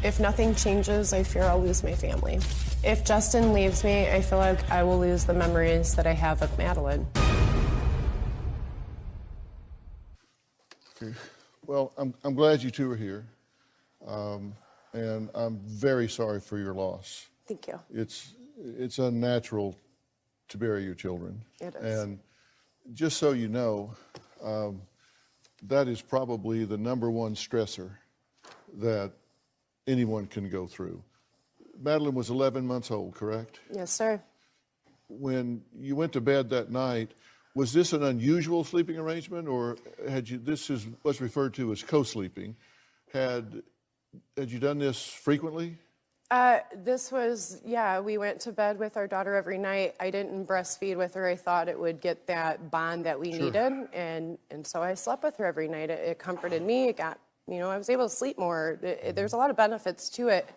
If nothing changes, I fear I'll lose my family. If Justin leaves me, I feel like I will lose the memories that I have of Madeline. Okay. Well, I'm glad you two are here, and I'm very sorry for your loss. Thank you. It's unnatural to bury your children. It is. And just so you know, that is probably the #1 stressor that anyone can go through. Madeline was 11 months old, correct? Yes, sir. When you went to bed that night, was this an unusual sleeping arrangement, or this is what's referred to as co-sleeping? Had you done this frequently? This was, we went to bed with our daughter every night. I didn't breastfeed with her. I thought it would get that bond that we needed. And so I slept with her every night. It comforted me. It got, I was able to sleep more. There's a lot of benefits to it,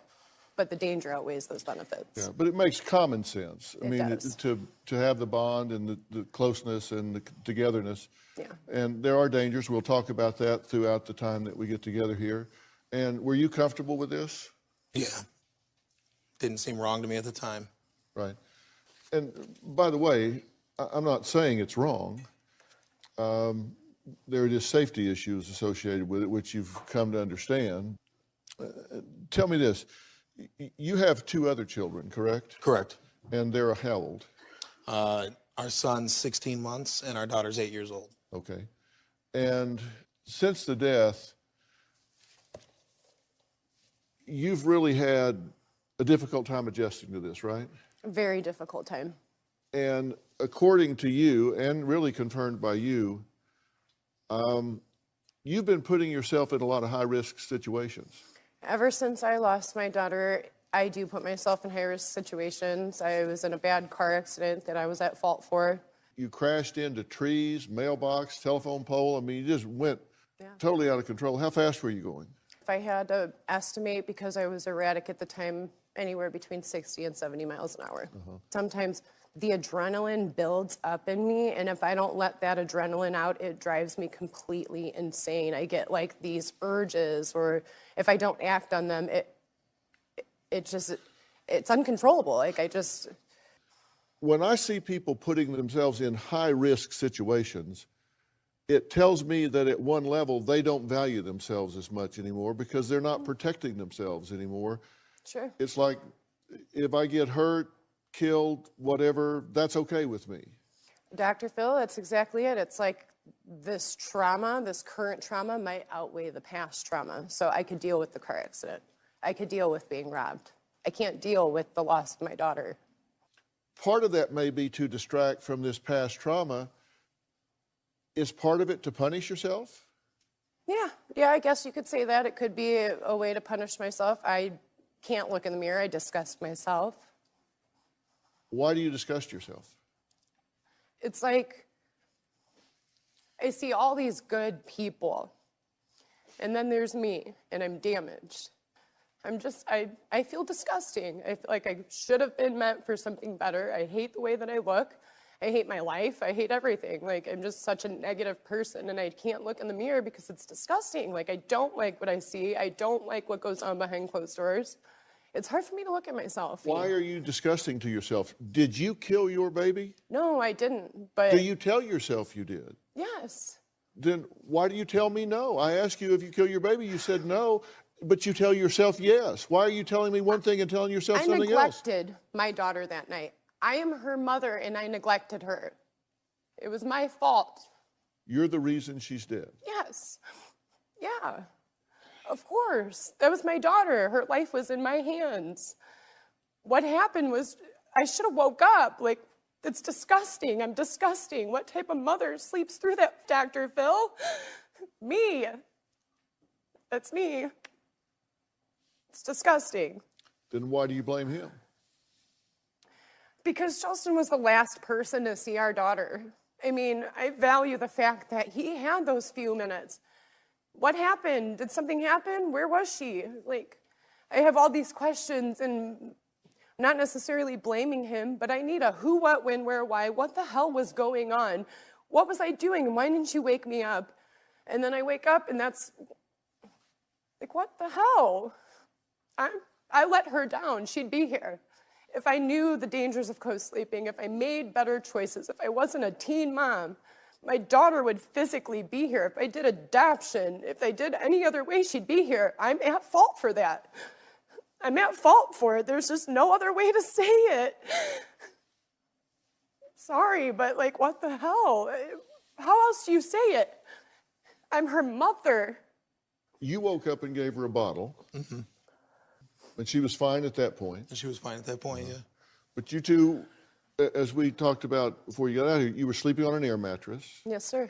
but the danger outweighs those benefits. Yeah, but it makes common sense. I mean, does. to have the bond and the closeness and the togetherness. Yeah. And there are dangers. We'll talk about that throughout the time that we get together here. And were you comfortable with this? Yeah. Didn't seem wrong to me at the time. Right. And by the way, I'm not saying it's wrong. There are just safety issues associated with it, which you've come to understand. Tell me this. You have 2 other children, correct? Correct. And they're how old? Our son's 16 months and our daughter's 8 years old. Okay. And since the death, you've really had a difficult time adjusting to this, right? A very difficult time. And according to you, and really confirmed by you, you've been putting yourself in a lot of high-risk situations. Ever since I lost my daughter, I do put myself in high-risk situations. I was in a bad car accident that I was at fault for. You crashed into trees, mailbox, telephone pole. I mean, you just went totally out of control. How fast were you going? If I had to estimate, because I was erratic at the time, anywhere between 60 and 70 miles an hour. Sometimes the adrenaline builds up in me, and if I don't let that adrenaline out, it drives me completely insane. I get like these urges, or if I don't act on them, it's uncontrollable. Like When I see people putting themselves in high-risk situations, it tells me that at one level they don't value themselves as much anymore because they're not protecting themselves anymore. Sure. It's like, if I get hurt, killed, whatever, that's okay with me. Dr. Phil, that's exactly it. It's like this trauma, this current trauma might outweigh the past trauma. So I could deal with the car accident. I could deal with being robbed. I can't deal with the loss of my daughter. Part of that may be to distract from this past trauma. Is part of it to punish yourself? Yeah, I guess you could say that. It could be a way to punish myself. I can't look in the mirror. I disgust myself. Why do you disgust yourself? It's like I see all these good people, and then there's me, and I'm damaged. I feel disgusting. I feel like I should have been meant for something better. I hate the way that I look. I hate my life. I hate everything. Like, I'm just such a negative person, and I can't look in the mirror because it's disgusting. Like, I don't like what I see. I don't like what goes on behind closed doors. It's hard for me to look at myself. Why are you disgusting to yourself? Did you kill your baby? No, I didn't, but... Do you tell yourself you did? Yes. Then why do you tell me no? I asked you if you killed your baby, you said no, but you tell yourself yes. Why are you telling me one thing and telling yourself something else? I neglected my daughter that night. I am her mother and I neglected her. It was my fault. You're the reason she's dead. Yes. Yeah. Of course. That was my daughter. Her life was in my hands. What happened was I should have woke up. Like, it's disgusting. I'm disgusting. What type of mother sleeps through that, Dr. Phil? Me. That's me. It's disgusting. Then why do you blame him? Because Justin was the last person to see our daughter. I mean, I value the fact that he had those few minutes. What happened? Did something happen? Where was she? Like, I have all these questions, and I'm not necessarily blaming him, but I need a who, what, when, where, why. What the hell was going on? What was I doing, and why didn't you wake me up? And then I wake up, and that's, like, what the hell? I let her down. She'd be here. If I knew the dangers of co-sleeping, if I made better choices, if I wasn't a teen mom, my daughter would physically be here. If I did adoption, if I did any other way, she'd be here. I'm at fault for that. I'm at fault for it. There's just no other way to say it. Sorry, but like, what the hell? How else do you say it? I'm her mother. You woke up and gave her a bottle. Mm-hmm. And she was fine at that point. And she was fine at that point, yeah. But you two, as we talked about before you got out here, you were sleeping on an air mattress. Yes, sir.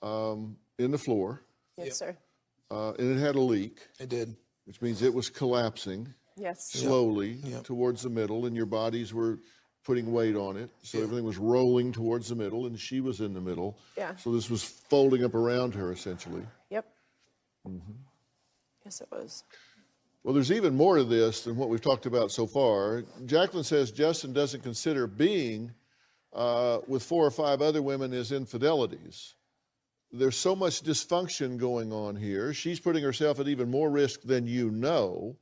In the floor. Yes, sir. And it had a leak. It did. Which means it was collapsing. Yes. Slowly towards the middle, and your bodies were putting weight on it. So everything was rolling towards the middle, and she was in the middle. Yeah. So this was folding up around her, essentially. Yep. Mm-hmm. Yes, it was. Well, there's even more to this than what we've talked about so far. Jacqueline says Justin doesn't consider being with 4 or 5 other women as infidelities. There's so much dysfunction going on here. She's putting herself at even more risk than you know.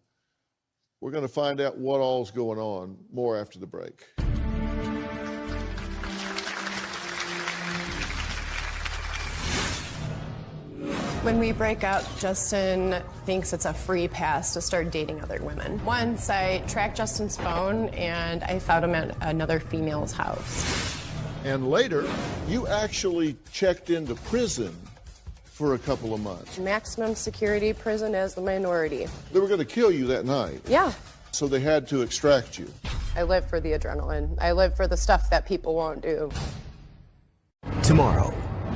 We're going to find out what all's going on more after the break. When we break up, Justin thinks it's a free pass to start dating other women. Once I tracked Justin's phone and I found him at another female's house. And later, you actually checked into prison for a couple of months. Maximum security prison as the minority. They were going to kill you that night. Yeah. So they had to extract you. I live for the adrenaline. I live for the stuff that people won't do. Tomorrow.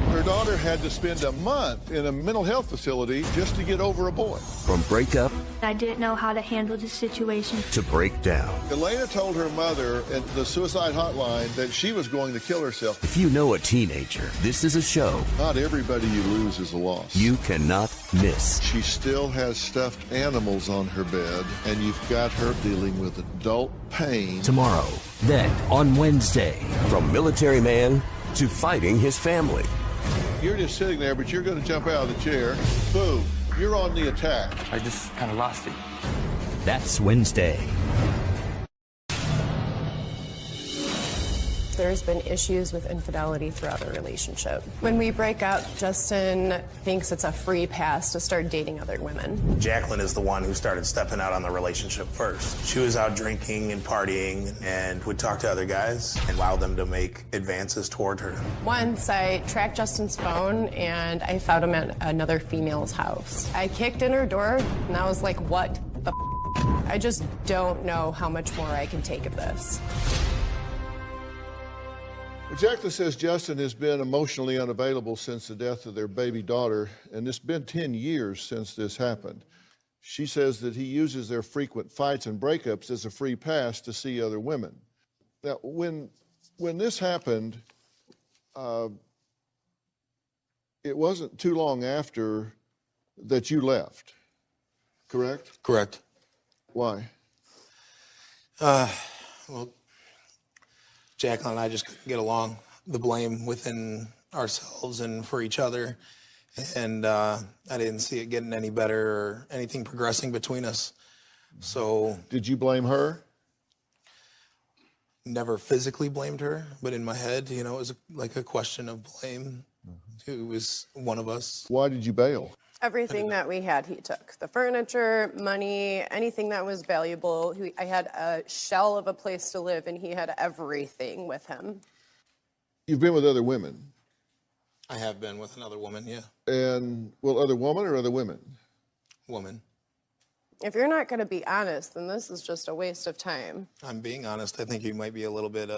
Her daughter had to spend a month in a mental health facility just to get over a boy. From breakup I didn't know how to handle the situation. to breakdown. Elena told her mother at the suicide hotline that she was going to kill herself. If you know a teenager, this is a show Not everybody you lose is a loss. you cannot miss. She still has stuffed animals on her bed, and you've got her dealing with adult pain. Tomorrow. Then, on Wednesday, from military man to fighting his family. You're just sitting there, but you're going to jump out of the chair. Boom. You're on the attack. I just kind of lost it. That's Wednesday. There's been issues with infidelity throughout our relationship. When we break up, Justin thinks it's a free pass to start dating other women. Jacqueline is the one who started stepping out on the relationship first. She was out drinking and partying and would talk to other guys and allow them to make advances toward her. Once I tracked Justin's phone and I found him at another female's house. I kicked in her door and I was like, what the f-? I just don't know how much more I can take of this. Jacqueline says Justin has been emotionally unavailable since the death of their baby daughter, and it's been 10 years since this happened. She says that he uses their frequent fights and breakups as a free pass to see other women. Now, when this happened, it wasn't too long after that you left, correct? Correct. Why? Well, Jacqueline and I just couldn't get along. The blame within ourselves and for each other. And I didn't see it getting any better or anything progressing between us. So. Did you blame her? Never physically blamed her, but in my head, it was like a question of blame. It was one of us. Why did you bail? Everything that we had, he took. The furniture, money, anything that was valuable. I had a shell of a place to live, and he had everything with him. You've been with other women? I have been with another woman, yeah. And, well, other woman or other women? Woman. If you're not going to be honest, then this is just a waste of time. I'm being honest. I think you might be a little bit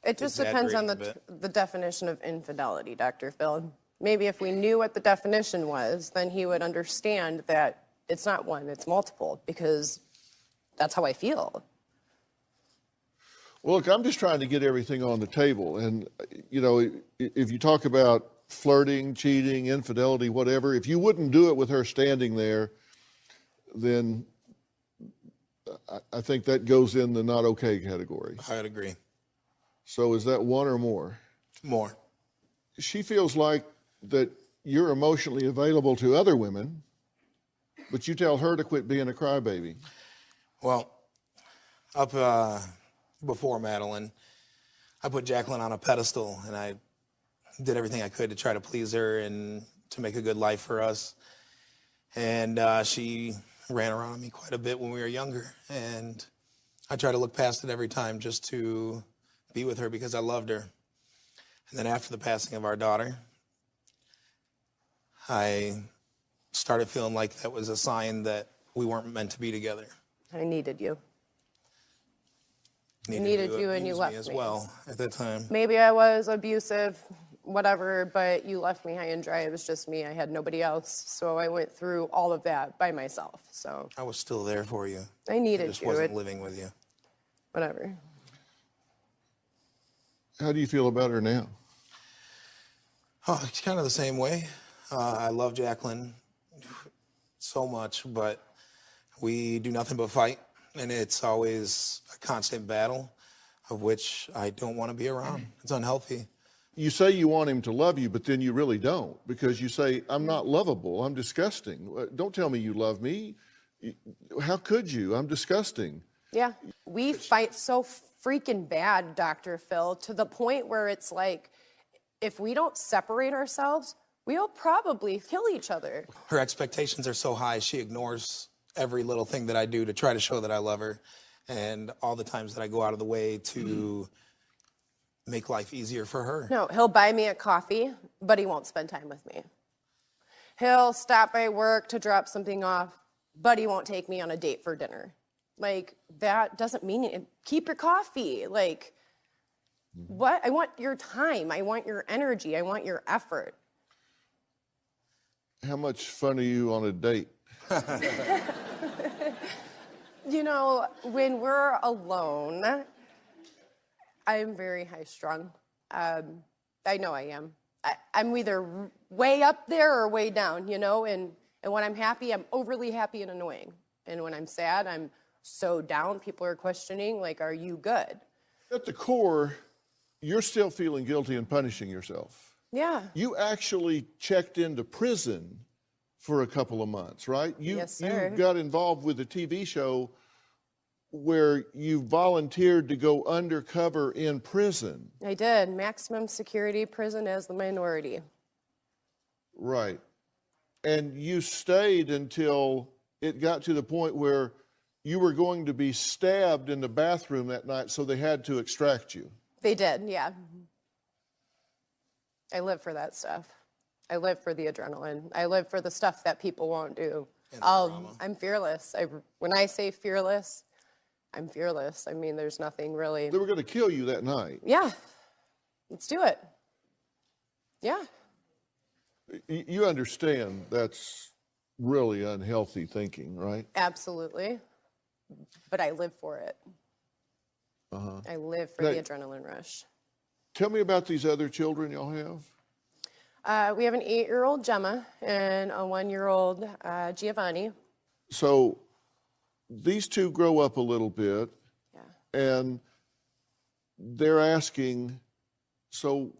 It just depends on the definition of infidelity, Dr. Phil. Maybe if we knew what the definition was, then he would understand that it's not one, it's multiple, because that's how I feel. Well, look, I'm just trying to get everything on the table. And, you know, if you talk about flirting, cheating, infidelity, whatever, if you wouldn't do it with her standing there, then I think that goes in the not okay category. I'd agree. So is that one or more? More. She feels like that you're emotionally available to other women, but you tell her to quit being a crybaby. Well, up before Madeline, I put Jacqueline on a pedestal, and I did everything I could to try to please her and to make a good life for us. And she ran around me quite a bit when we were younger, and I tried to look past it every time just to be with her because I loved her. And then after the passing of our daughter, I started feeling like that was a sign that we weren't meant to be together. I needed you. I needed you and you left me. As well at that time. Maybe I was abusive, whatever, but you left me high and dry. It was just me. I had nobody else. So I went through all of that by myself. So I was still there for you. I needed you. I just wasn't living with you. Whatever. How do you feel about her now? Oh, it's kind of the same way. I love Jacqueline so much, but we do nothing but fight, and it's always a constant battle of which I don't want to be around. It's unhealthy. You say you want him to love you, but then you really don't, because you say, I'm not lovable, I'm disgusting. Don't tell me you love me. How could you? I'm disgusting. Yeah, we fight so freaking bad, Dr. Phil, to the point where it's like, if we don't separate ourselves, we'll probably kill each other. Her expectations are so high, she ignores every little thing that I do to try to show that I love her. And all the times that I go out of the way to make life easier for her. No, he'll buy me a coffee, but he won't spend time with me. He'll stop by work to drop something off, but he won't take me on a date for dinner. Like, that doesn't mean it. Keep your coffee. Like, what? I want your time. I want your energy. I want your effort. How much fun are you on a date? You know, when we're alone, I'm very high-strung. I know I am. I'm either way up there or way down, you know? And when I'm happy, I'm overly happy and annoying. And when I'm sad, I'm so down. People are questioning, like, are you good? At the core, you're still feeling guilty and punishing yourself. Yeah. You actually checked into prison for a couple of months, right? Yes, sir. You got involved with a TV show where you volunteered to go undercover in prison. I did. Maximum security prison as the minority. Right. And you stayed until it got to the point where you were going to be stabbed in the bathroom that night, so they had to extract you. They did, yeah. I live for that stuff. I live for the adrenaline. I live for the stuff that people won't do. I'm fearless. When I say fearless, I'm fearless. I mean, there's nothing really. They were going to kill you that night. Yeah. Let's do it. Yeah. You understand that's really unhealthy thinking, right? Absolutely. But I live for it. Uh-huh. I live for the adrenaline rush. Tell me about these other children y'all have. We have an 8-year-old Gemma and a 1-year-old Giovanni. So these two grow up a little bit, and they're asking, so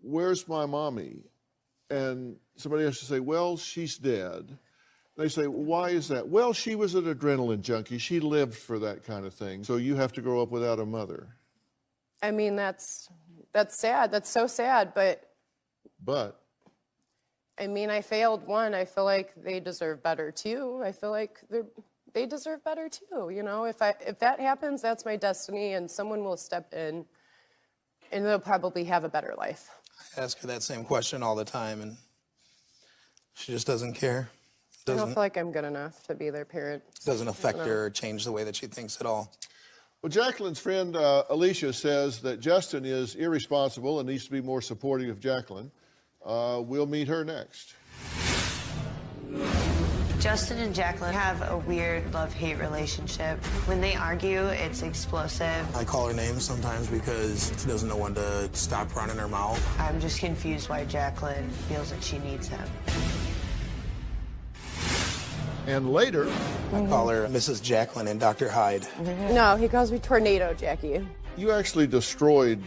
where's my mommy? And somebody has to say, well, she's dead. They say, why is that? Well, she was an adrenaline junkie. She lived for that kind of thing. So you have to grow up without a mother. I mean, that's sad. That's so sad, but I mean, I failed one. I feel like they deserve better too. I feel like they deserve better too. You know, if that happens, that's my destiny, and someone will step in, and they'll probably have a better life. I ask her that same question all the time, and she just doesn't care. I don't feel like I'm good enough to be their parent. Doesn't affect her or change the way that she thinks at all. Well, Jacqueline's friend Alicia says that Justin is irresponsible and needs to be more supportive of Jacqueline. We'll meet her next. Justin and Jacqueline have a weird love-hate relationship. When they argue, it's explosive. I call her names sometimes because she doesn't know when to stop running her mouth. I'm just confused why Jacqueline feels that she needs him. And later, I call her Mrs. Jacqueline and Dr. Hyde. No, he calls me Tornado Jackie. you actually destroyed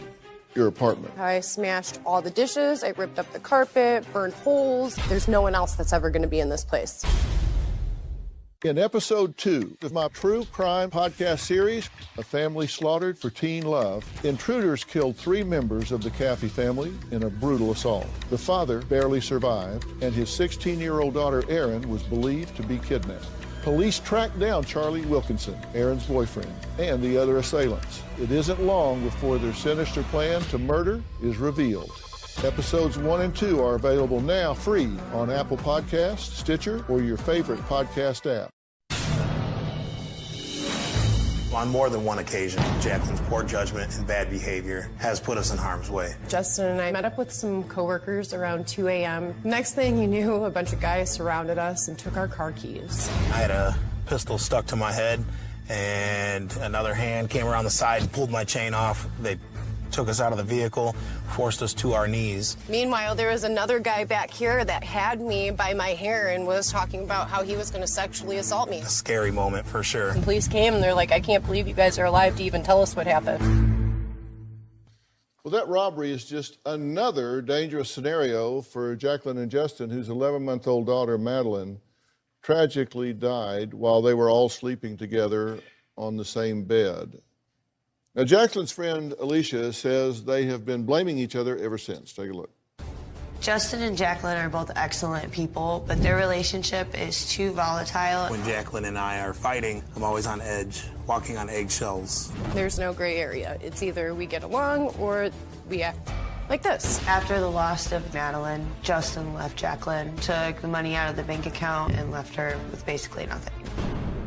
your apartment. I smashed all the dishes, I ripped up the carpet, burned holes. There's no one else that's ever going to be in this place. In episode 2 of my true crime podcast series, A Family Slaughtered for Teen Love, intruders killed 3 members of the Caffey family in a brutal assault. The father barely survived, and his 16-year-old daughter, Erin, was believed to be kidnapped. Police tracked down Charlie Wilkinson, Erin's boyfriend, and the other assailants. It isn't long before their sinister plan to murder is revealed. Episodes 1 and 2 are available now free on Apple Podcasts, Stitcher, or your favorite podcast app. On more than one occasion, Jacqueline's poor judgment and bad behavior has put us in harm's way. Justin and I met up with some coworkers around 2 a.m. Next thing you knew, a bunch of guys surrounded us and took our car keys. I had a pistol stuck to my head, and another hand came around the side and pulled my chain off. They took us out of the vehicle, forced us to our knees. Meanwhile, there was another guy back here that had me by my hair and was talking about how he was going to sexually assault me. A scary moment for sure. The police came and they're like, I can't believe you guys are alive to even tell us what happened. Well, that robbery is just another dangerous scenario for Jacqueline and Justin, whose 11-month-old daughter, Madeline, tragically died while they were all sleeping together on the same bed. Now, Jacqueline's friend Alicia says they have been blaming each other ever since. Take a look. Justin and Jacqueline are both excellent people, but their relationship is too volatile. When Jacqueline and I are fighting, I'm always on edge, walking on eggshells. There's no gray area. It's either we get along or we act like this. After the loss of Madeline, Justin left Jacqueline, took the money out of the bank account, and left her with basically nothing.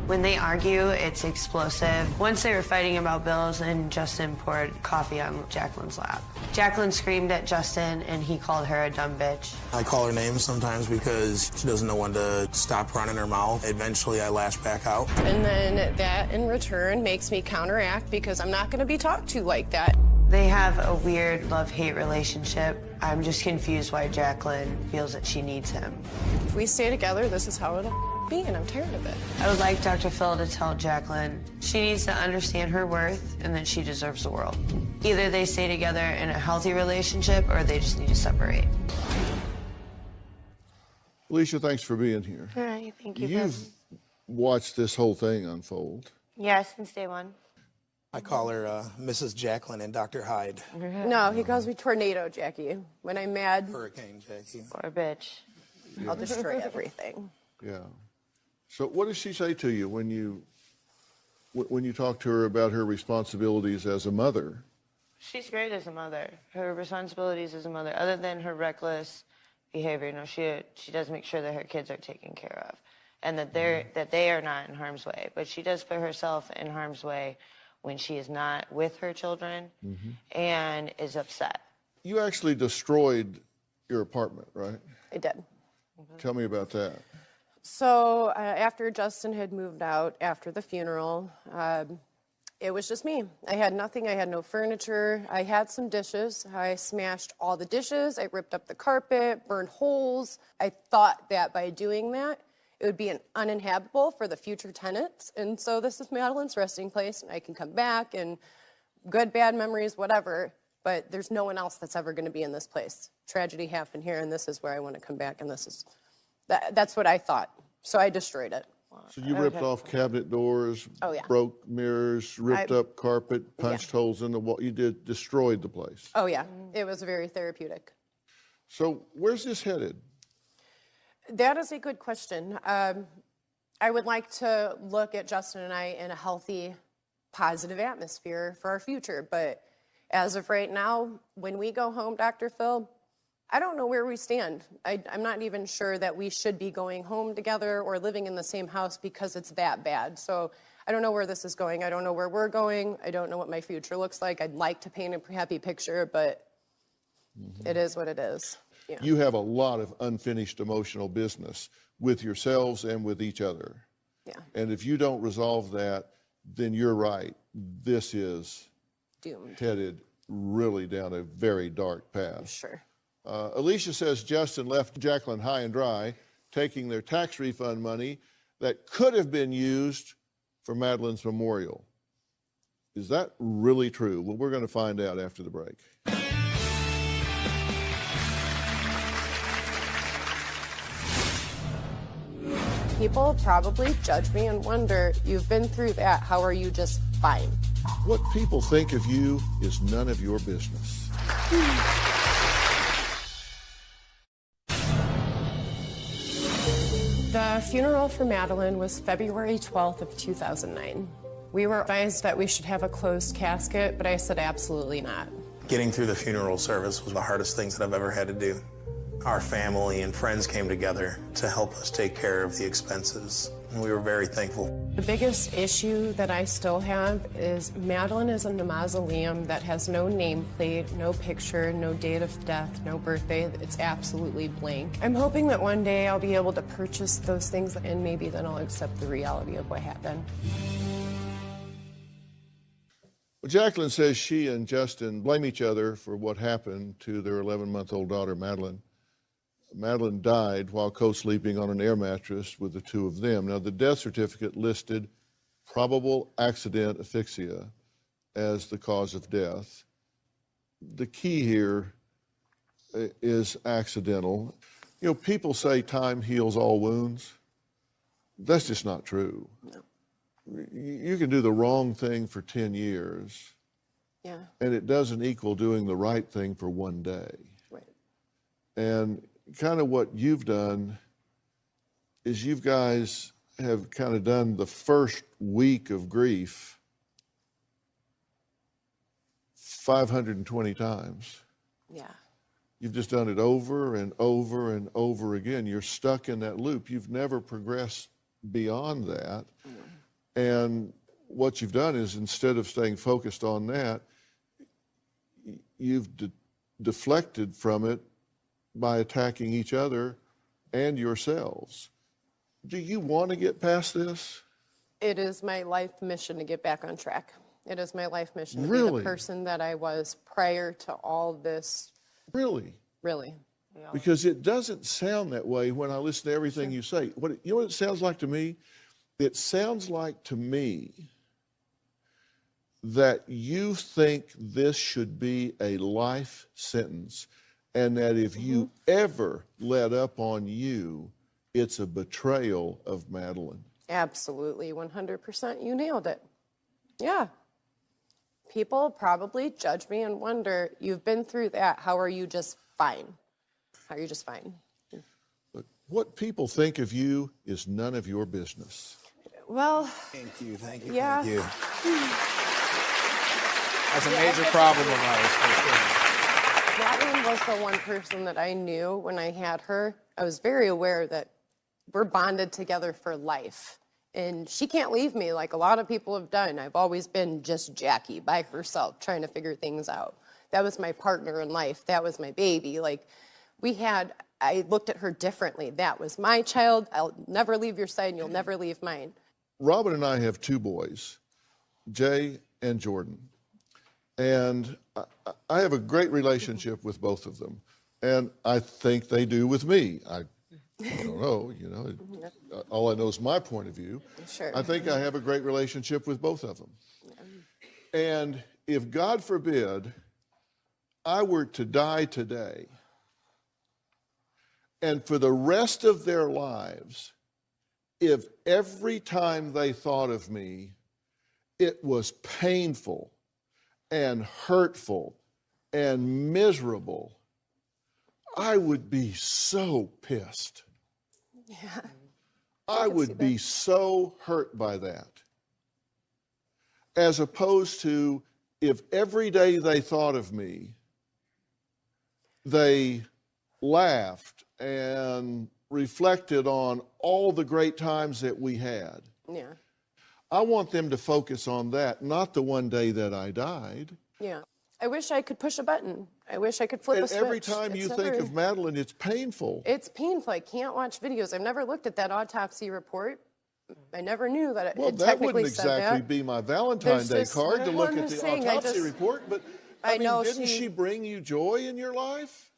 When they argue, it's explosive. Once they were fighting about bills, and Justin poured coffee on Jacqueline's lap. Jacqueline screamed at Justin, and he called her a dumb bitch. I call her names sometimes because she doesn't know when to stop running her mouth. Eventually, I lash back out. And then that, in return, makes me counteract because I'm not going to be talked to like that. They have a weird love-hate relationship. I'm just confused why Jacqueline feels that she needs him. If we stay together, this is how it'll be, and I'm tired of it. I would like Dr. Phil to tell Jacqueline she needs to understand her worth and that she deserves the world. Either they stay together in a healthy relationship or they just need to separate. Alicia, thanks for being here. All right, thank you. You've watched this whole thing unfold. Yes, since day one. I call her Mrs. Jacqueline and Dr. Hyde. No, he calls me Tornado Jackie. When I'm mad, Hurricane Jackie. Or a bitch. I'll destroy everything. Yeah. So what does she say to you when you talk to her about her responsibilities as a mother? She's great as a mother. Her responsibilities as a mother, other than her reckless behavior, you know, she does make sure that her kids are taken care of and that they are not in harm's way. But she does put herself in harm's way when she is not with her children and is upset. You actually destroyed your apartment, right? I did. Tell me about that. So after Justin had moved out after the funeral, it was just me. I had nothing. I had no furniture. I had some dishes. I smashed all the dishes. I ripped up the carpet, burned holes. I thought that by doing that, it would be uninhabitable for the future tenants. And so this is Madeline's resting place, and I can come back and good, bad memories, whatever. But there's no one else that's ever going to be in this place. Tragedy happened here, and this is where I want to come back, and this is... That's what I thought. So I destroyed it. So you ripped off cabinet doors, broke mirrors, ripped up carpet, punched holes in the wall. You destroyed the place. Oh, yeah. It was very therapeutic. So where's this headed? That is a good question. I would like to look at Justin and I in a healthy, positive atmosphere for our future. But as of right now, when we go home, Dr. Phil, I don't know where we stand. I'm not even sure that we should be going home together or living in the same house because it's that bad. So I don't know where this is going. I don't know where we're going. I don't know what my future looks like. I'd like to paint a happy picture, but it is what it is. Yeah. You have a lot of unfinished emotional business with yourselves and with each other. Yeah. And if you don't resolve that, then you're right. This is doomed, headed really down a very dark path. Sure. Alicia says Justin left Jacqueline high and dry, taking their tax refund money that could have been used for Madeline's memorial. Is that really true? Well, we're going to find out after the break. People probably judge me and wonder, you've been through that, how are you just fine? What people think of you is none of your business. The funeral for Madeline was February 12th of 2009. We were advised that we should have a closed casket, but I said absolutely not. Getting through the funeral service was the hardest things that I've ever had to do. Our family and friends came together to help us take care of the expenses, and we were very thankful. The biggest issue that I still have is Madeline is in a mausoleum that has no nameplate, no picture, no date of death, no birthday. It's absolutely blank. I'm hoping that one day I'll be able to purchase those things, and maybe then I'll accept the reality of what happened. Well, Jacqueline says she and Justin blame each other for what happened to their 11-month-old daughter, Madeline. Madeline died while co-sleeping on an air mattress with the two of them. Now, the death certificate listed probable accident asphyxia as the cause of death. The key here is accidental. You know, people say time heals all wounds. That's just not true. No. You can do the wrong thing for 10 years, and it doesn't equal doing the right thing for one day. Right. And kind of what you've done is you guys have kind of done the first week of grief 520 times. Yeah. You've just done it over and over and over again. You're stuck in that loop. You've never progressed beyond that. And what you've done is, instead of staying focused on that, you've deflected from it by attacking each other and yourselves. Do you want to get past this? It is my life mission to get back on track. It is my life mission to be the person that I was prior to all this. Really? Really. Because it doesn't sound that way when I listen to everything you say. You know what it sounds like to me? It sounds like to me that you think this should be a life sentence, and that if you ever let up on you, it's a betrayal of Madeline. Absolutely, 100%. You nailed it. Yeah. People probably judge me and wonder, you've been through that. How are you just fine? How are you just fine? But what people think of you is none of your business. Well, thank you, thank you, yeah. thank you. That's a major problem of ours, for sure. Madeline was the one person that I knew when I had her. I was very aware that we're bonded together for life. And she can't leave me like a lot of people have done. I've always been just Jackie by herself trying to figure things out. That was my partner in life. That was my baby. Like, I looked at her differently. That was my child. I'll never leave your side and you'll never leave mine. Robin and I have two boys, Jay and Jordan. And I have a great relationship with both of them. And I think they do with me. I don't know, all I know is my point of view. Sure. I think I have a great relationship with both of them. And if, God forbid, I were to die today, and for the rest of their lives, if every time they thought of me, it was painful and hurtful and miserable, I would be so pissed. Yeah. I would be so hurt by that. As opposed to if every day they thought of me, they laughed and reflected on all the great times that we had. Yeah. I want them to focus on that, not the one day that I died. Yeah. I wish I could push a button. I wish I could flip a switch. Every time you think of Madeline, it's painful. It's painful. I can't watch videos. I've never looked at that autopsy report. I never knew that well, it that technically wouldn't said exactly that. be my Valentine's Day card to look at the autopsy report, but I mean, know didn't she bring you joy in your life?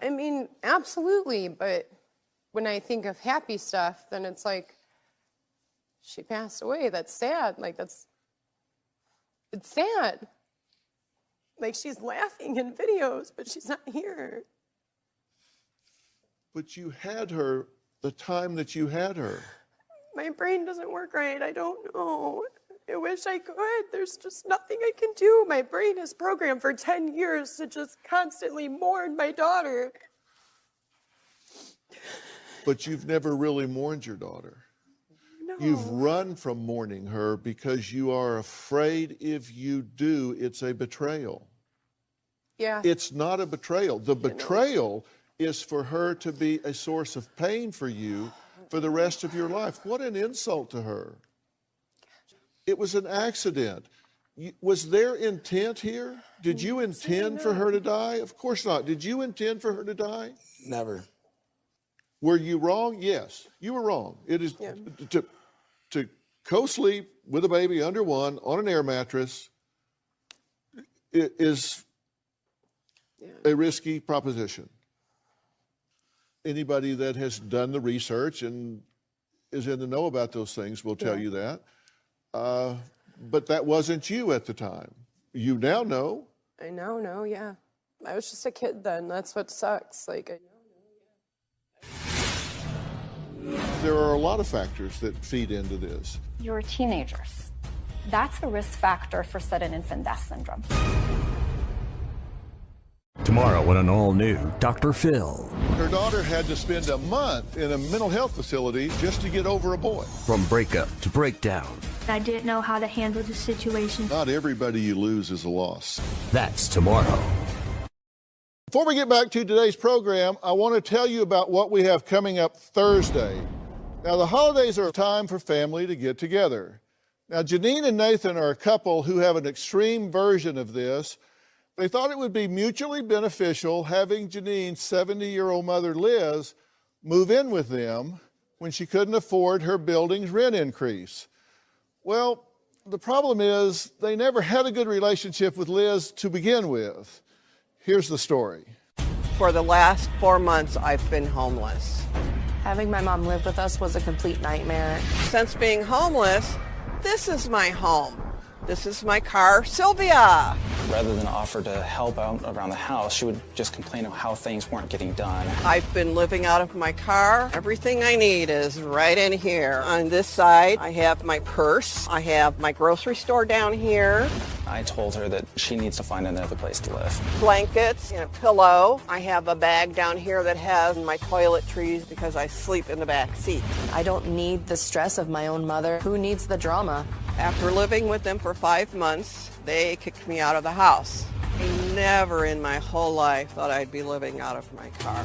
I mean, absolutely, but when I think of happy stuff, then it's like, she passed away. That's sad. Like, it's sad. Like, she's laughing in videos, but she's not here. But you had her the time that you had her. My brain doesn't work right. I don't know. I wish I could. There's just nothing I can do. My brain is programmed for 10 years to just constantly mourn my daughter. But you've never really mourned your daughter. No. You've run from mourning her because you are afraid if you do, it's a betrayal. Yeah. It's not a betrayal. The betrayal is for her to be a source of pain for you for the rest of your life. What an insult to her. It was an accident. Was there intent here? Did you intend for her to die? Of course not. Did you intend for her to die? Never. Were you wrong? Yes, you were wrong. It is to co-sleep with a baby under one on an air mattress is a risky proposition. Anybody that has done the research and is in the know about those things will tell you that. But that wasn't you at the time. You now know. I now know, yeah. I was just a kid then. That's what sucks. Like, I There are a lot of factors that feed into this. You're teenagers. That's a risk factor for sudden infant death syndrome. Tomorrow on an all-new Dr. Phil. Her daughter had to spend a month in a mental health facility just to get over a boy. From breakup to breakdown. I didn't know how to handle the situation. Not everybody you lose is a loss. That's tomorrow. Before we get back to today's program, I want to tell you about what we have coming up Thursday. Now, the holidays are a time for family to get together. Now, Janine and Nathan are a couple who have an extreme version of this. They thought it would be mutually beneficial having Janine's 70-year-old mother, Liz, move in with them when she couldn't afford her building's rent increase. Well, the problem is they never had a good relationship with Liz to begin with. Here's the story. For the last 4 months, I've been homeless. Having my mom live with us was a complete nightmare. Since being homeless, this is my home. This is my car, Sylvia. Rather than offer to help out around the house, she would just complain of how things weren't getting done. I've been living out of my car. Everything I need is right in here. On this side, I have my purse. I have my grocery store down here. I told her that she needs to find another place to live. Blankets and a pillow. I have a bag down here that has my toiletries because I sleep in the back seat. I don't need the stress of my own mother. Who needs the drama? After living with them for 5 months, they kicked me out of the house. I never in my whole life thought I'd be living out of my car.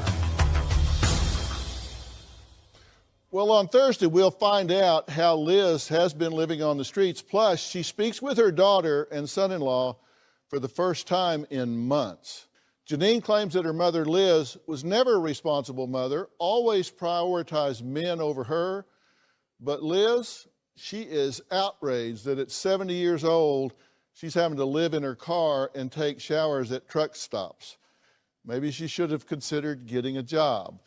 Well, on Thursday, we'll find out how Liz has been living on the streets. Plus, she speaks with her daughter and son-in-law for the first time in months. Janine claims that her mother, Liz, was never a responsible mother, always prioritized men over her. But Liz, she is outraged that at 70 years old, she's having to live in her car and take showers at truck stops. Maybe she should have considered getting a job.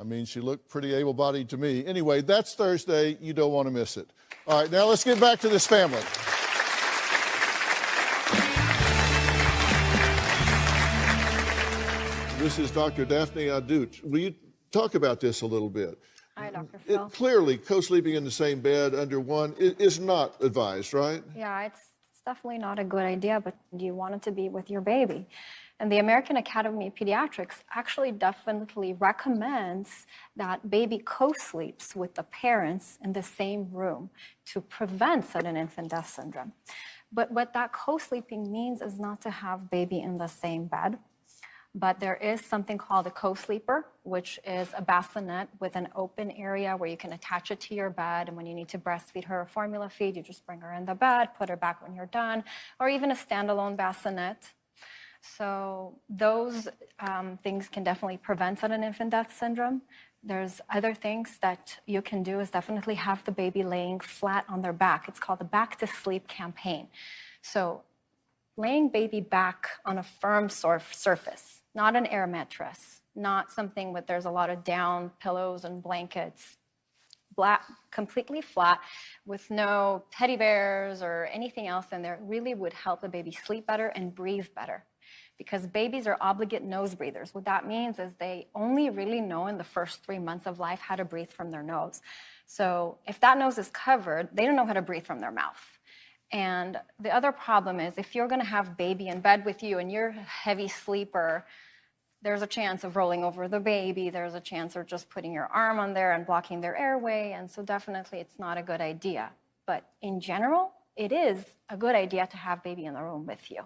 I mean, she looked pretty able-bodied to me. Anyway, that's Thursday. You don't want to miss it. All right, now let's get back to this family. This is Dr. Daphne Adut. Will you talk about this a little bit? Hi, Dr. Phil. Clearly, co-sleeping in the same bed under one is not advised, right? Yeah, it's definitely not a good idea, but you want it to be with your baby. And the American Academy of Pediatrics actually definitely recommends that baby co-sleeps with the parents in the same room to prevent sudden infant death syndrome. But what that co-sleeping means is not to have baby in the same bed, but there is something called a co-sleeper, which is a bassinet with an open area where you can attach it to your bed, and when you need to breastfeed her or formula feed, you just bring her in the bed, put her back when you're done, or even a standalone bassinet. So those things can definitely prevent sudden infant death syndrome. There's other things that you can do is definitely have the baby laying flat on their back. It's called the Back to Sleep campaign. So laying baby back on a firm surface, not an air mattress, not something with there's a lot of down pillows and blankets, completely flat with no teddy bears or anything else in there, really would help the baby sleep better and breathe better. Because babies are obligate nose breathers. What that means is they only really know in the first 3 months of life how to breathe from their nose. So if that nose is covered, they don't know how to breathe from their mouth. And the other problem is if you're gonna have baby in bed with you and you're a heavy sleeper, there's a chance of rolling over the baby. There's a chance of just putting your arm on there and blocking their airway. And so definitely it's not a good idea. But in general, it is a good idea to have baby in the room with you.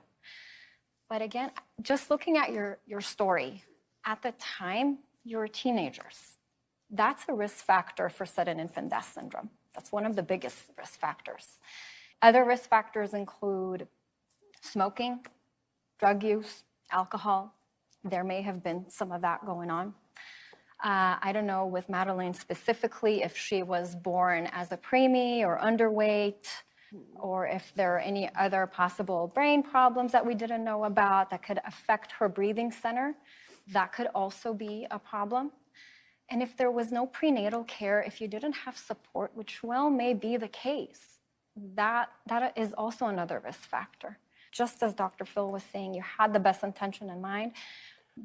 But again, just looking at your story, at the time, you were teenagers. That's a risk factor for sudden infant death syndrome. That's one of the biggest risk factors. Other risk factors include smoking, drug use, alcohol. There may have been some of that going on. I don't know with Madeline specifically if she was born as a preemie or underweight, or if there are any other possible brain problems that we didn't know about that could affect her breathing center. That could also be a problem. And if there was no prenatal care, if you didn't have support, which well may be the case, that is also another risk factor. Just as Dr. Phil was saying, you had the best intention in mind,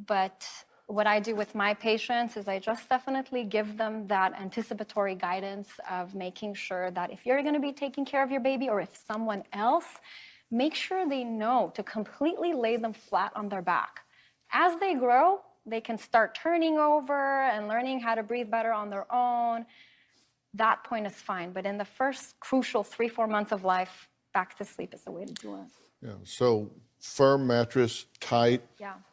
but what I do with my patients is I just definitely give them that anticipatory guidance of making sure that if you're gonna be taking care of your baby or if someone else, make sure they know to completely lay them flat on their back. As they grow, they can start turning over and learning how to breathe better on their own. That point is fine, but in the first crucial 3-4 months of life, back to sleep is the way to do it. Yeah, so firm mattress, tight,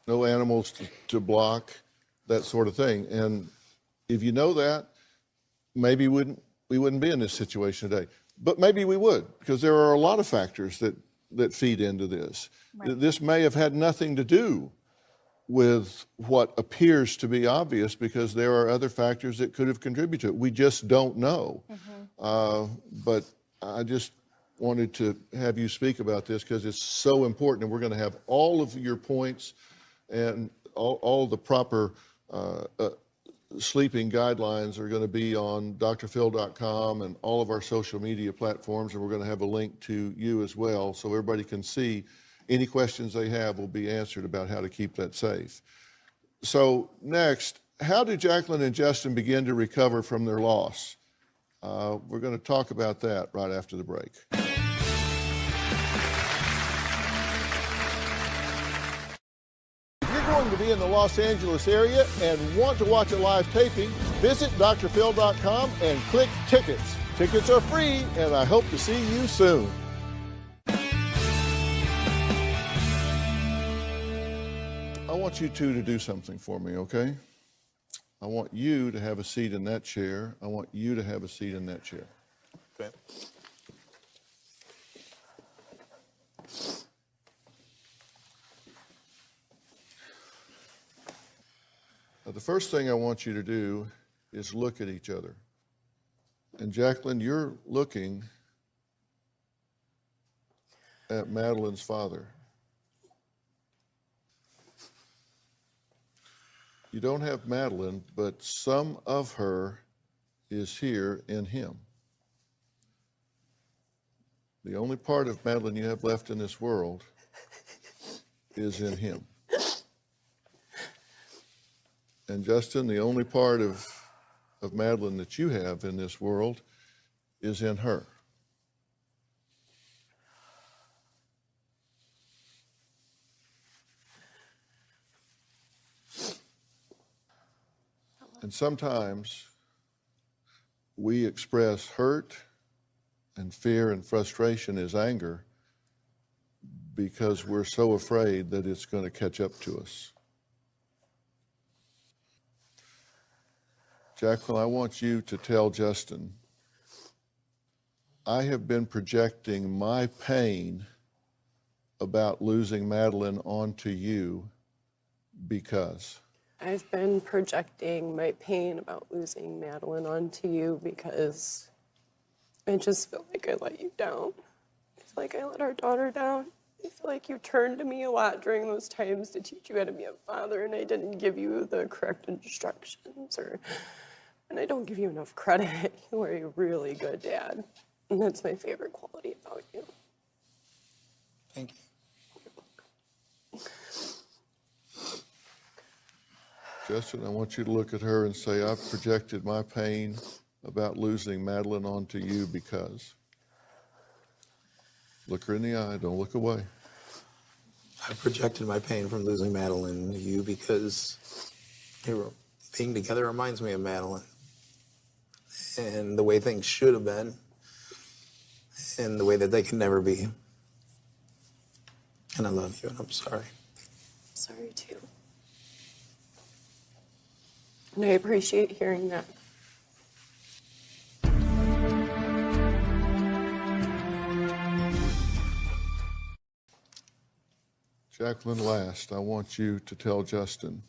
no animals to block, that sort of thing. And if you know that, maybe we wouldn't be in this situation today. But maybe we would, because there are a lot of factors that feed into this. Right. This may have had nothing to do with what appears to be obvious, because there are other factors that could have contributed to it. We just don't know. But I just wanted to have you speak about this because it's so important, and we're going to have all of your points and all the proper sleeping guidelines are going to be on drphil.com and all of our social media platforms, and we're going to have a link to you as well so everybody can see any questions they have will be answered about how to keep that safe. So next, how did Jacqueline and Justin begin to recover from their loss? We're going to talk about that right after the break. If you're going to be in the Los Angeles area and want to watch a live taping, visit drphil.com and click tickets. Tickets are free, and I hope to see you soon. I want you two to do something for me, okay? I want you to have a seat in that chair. I want you to have a seat in that chair. Okay. Now, the first thing I want you to do is look at each other. And Jacqueline, you're looking at Madeline's father. You don't have Madeline, but some of her is here in him. The only part of Madeline you have left in this world is in him. And Justin, the only part of Madeline that you have in this world is in her. sometimes we express hurt and fear and frustration as anger because we're so afraid that it's going to catch up to us. Jacqueline, I want you to tell Justin, I have been projecting my pain about losing Madeline onto you because. I've been projecting my pain about losing Madeline onto you because I just feel like I let you down. I feel like I let our daughter down. I feel like you turned to me a lot during those times to teach you how to be a father, and I didn't give you the correct instructions, and I don't give you enough credit. You are a really good dad, and that's my favorite quality about you. Thank you. Justin, I want you to look at her and say, I've projected my pain about losing Madeline onto you because. Look her in the eye, don't look away. I projected my pain from losing Madeline to you because being together reminds me of Madeline and the way things should have been and the way that they can never be. And I love you, and I'm sorry. Sorry, too. And I appreciate hearing that. Jacqueline, last, I want you to tell Justin,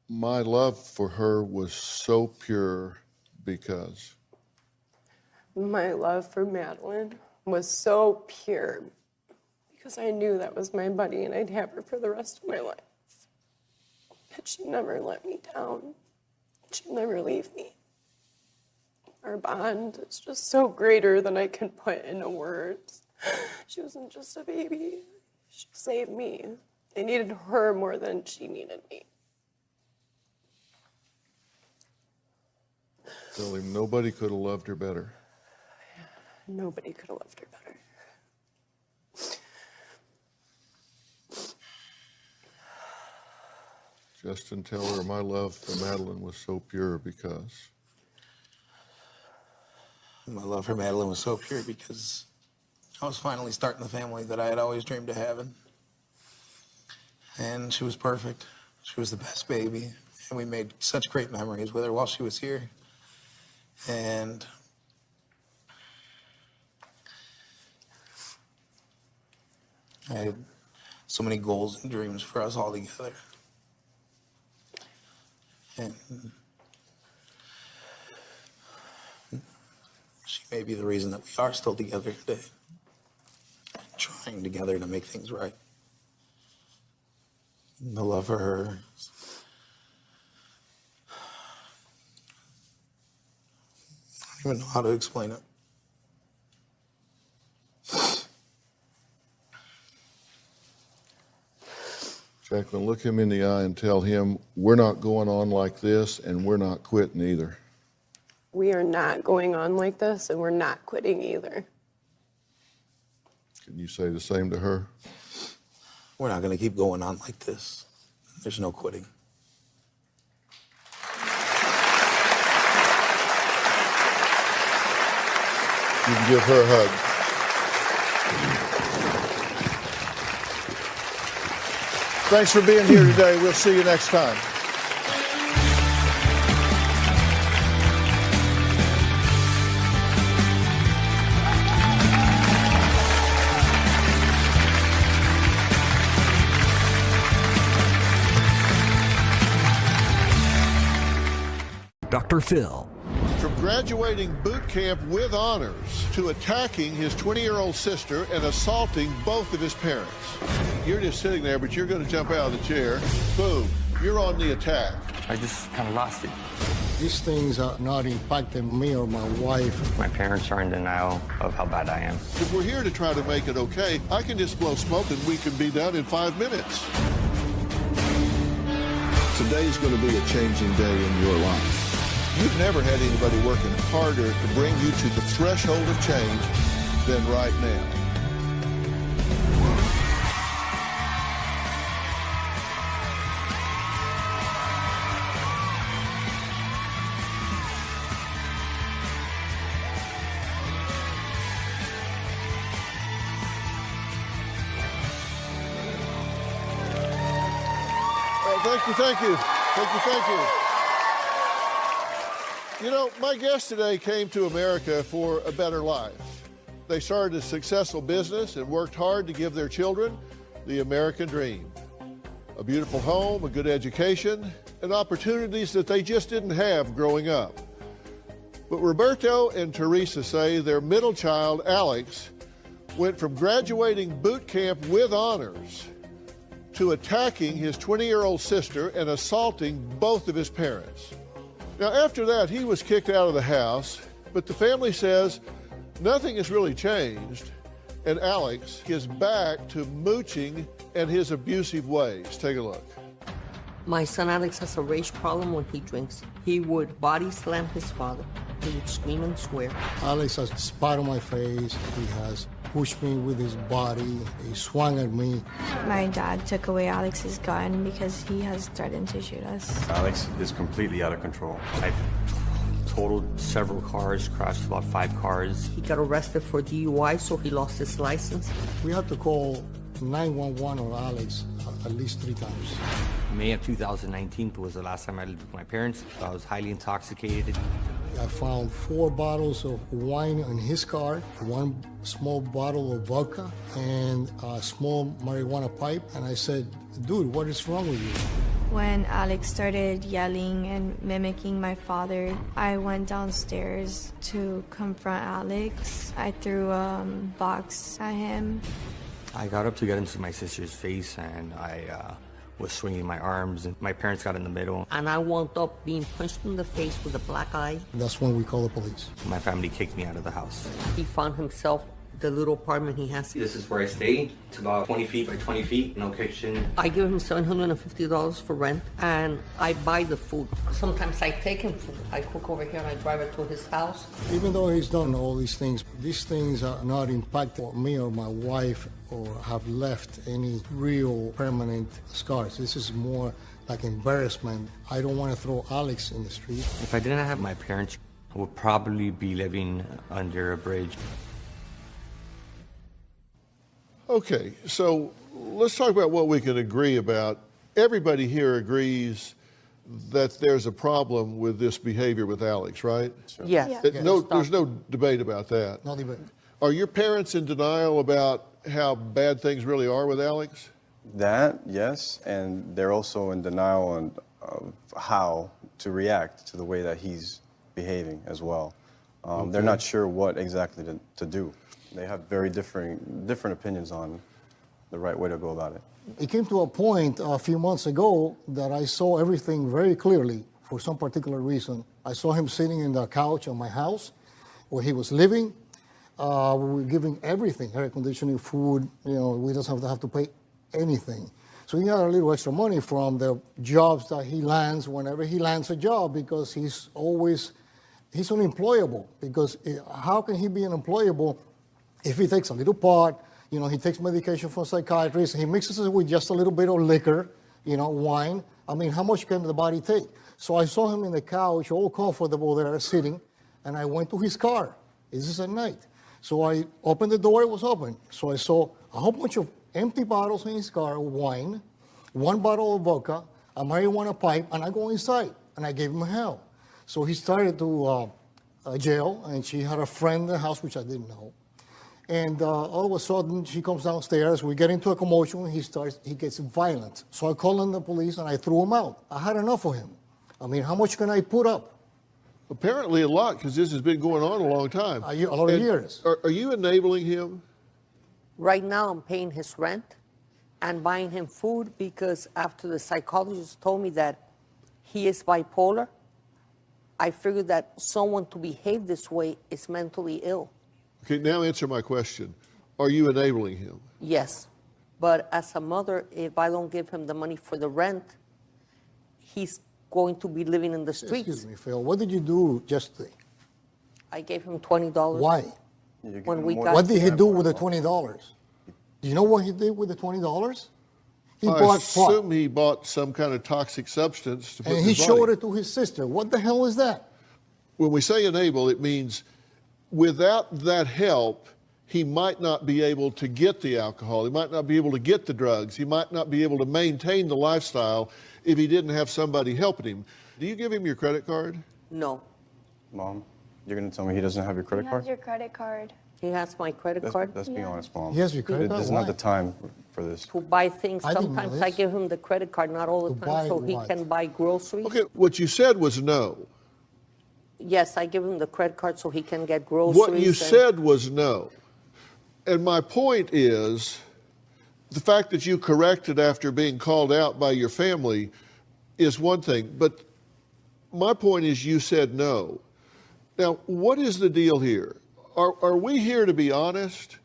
my love for her was so pure because. My love for Madeline was so pure because I knew that was my buddy and I'd have her for the rest of my life. But she never let me down. She'd never leave me. Our bond is just so greater than I can put into words. She wasn't just a baby. She saved me. I needed her more than she needed me. Tell him nobody could have loved her better. Nobody could have loved her better. Justin, tell her my love for Madeline was so pure because. My love for Madeline was so pure because I was finally starting the family that I had always dreamed of having. And she was perfect. She was the best baby. And we made such great memories with her while she was here. And I had so many goals and dreams for us all together. And she may be the reason that we are still together today. Trying together to make things right. And the love for her. I don't even know how to explain it. Jacqueline, look him in the eye and tell him we're not going on like this and we're not quitting either. We are not going on like this and we're not quitting either. Can you say the same to her? We're not going to keep going on like this. There's no quitting. You can give her a hug. Thanks for being here today. We'll see you next time. Dr. Phil. From graduating boot camp with honors to attacking his 20-year-old sister and assaulting both of his parents. You're just sitting there, but you're going to jump out of the chair. Boom, you're on the attack. I just kind of lost it. These things are not impacting me or my wife. My parents are in denial of how bad I am. If we're here to try to make it okay, I can just blow smoke and we can be done in 5 minutes. Today's going to be a changing day in your life. You've never had anybody working harder to bring you to the threshold of change than right now. Thank you, thank you. Thank you, thank you. You know, my guest today came to America for a better life. They started a successful business and worked hard to give their children the American dream. A beautiful home, a good education, and opportunities that they just didn't have growing up. But Roberto and Teresa say their middle child, Alex, went from graduating boot camp with honors to attacking his 20-year-old sister and assaulting both of his parents. Now, after that, he was kicked out of the house, but the family says nothing has really changed, and Alex is back to mooching and his abusive ways. Take a look. My son Alex has a rage problem when he drinks. He would body slam his father. He would scream and swear. Alex has spat on my face. He has pushed me with his body. He swung at me. My dad took away Alex's gun because he has threatened to shoot us. Alex is completely out of control. I've totaled several cars, crashed about 5 cars. He got arrested for DUI, so he lost his license. We had to call 911 on Alex at least 3 times. May of 2019 was the last time I lived with my parents. I was highly intoxicated. I found 4 bottles of wine in his car, 1 small bottle of vodka, and a small marijuana pipe. And I said, dude, what is wrong with you? When Alex started yelling and mimicking my father, I went downstairs to confront Alex. I threw a box at him. I got up to get into my sister's face, and I was swinging my arms, and my parents got in the middle. And I wound up being punched in the face with a black eye. That's when we call the police. My family kicked me out of the house. He found himself the little apartment he has. This is where I stay. It's about 20 feet by 20 feet, no kitchen. I give him $750 for rent, and I buy the food. Sometimes I take him food. I cook over here and I drive it to his house. Even though he's done all these things are not impacting me or my wife or have left any real permanent scars. This is more like embarrassment. I don't want to throw Alex in the street. If I didn't have my parents, I would probably be living under a bridge. Okay, so let's talk about what we can agree about. Everybody here agrees that there's a problem with this behavior with Alex, right? Sure. Yes. There's no debate about that. No debate. Are your parents in denial about how bad things really are with Alex? That, yes, and they're also in denial of how to react to the way that he's behaving as well. Okay. They're not sure what exactly to do. They have very different opinions on the right way to go about it. It came to a point a few months ago that I saw everything very clearly for some particular reason. I saw him sitting in the couch of my house where he was living. We were giving everything, air conditioning, food, we don't have to pay anything. So he got a little extra money from the jobs that he lands whenever he lands a job, because he's unemployable. Because how can he be unemployable if he takes a little pot, he takes medication from a psychiatrist, he mixes it with just a little bit of liquor, wine. I mean, how much can the body take? So I saw him in the couch, all comfortable there, sitting, and I went to his car. This is at night. So I opened the door, it was open. So I saw a whole bunch of empty bottles in his car, wine, 1 bottle of vodka, a marijuana pipe, and I go inside, and I gave him hell. So he started to jail, and she had a friend in the house, which I didn't know. And all of a sudden, she comes downstairs, we get into a commotion, he gets violent. So I called in the police, and I threw him out. I had enough of him. I mean, how much can I put up? Apparently a lot, because this has been going on a long time. A lot of years. Are you enabling him? Right now, I'm paying his rent and buying him food, because after the psychologist told me that he is bipolar, I figured that someone to behave this way is mentally ill. Okay, now answer my question. Are you enabling him? Yes, but as a mother, if I don't give him the money for the rent, he's going to be living in the streets. Excuse me, Phil, what did you do yesterday? I gave him $20. Why? What did he do with the $20? Do you know what he did with the $20? I assume he bought some kind of toxic substance to put in his body. And he showed it to his sister. What the hell is that? When we say enable, it means without that help, he might not be able to get the alcohol. He might not be able to get the drugs. He might not be able to maintain the lifestyle if he didn't have somebody helping him. Do you give him your credit card? No. Mom, you're going to tell me he doesn't have your credit He card? has your credit card. He has my credit card. Let's be honest, Mom. He has your credit card? This is not the time for this. To buy things. I didn't know Sometimes I this. give him the credit card, not all the To time, buy so he what? can buy groceries. Okay, what you said was no. Yes, I give him the credit card so he can get groceries. What you said was no. And my point is, the fact that you corrected after being called out by your family is one thing, but my point is you said no. Now, what is the deal here? Are we here to be honest,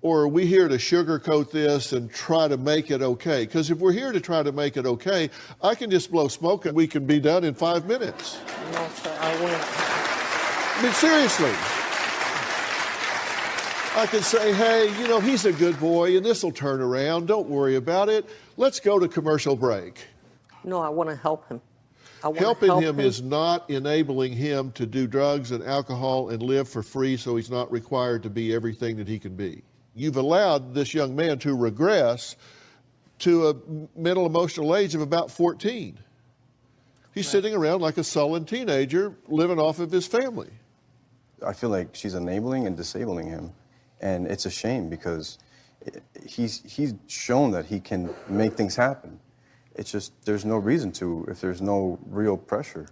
or are we here to sugarcoat this and try to make it okay? Because if we're here to try to make it okay, I can just blow smoke and we can be done in 5 minutes. No, sir, I won't. I mean, seriously. I can say, hey, you know, he's a good boy and this will turn around. Don't worry about it. Let's go to commercial break. No, I want to help him. Helping him is not enabling him to do drugs and alcohol and live for free so he's not required to be everything that he can be. You've allowed this young man to regress to a mental emotional age of about 14. He's sitting around like a sullen teenager living off of his family. I feel like she's enabling and disabling him. And it's a shame because he's shown that he can make things happen. It's just there's no reason to if there's no real pressure.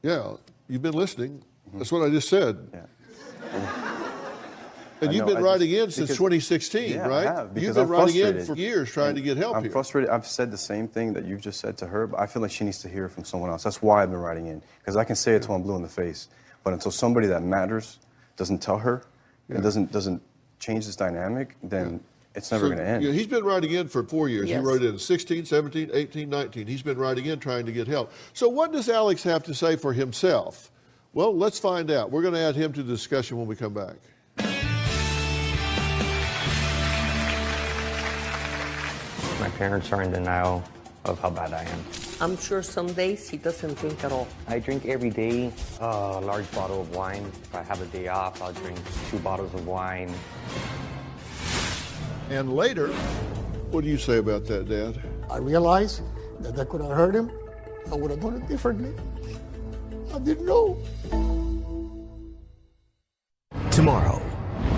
Yeah, you've been listening. That's what I just said. Yeah. And you've been writing in since 2016, right? I have, you've been writing in for years trying to get help I'm here. frustrated. I've said the same thing that you've just said to her, but I feel like she needs to hear it from someone else. That's why I've been writing in, because I can say it till I'm blue in the face. But until somebody that matters doesn't tell her, and doesn't change this dynamic, then it's never going to end. Yeah, he's been writing in for 4 years. Yes. He wrote in 16, 17, 18, 19. He's been writing in trying to get help. So what does Alex have to say for himself? Well, let's find out. We're going to add him to the discussion when we come back. My parents are in denial of how bad I am. I'm sure some days he doesn't drink at all. I drink every day a large bottle of wine. If I have a day off, I'll drink 2 bottles of wine. And later, what do you say about that, Dad? I realized that could have hurt him. I would have done it differently. I didn't know. Tomorrow,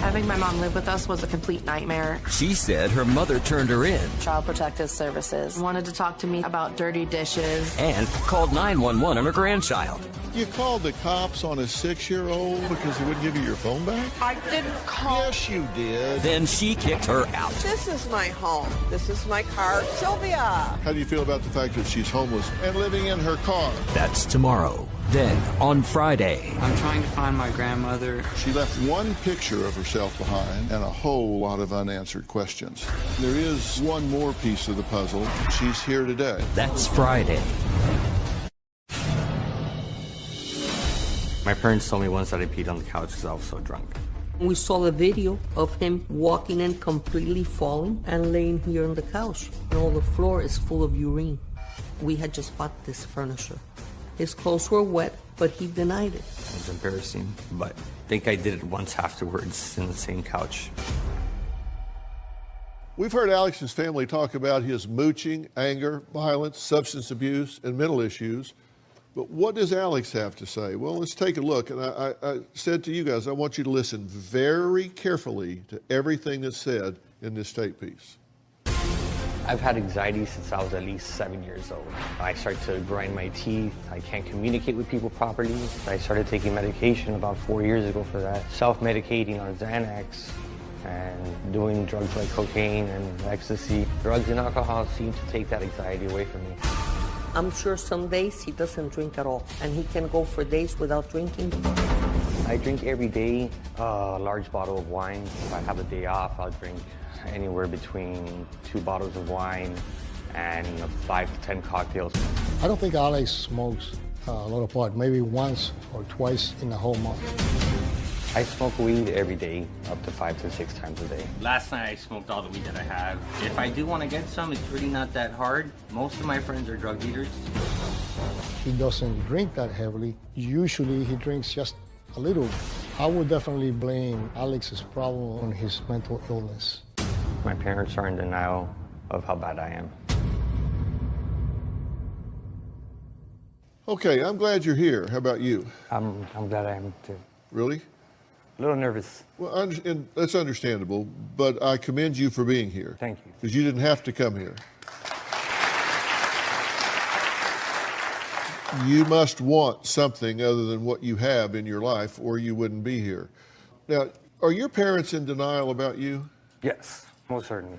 Having my mom live with us was a complete nightmare. she said her mother turned her in Child Protective Services wanted to talk to me about dirty dishes. and called 911 on her grandchild. You called the cops on a 6-year-old because they wouldn't give you your phone back? I didn't call. Yes, you did. Then she kicked her out. This is my home. This is my car. Sylvia! How do you feel about the fact that she's homeless and living in her car? That's tomorrow. Then, on Friday, I'm trying to find my grandmother. She left one picture of herself behind and a whole lot of unanswered questions. There is one more piece of the puzzle. She's here today. That's Friday. My parents told me once that I peed on the couch because I was so drunk. We saw the video of him walking in completely falling and laying here on the couch. And all the floor is full of urine. We had just bought this furniture. His clothes were wet, but he denied it. It was embarrassing, but I think I did it once afterwards in the same couch. We've heard Alex's family talk about his mooching, anger, violence, substance abuse, and mental issues. But what does Alex have to say? Well, let's take a look. And I said to you guys, I want you to listen very carefully to everything that's said in this tape piece. I've had anxiety since I was at least 7 years old. I started to grind my teeth. I can't communicate with people properly. I started taking medication about 4 years ago for that. Self-medicating on Xanax and doing drugs like cocaine and ecstasy. Drugs and alcohol seem to take that anxiety away from me. I'm sure some days he doesn't drink at all, and he can go for days without drinking. I drink every day a large bottle of wine. If I have a day off, I'll drink anywhere between 2 bottles of wine and 5 to 10 cocktails. I don't think Alex smokes a lot of pot, maybe once or twice in a whole month. I smoke weed every day, up to 5 to 6 times a day. Last night I smoked all the weed that I have. If I do want to get some, it's really not that hard. Most of my friends are drug dealers. He doesn't drink that heavily. Usually he drinks just a little I would definitely blame Alex's problem on his mental illness. My parents are in denial of how bad I am. Okay, I'm glad you're here. How about you? I'm glad I am too. Really? A little nervous. Well, and that's understandable, but I commend you for being here. Thank you. Because you didn't have to come here. You must want something other than what you have in your life, or you wouldn't be here. Now, are your parents in denial about you? Yes, most certainly.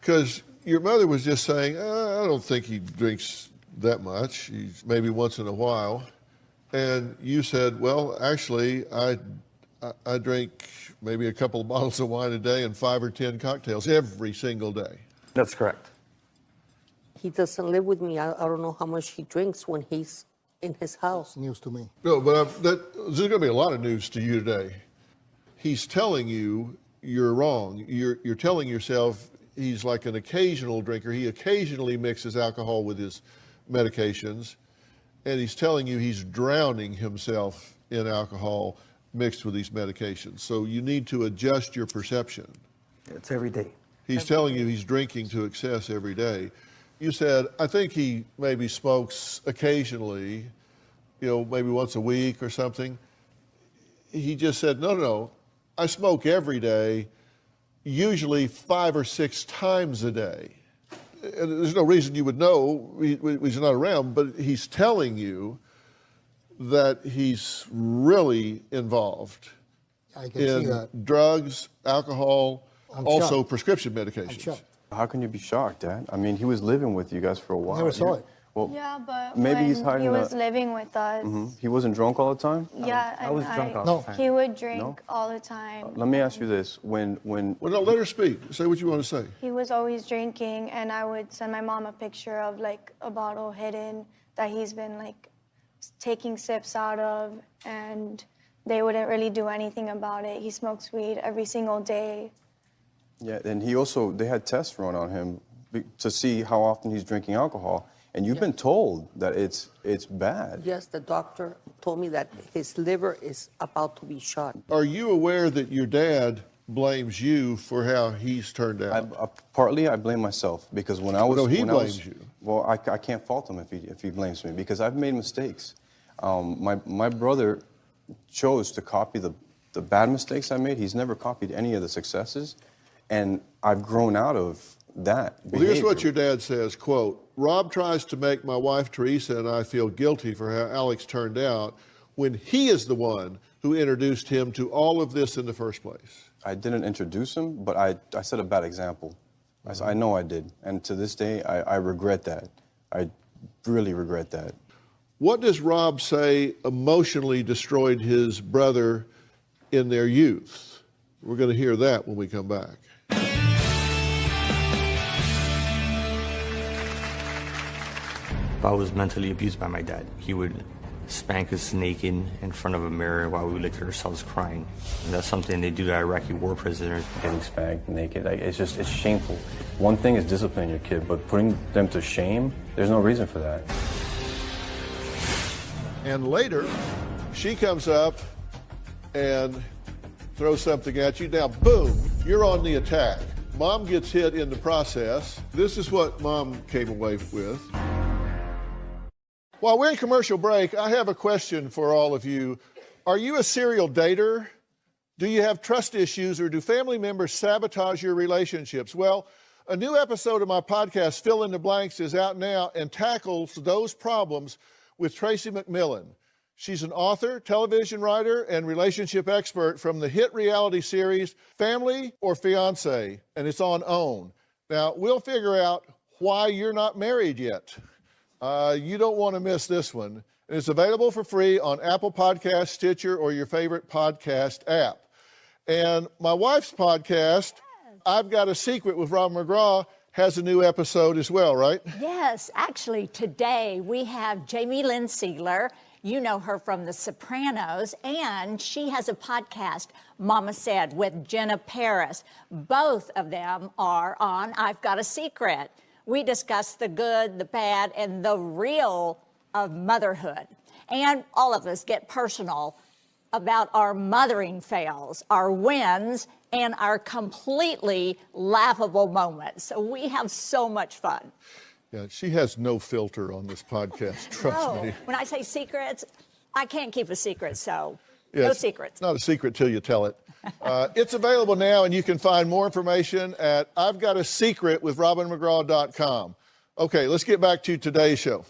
Because your mother was just saying, I don't think he drinks that much. He's maybe once in a while. And you said, well, actually, I drink maybe a couple of bottles of wine a day and 5 or 10 cocktails every single day. That's correct. He doesn't live with me. I don't know how much he drinks when he's in his house. News to me. No, but there's going to be a lot of news to you today. He's telling you you're wrong. You're telling yourself he's like an occasional drinker. He occasionally mixes alcohol with his medications, and he's telling you he's drowning himself in alcohol mixed with these medications. So you need to adjust your perception. It's every day. He's telling you he's drinking to excess every day. You said, I think he maybe smokes occasionally, maybe once a week or something. He just said, no, I smoke every day, usually 5 or 6 times a day. And there's no reason you would know, he's not around, but he's telling you that he's really involved I can see that. in drugs, alcohol, I'm also shocked. prescription medications. How can you be shocked, Dad? I mean, he was living with you guys for a while. Never saw it. Well, Yeah, but maybe when he's hiding he was the- living with us, He wasn't drunk all the time? yeah, I was drunk all the time. he would drink No? all the time. Let me ask you this. When Well, no, let her speak. Say what you want to say. He was always drinking, and I would send my mom a picture of like a bottle hidden that he's been like taking sips out of, and they wouldn't really do anything about it. He smokes weed every single day. Yeah, and they had tests run on him to see how often he's drinking alcohol. And you've been told that it's bad. Yes, the doctor told me that his liver is about to be shot. Are you aware that your dad blames you for how he's turned out? Partly, I blame myself because when I was... No, he when I was- blames you. Well, I can't fault him if he blames me because I've made mistakes. My brother chose to copy the bad mistakes I made. He's never copied any of the successes. And I've grown out of that Well, here's behavior. what your dad says, quote, Rob tries to make my wife Teresa and I feel guilty for how Alex turned out when he is the one who introduced him to all of this in the first place. I didn't introduce him, but I set a bad example. I know I did. And to this day, I regret that. I really regret that. What does Rob say emotionally destroyed his brother in their youth? We're going to hear that when we come back. I was mentally abused by my dad. He would spank us naked in front of a mirror while we looked at ourselves crying. And that's something they do to Iraqi war prisoners. Getting spanked naked, it's shameful. One thing is disciplining your kid, but putting them to shame, there's no reason for that. And later, she comes up and throws something at you. Now, boom, you're on the attack. Mom gets hit in the process. This is what Mom came away with. While we're in commercial break, I have a question for all of you. Are you a serial dater? Do you have trust issues, or do family members sabotage your relationships? Well, a new episode of my podcast, Fill in the Blanks, is out now and tackles those problems with Tracy McMillan. She's an author, television writer, and relationship expert from the hit reality series Family or Fiancé, and it's on OWN. Now, we'll figure out why you're not married yet. You don't want to miss this one. And it's available for free on Apple Podcasts, Stitcher, or your favorite podcast app. And my wife's podcast, I've Got a Secret with Rob McGraw, has a new episode as well, right? Yes, actually today we have Jamie Lynn Siegler. You know her from The Sopranos, and she has a podcast, Mama Said, with Jenna Paris. Both of them are on I've Got a Secret. We discuss the good, the bad, and the real of motherhood. And all of us get personal about our mothering fails, our wins, and our completely laughable moments. So we have so much fun. Yeah, she has no filter on this podcast, trust me. When I say secrets, I can't keep a secret, so Yeah, no it's secrets. Not a secret till you tell it. It's available now, and you can find more information at I've Got a Secret with RobinMcGraw.com. Okay, let's get back to today's show.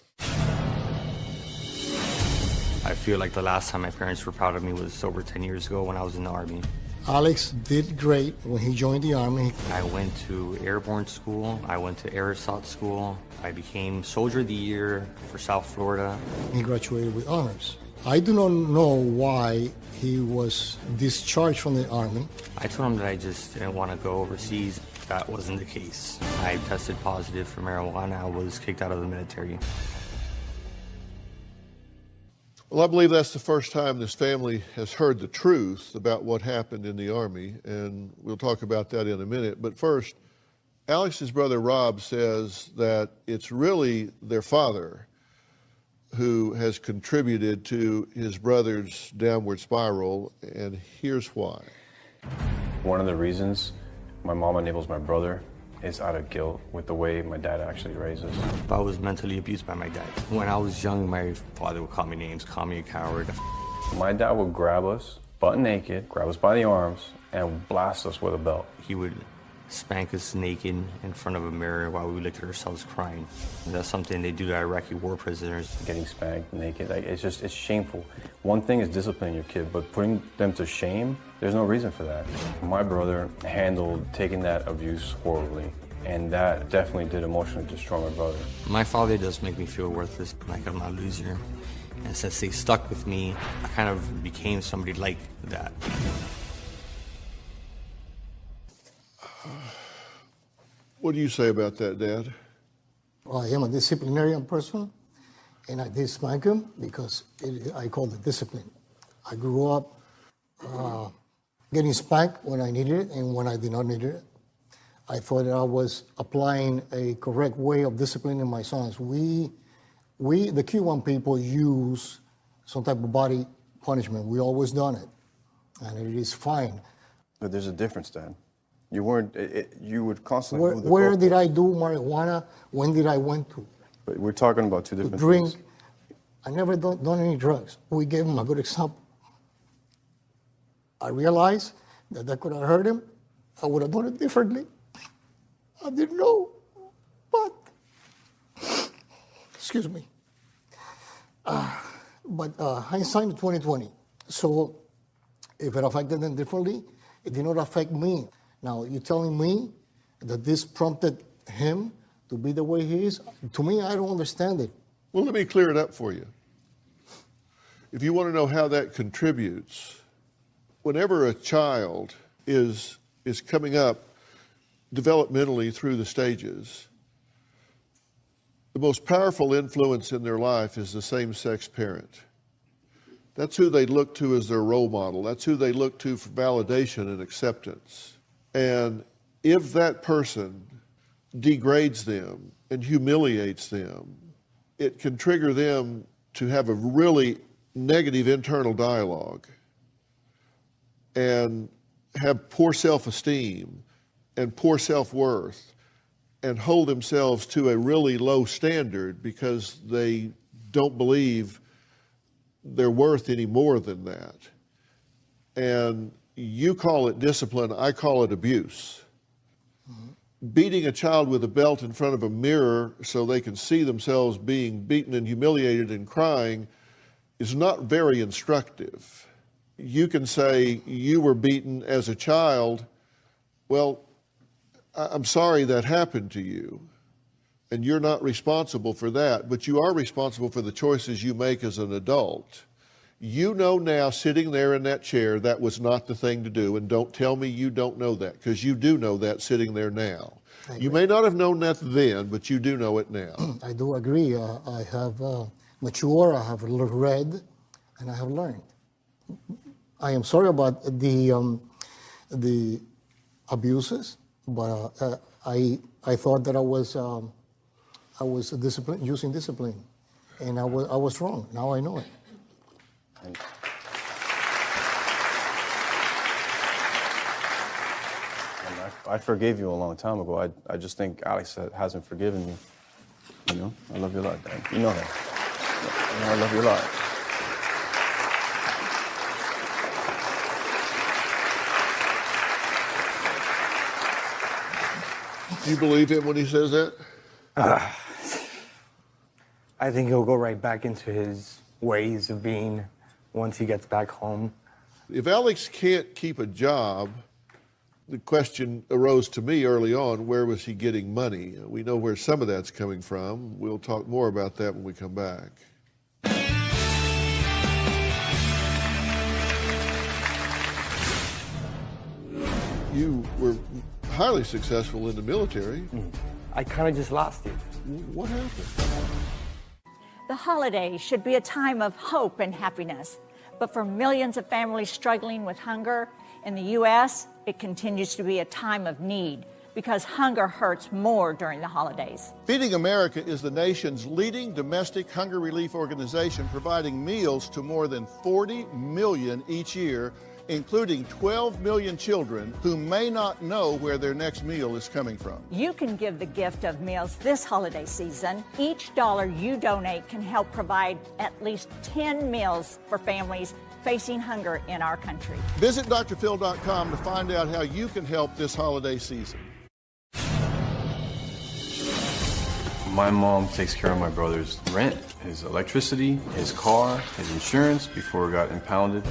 I feel like the last time my parents were proud of me was over 10 years ago when I was in the Army. Alex did great when he joined the Army. I went to airborne school. I went to air assault school. I became Soldier of the Year for South Florida. He graduated with honors. I do not know why he was discharged from the Army. I told him that I just didn't want to go overseas. That wasn't the case. I tested positive for marijuana. I was kicked out of the military. Well, I believe that's the first time this family has heard the truth about what happened in the Army, and we'll talk about that in a minute. But first, Alex's brother Rob says that it's really their father who has contributed to his brother's downward spiral, and here's why. One of the reasons my mom enables my brother is out of guilt with the way my dad actually raised us. I was mentally abused by my dad. When I was young, my father would call me names, call me a coward. My dad would grab us, butt naked, grab us by the arms, and blast us with a belt. He would spank us naked in front of a mirror while we looked at ourselves crying. And that's something they do to Iraqi war prisoners. Getting spanked naked, it's shameful. One thing is disciplining your kid, but putting them to shame, there's no reason for that. My brother handled taking that abuse horribly, and that definitely did emotionally destroy my brother. My father does make me feel worthless, like I'm not a loser. And since they stuck with me, I kind of became somebody like that. What do you say about that, Dad? Well, I am a disciplinarian person, and I did spank him because I call it discipline. I grew up getting spanked when I needed it and when I did not need it. I thought that I was applying a correct way of disciplining my sons. We, the Cuban people, use some type of body punishment. We always done it, and it is fine. But there's a difference, Dad. You weren't, you would constantly move the Where did I do marijuana? When did I went to? But we're talking about two different drink. things. I never done any drugs. We gave him a good example. I realized that could have hurt him. I would have done it differently. I didn't know, but, excuse me. But hindsight 2020. So if it affected them differently, it did not affect me. Now, you're telling me that this prompted him to be the way he is? To me, I don't understand it. Well, let me clear it up for you. If you want to know how that contributes, whenever a child is coming up developmentally through the stages, the most powerful influence in their life is the same-sex parent. That's who they look to as their role model. That's who they look to for validation and acceptance. And if that person degrades them and humiliates them, it can trigger them to have a really negative internal dialogue and have poor self-esteem and poor self-worth and hold themselves to a really low standard because they don't believe they're worth any more than that. And you call it discipline, I call it abuse. Beating a child with a belt in front of a mirror so they can see themselves being beaten and humiliated and crying is not very instructive. You can say you were beaten as a child. Well, I'm sorry that happened to you, and you're not responsible for that, but you are responsible for the choices you make as an adult. You know now, sitting there in that chair, that was not the thing to do, and don't tell me you don't know that, because you do know that sitting there now. You may not have known that then, but you do know it now. I do agree. I have matured, I have read, and I have learned. I am sorry about the abuses, but I thought that I was using discipline, and I was wrong. Now I know it. I forgave you a long time ago. I just think Alex hasn't forgiven me. You know, I love you a lot, Dad. You know that. Yeah, I love you a lot. Do you believe him when he says that? I think he'll go right back into his ways of being once he gets back home. If Alex can't keep a job, the question arose to me early on, where was he getting money? We know where some of that's coming from. We'll talk more about that when we come back. You were highly successful in the military. I kind of just lost it. What happened? The holidays should be a time of hope and happiness. But for millions of families struggling with hunger in the U.S., it continues to be a time of need because hunger hurts more during the holidays. Feeding America is the nation's leading domestic hunger relief organization, providing meals to more than 40 million each year, including 12 million children who may not know where their next meal is coming from. You can give the gift of meals this holiday season. Each dollar you donate can help provide at least 10 meals for families facing hunger in our country. Visit drphil.com to find out how you can help this holiday season. My mom takes care of my brother's rent, his electricity, his car, his insurance before it got impounded.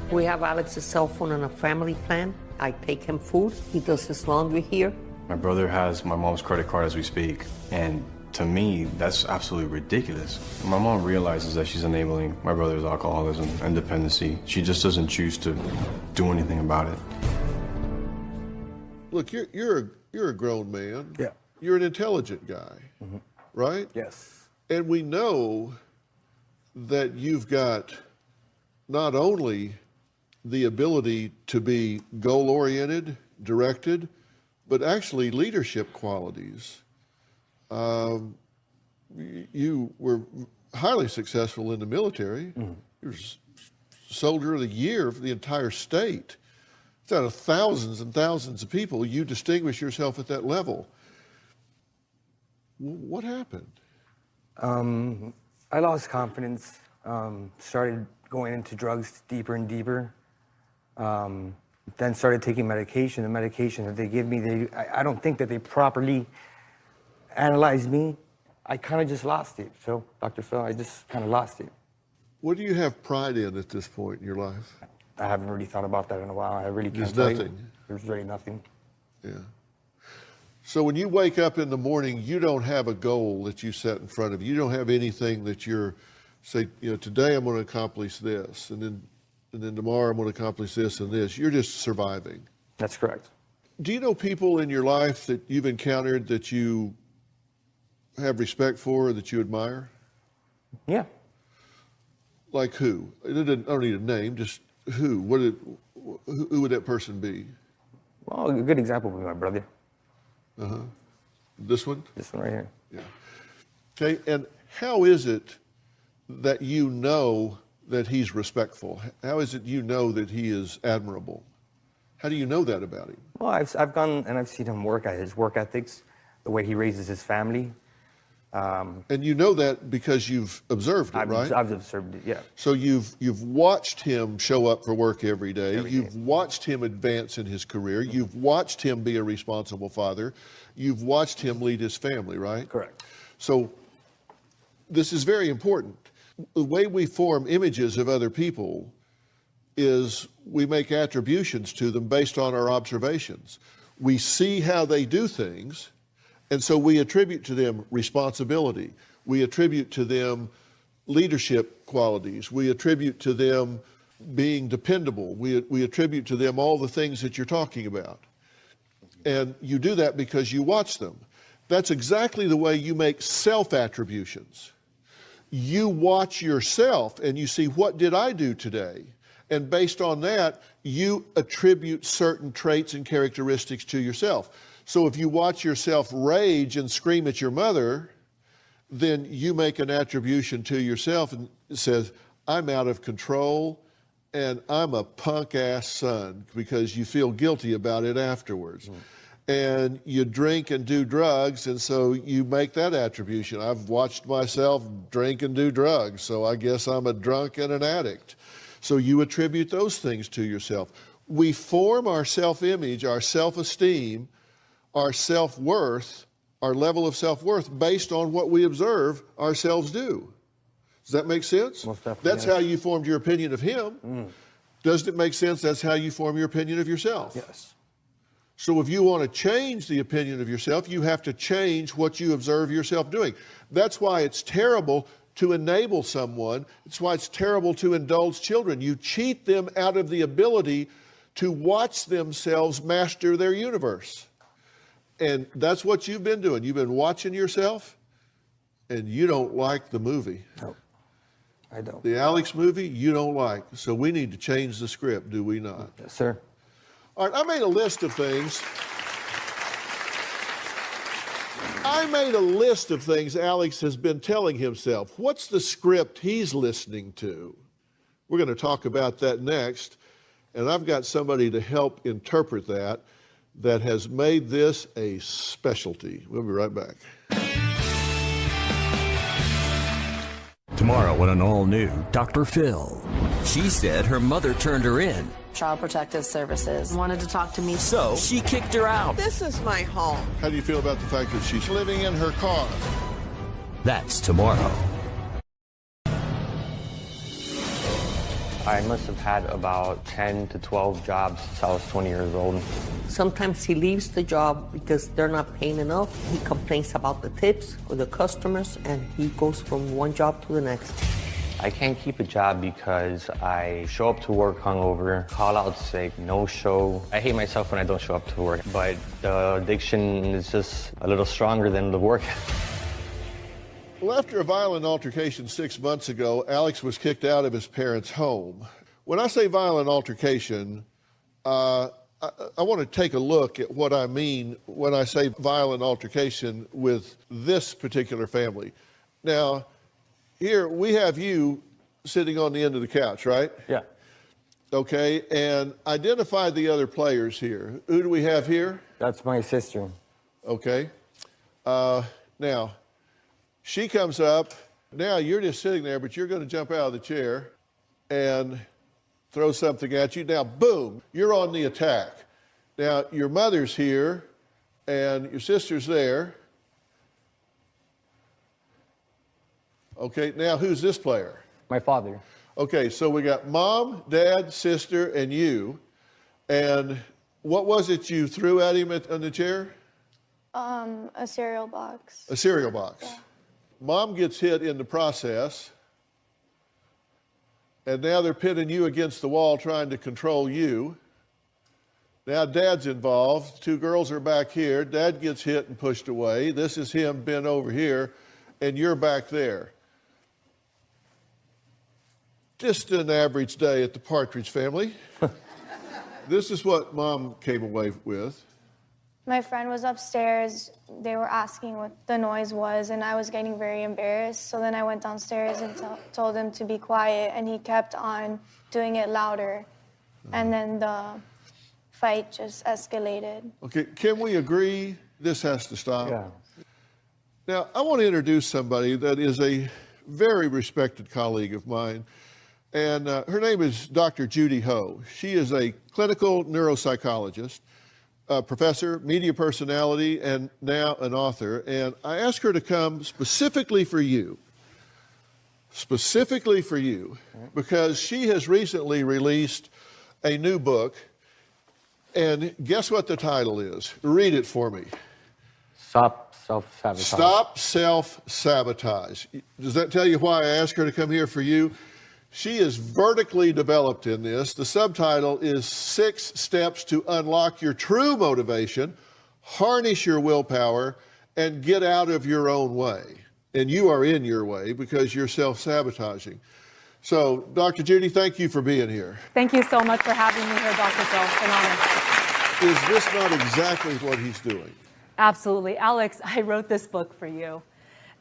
We have Alex's cell phone on a family plan. I take him food. He does his laundry here. My brother has my mom's credit card as we speak, and to me, that's absolutely ridiculous. My mom realizes that she's enabling my brother's alcoholism and dependency. She just doesn't choose to do anything about it. Look, you're a grown man. Yeah. You're an intelligent guy, right? Yes. And we know that you've got not only the ability to be goal-oriented, directed, but actually leadership qualities. You were highly successful in the military. You were Soldier of the Year for the entire state. It's out of thousands and thousands of people. You distinguish yourself at that level. What happened? I lost confidence, started going into drugs deeper and deeper, then started taking medication. The medication that they give me, I don't think that they properly analyzed me. I kind of just lost it, Phil, Dr. Phil. I just kind of lost it. What do you have pride in at this point in your life? I haven't really thought about that in a while. I really can't There's tell you. nothing. There's really nothing. Yeah. So when you wake up in the morning, you don't have a goal that you set in front of you. You don't have anything that you're, say, today I'm going to accomplish this, and then tomorrow I'm going to accomplish this and this. You're just surviving. That's correct. Do you know people in your life that you've encountered that you have respect for or that you admire? Yeah. Like who? I don't need a name, just who? Who would that person be? Well, a good example would be my brother. This one? This one right here. Yeah. Okay, and how is it that you know that he's respectful? How is it you know that he is admirable? How do you know that about him? Well, I've gone and I've seen him work at his work ethics, the way he raises his family. And you know that because you've observed it, right? I've observed it, yeah. So you've watched him show up for work every day. You've watched him advance in his career. You've watched him be a responsible father. You've watched him lead his family, right? Correct. So this is very important. The way we form images of other people is we make attributions to them based on our observations. We see how they do things, and so we attribute to them responsibility. We attribute to them leadership qualities. We attribute to them being dependable. We attribute to them all the things that you're talking about. And you do that because you watch them. That's exactly the way you make self-attributions. You watch yourself and you see, what did I do today? And based on that, you attribute certain traits and characteristics to yourself. So if you watch yourself rage and scream at your mother, then you make an attribution to yourself and it says, I'm out of control and I'm a punk ass son, because you feel guilty about it afterwards. and you drink and do drugs, and so you make that attribution. I've watched myself drink and do drugs, so I guess I'm a drunk and an addict. So you attribute those things to yourself. We form our self-image, our self-esteem, our self-worth, our level of self-worth based on what we observe ourselves do. Does that make sense? Most definitely. That's how you formed your opinion of him. Doesn't it make sense that's how you form your opinion of yourself? Yes. So if you want to change the opinion of yourself, you have to change what you observe yourself doing. That's why it's terrible to enable someone. It's why it's terrible to indulge children. You cheat them out of the ability to watch themselves master their universe. And that's what you've been doing. You've been watching yourself, and you don't like the movie. No, I don't. The Alex movie, you don't like. So we need to change the script, do we not? Yes, sir. All right, I made a list of things. Alex has been telling himself. What's the script he's listening to? We're going to talk about that next. And I've got somebody to help interpret that has made this a specialty. We'll be right back. Tomorrow on an all-new Dr. Phil. She said her mother turned her in. Child Protective Services wanted to talk to me. So she kicked her out. This is my home. How do you feel about the fact that she's living in her car? That's tomorrow. I must have had about 10 to 12 jobs since I was 20 years old. Sometimes he leaves the job because they're not paying enough. He complains about the tips or the customers, and he goes from one job to the next. I can't keep a job because I show up to work hungover, call out sick, no show. I hate myself when I don't show up to work, but the addiction is just a little stronger than the work. Well, after a violent altercation 6 months ago, Alex was kicked out of his parents' home. When I say violent altercation, I want to take a look at what I mean when I say violent altercation with this particular family. Now, here we have you sitting on the end of the couch, right? Yeah. Okay, and identify the other players here. Who do we have here? That's my sister. Okay. Now, she comes up. Now you're just sitting there, but you're going to jump out of the chair and throw something at you. Now, boom, you're on the attack. Now, your mother's here and your sister's there. Okay, now who's this player? My father. Okay, so we got mom, dad, sister, and you. And what was it you threw at him on the chair? A cereal box. A cereal box. Yeah. Mom gets hit in the process. And now they're pitting you against the wall trying to control you. Now dad's involved. Two girls are back here. Dad gets hit and pushed away. This is him bent over here, and you're back there. Just an average day at the Partridge Family. This is what Mom came away with. My friend was upstairs. They were asking what the noise was, and I was getting very embarrassed. So then I went downstairs and told him to be quiet, and he kept on doing it louder. And then the fight just escalated. Okay, can we agree this has to stop? Yeah. Now, I want to introduce somebody that is a very respected colleague of mine. And her name is Dr. Judy Ho. She is a clinical neuropsychologist, a professor, media personality, and now an author. And I asked her to come specifically for you, because she has recently released a new book. And guess what the title is? Read it for me. Stop self-sabotage. Stop self-sabotage. Does that tell you why I asked her to come here for you? She is vertically developed in this. The subtitle is 6 Steps to Unlock Your True Motivation, Harness Your Willpower, and Get Out of Your Own Way. And you are in your way because you're self-sabotaging. So, Dr. Judy, thank you for being here. Thank you so much for having me here, Dr. Phil. An honor. Is this not exactly what he's doing? Absolutely. Alex, I wrote this book for you.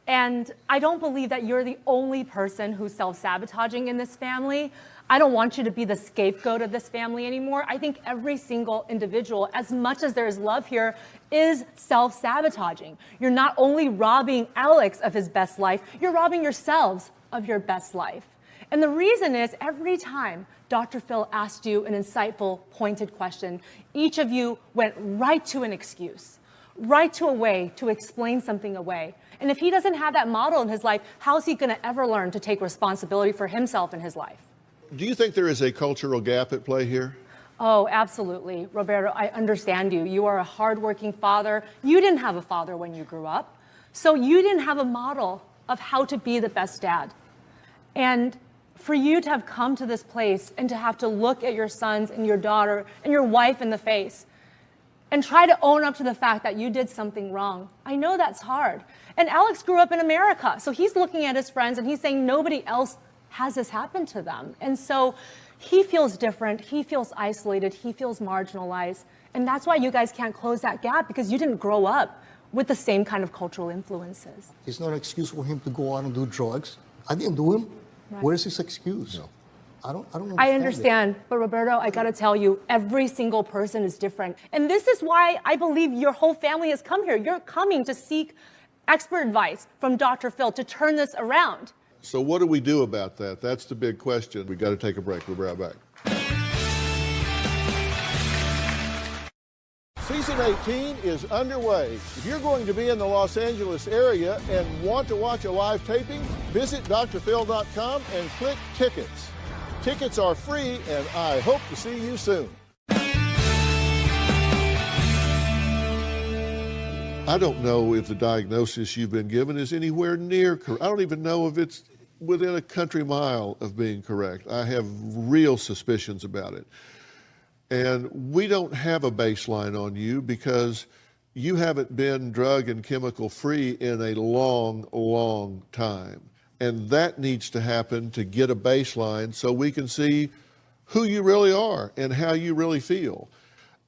And I don't believe that you're the only person who's self-sabotaging in this family. I don't want you to be the scapegoat of this family anymore. I think every single individual, as much as there is love here, is self-sabotaging. You're not only robbing Alex of his best life, you're robbing yourselves of your best life. And the reason is every time Dr. Phil asked you an insightful, pointed question, each of you went right to an excuse, right to a way to explain something away. And if he doesn't have that model in his life, how is he going to ever learn to take responsibility for himself and his life? Do you think there is a cultural gap at play here? Oh, absolutely. Roberto, I understand you. You are a hardworking father. You didn't have a father when you grew up. So you didn't have a model of how to be the best dad. And for you to have come to this place and to have to look at your sons and your daughter and your wife in the face and try to own up to the fact that you did something wrong, I know that's hard. And Alex grew up in America, so he's looking at his friends and he's saying nobody else has this happen to them. And so he feels different, he feels isolated, he feels marginalized. And that's why you guys can't close that gap, because you didn't grow up with the same kind of cultural influences. It's not an excuse for him to go out and do drugs. I didn't do him. Right. Where's his excuse? No. I don't understand. I understand, but Roberto, I gotta tell you, every single person is different. And this is why I believe your whole family has come here. You're coming to seek expert advice from Dr. Phil to turn this around. So what do we do about that? That's the big question. We got to take a break. We'll be right back. Season 18 is underway. If you're going to be in the Los Angeles area and want to watch a live taping, visit drphil.com and click tickets. Tickets are free, and I hope to see you soon. I don't know if the diagnosis you've been given is anywhere near correct. I don't even know if it's within a country mile of being correct. I have real suspicions about it. And we don't have a baseline on you because you haven't been drug and chemical free in a long, long time. And that needs to happen to get a baseline so we can see who you really are and how you really feel.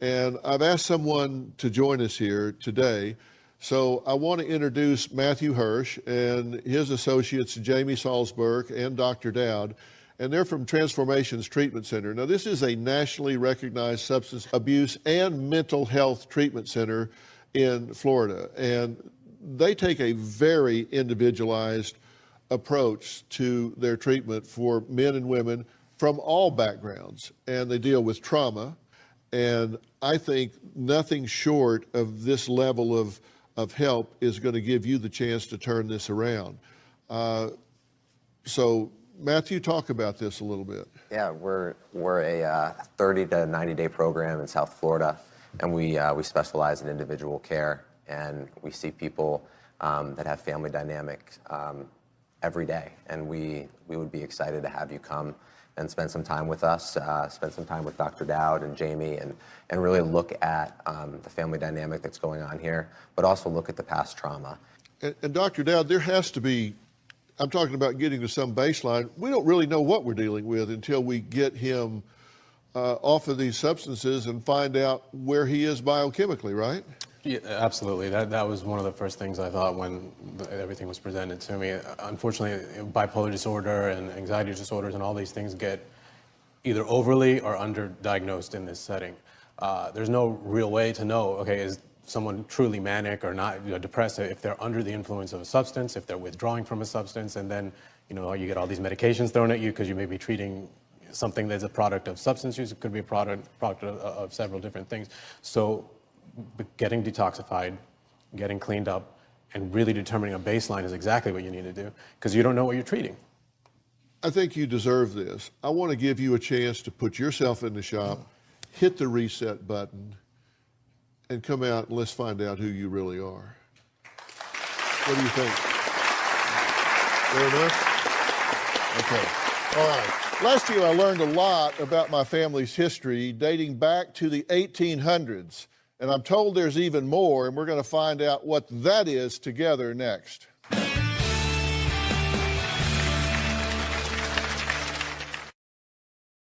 And I've asked someone to join us here today. So I want to introduce Matthew Hirsch and his associates, Jamie Salzberg and Dr. Dowd. And they're from Transformations Treatment Center. Now, this is a nationally recognized substance abuse and mental health treatment center in Florida. And they take a very individualized approach to their treatment for men and women from all backgrounds. And they deal with trauma. And I think nothing short of this level of help is going to give you the chance to turn this around. So Matthew, talk about this a little bit. Yeah, we're a 30 to 90-day program in South Florida, and we specialize in individual care, and we see people that have family dynamics every day, and we would be excited to have you come and spend some time with us, spend some time with Dr. Dowd and Jamie, and really look at the family dynamic that's going on here, but also look at the past trauma. And Dr. Dowd, there has to be, I'm talking about getting to some baseline. We don't really know what we're dealing with until we get him off of these substances and find out where he is biochemically, right? Yeah, absolutely. That was one of the first things I thought when everything was presented to me. Unfortunately, bipolar disorder and anxiety disorders and all these things get either overly or underdiagnosed in this setting. There's no real way to know, okay, is someone truly manic or not, depressed, if they're under the influence of a substance, if they're withdrawing from a substance, and then, you get all these medications thrown at you because you may be treating something that's a product of substance use. It could be a product of several different things. So getting detoxified, getting cleaned up, and really determining a baseline is exactly what you need to do, because you don't know what you're treating. I think you deserve this. I want to give you a chance to put yourself in the shop, hit the reset button, and come out and let's find out who you really are. What do you think? Fair enough? Okay. All right. Last year I learned a lot about my family's history dating back to the 1800s. And I'm told there's even more, and we're going to find out what that is together next.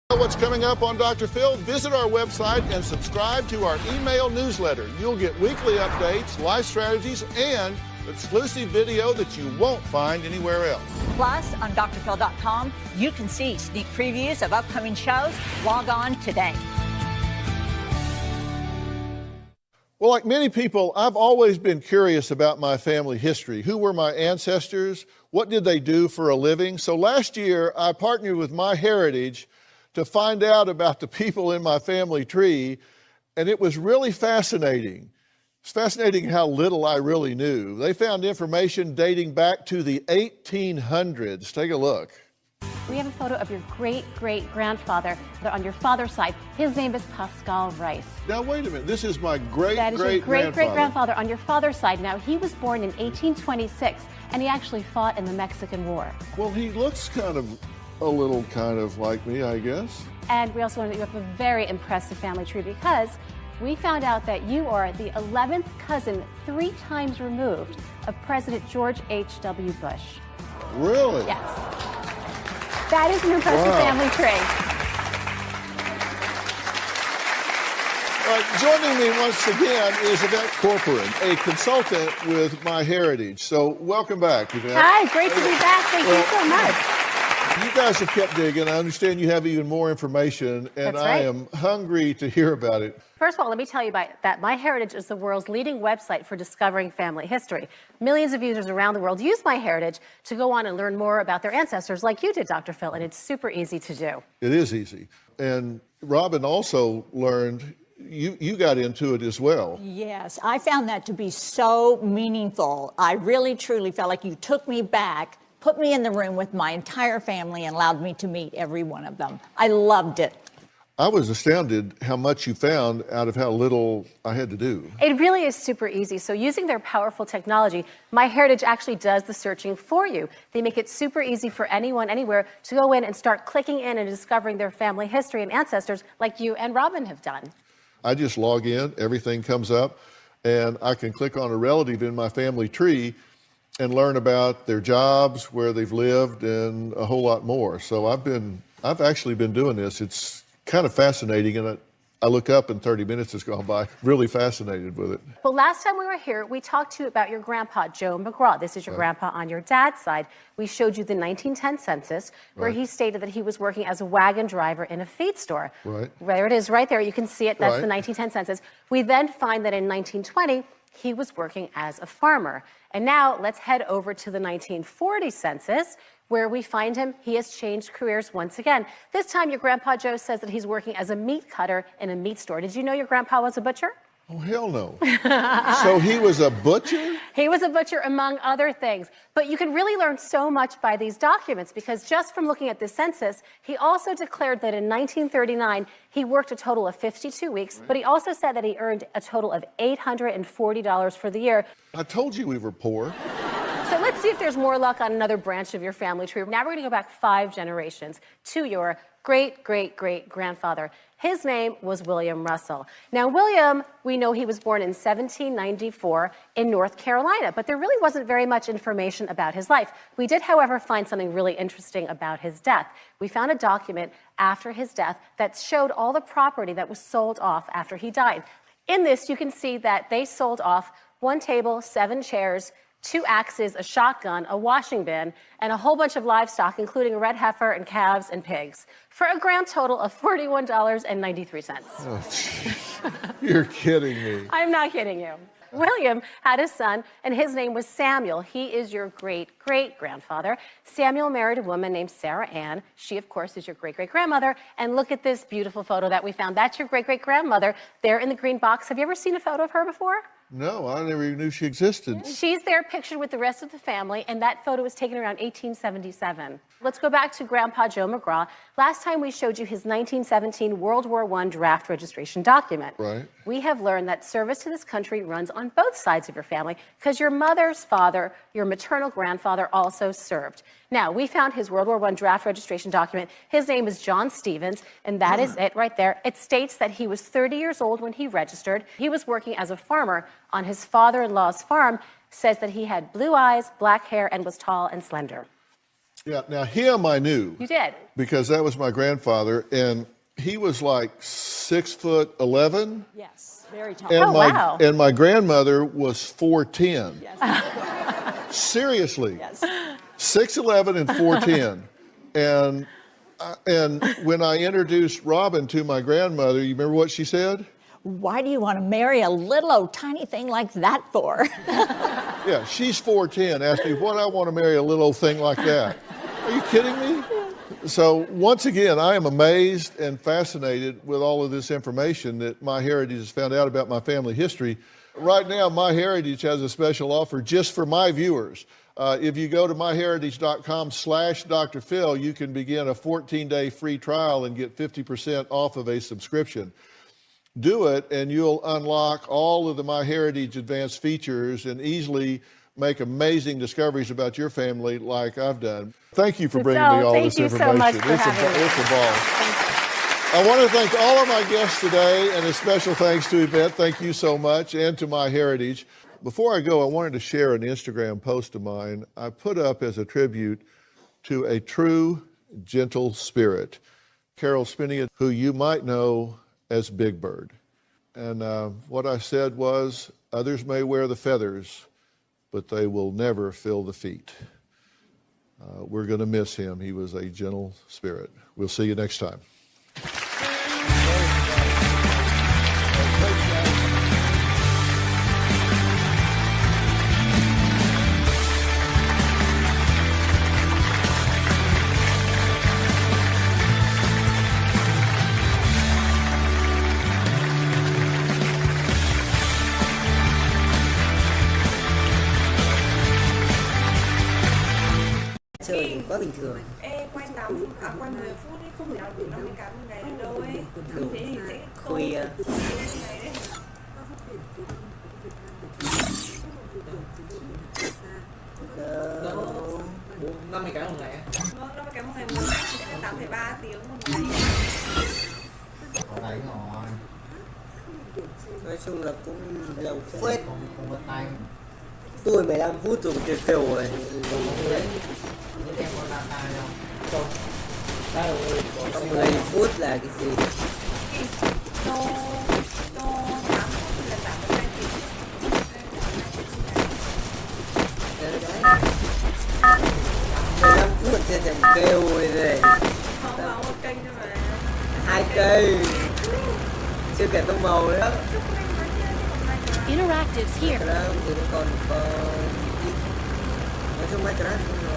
What's coming up on Dr. Phil? Visit our website and subscribe to our email newsletter. You'll get weekly updates, life strategies, and Exclusive video that you won't find anywhere else. Plus, on drphil.com, you can see sneak previews of upcoming shows. Log on today. Well, like many people, I've always been curious about my family history. Who were my ancestors? What did they do for a living? So last year, I partnered with MyHeritage to find out about the people in my family tree, and it was really fascinating. It's fascinating how little I really knew. They found information dating back to the 1800s. Take a look. We have a photo of your great-great-grandfather on your father's side. His name is Pascal Rice. Now, wait a minute. This is my great-great-grandfather. That is your great-great-grandfather on your father's side. Now, he was born in 1826, and he actually fought in the Mexican War. Well, he looks a little like me, I guess. And we also learned that you have a very impressive family tree because we found out that you are the 11th cousin 3 times removed of President George H.W. Bush. Really? Yes. That is an impressive family tree. Joining me once again is Yvette Corcoran, a consultant with MyHeritage. So welcome back, Yvette. Hi, great to be back. Thank you so much. You guys have kept digging. I understand you have even more information, and That's right. I am hungry to hear about it. First of all, let me tell you about that. MyHeritage is the world's leading website for discovering family history. Millions of users around the world use MyHeritage to go on and learn more about their ancestors like you did, Dr. Phil, and it's super easy to do. It is easy. And Robin also learned, you got into it as well. Yes, I found that to be so meaningful. I really, truly felt like you took me back, put me in the room with my entire family, and allowed me to meet every one of them. I loved it. I was astounded how much you found out of how little I had to do. It really is super easy. So using their powerful technology, MyHeritage actually does the searching for you. They make it super easy for anyone, anywhere, to go in and start clicking in and discovering their family history and ancestors like you and Robin have done. I just log in, everything comes up, and I can click on a relative in my family tree and learn about their jobs, where they've lived, and a whole lot more. So I've actually been doing this. It's kind of fascinating, and I look up and 30 minutes has gone by. Really fascinated with it. Well, last time we were here, we talked to you about your grandpa, Joe McGraw. This is your grandpa on your dad's side. We showed you the 1910 census, where he stated that he was working as a wagon driver in a feed store. Right. There it is, right there. You can see it. That's the 1910 census. We then find that in 1920, he was working as a farmer. And now let's head over to the 1940 census, where we find him. He has changed careers once again. This time, your grandpa Joe says that he's working as a meat cutter in a meat store. Did you know your grandpa was a butcher? Oh, hell no. So he was a butcher? He was a butcher, among other things. But you can really learn so much by these documents, because just from looking at the census, he also declared that in 1939, he worked a total of 52 weeks, but he also said that he earned a total of $840 for the year. I told you we were poor. So let's see if there's more luck on another branch of your family tree. Now we're going to go back 5 generations to your great-great-great-grandfather. His name was William Russell. Now, William, we know he was born in 1794 in North Carolina, but there really wasn't very much information about his life. We did, however, find something really interesting about his death. We found a document after his death that showed all the property that was sold off after he died. In this, you can see that they sold off 1 table, 7 chairs, 2 axes, a shotgun, a washing bin, and a whole bunch of livestock, including a red heifer and calves and pigs, for a grand total of $41.93. Oh, you're kidding me. I'm not kidding you. William had a son, and his name was Samuel. He is your great-great-grandfather. Samuel married a woman named Sarah Ann. She, of course, is your great-great-grandmother. And look at this beautiful photo that we found. That's your great-great-grandmother there in the green box. Have you ever seen a photo of her before? No, I never even knew she existed. She's there pictured with the rest of the family, and that photo was taken around 1877. Let's go back to Grandpa Joe McGraw. Last time we showed you his 1917 World War I draft registration document. Right. We have learned that service to this country runs on both sides of your family, because your mother's father, your maternal grandfather, also served. Now, we found his World War I draft registration document. His name is John Stevens, and that is it right there. It states that he was 30 years old when he registered. He was working as a farmer on his father-in-law's farm. Says that he had blue eyes, black hair, and was tall and slender. Yeah, now him I knew. You did? Because that was my grandfather, and he was like 6'11". Yes, very tall. And wow. And my grandmother was 4'10". Yes. Seriously. Yes. 6'11" and 4'10". And when I introduced Robin to my grandmother, you remember what she said? Why do you want to marry a little old tiny thing like that for? Yeah, she's 4'10", asked me, what I want to marry a little old thing like that. Are you kidding me? So once again, I am amazed and fascinated with all of this information that MyHeritage has found out about my family history. Right now, MyHeritage has a special offer just for my viewers. If you go to myheritage.com/Dr. Phil, you can begin a 14-day free trial and get 50% off of a subscription. Do it, and you'll unlock all of the MyHeritage advanced features and easily make amazing discoveries about your family like I've done. Thank you for bringing me all this information. Thank you so much for having me. It's a ball. I want to thank all of my guests today, and a special thanks to Yvette. Thank you so much, and to MyHeritage. Before I go, I wanted to share an Instagram post of mine I put up as a tribute to a true, gentle spirit, Carol Spinney, who you might know as Big Bird. And what I said was, others may wear the feathers, but they will never fill the feet. We're going to miss him. He was a gentle spirit. We'll see you next time. Chơi quá bình thường. Ê, quay 8 phút, quay 10 phút ấy, không thể nào đủ 50 cái một ngày được đâu ấy. Như thế thì sẽ không ngày đấy. 50 cái một ngày á? Vâng, 50 cái một ngày, một ngày sẽ là 8,3 tiếng một ngày. Có đấy rồi. Nói chung là cũng lâu phết. Không có tay. Tôi 15 phút rồi cũng kêu rồi. Trong 10 phút là cái gì? Đấy. 15 phút chưa chẳng kêu rồi đây. Không có một kênh thôi mà. 2 cây. Chưa kể tông màu nữa. Interactives here. Thì nó còn có ít. Nói chung mấy cái đó không rồi.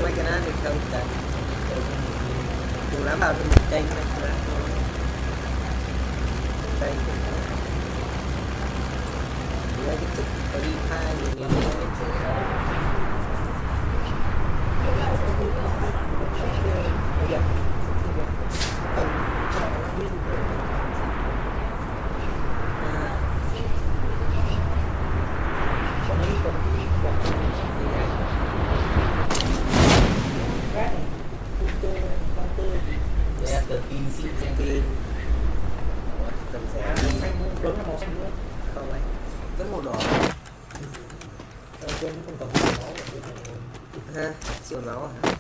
Mấy cái đó thì không cần. Đừng lắm vào trong một kênh này. Kênh. Lấy cái chức có đi pha gì nhiều. Vẫn màu đỏ. Ha, chiều máu hả?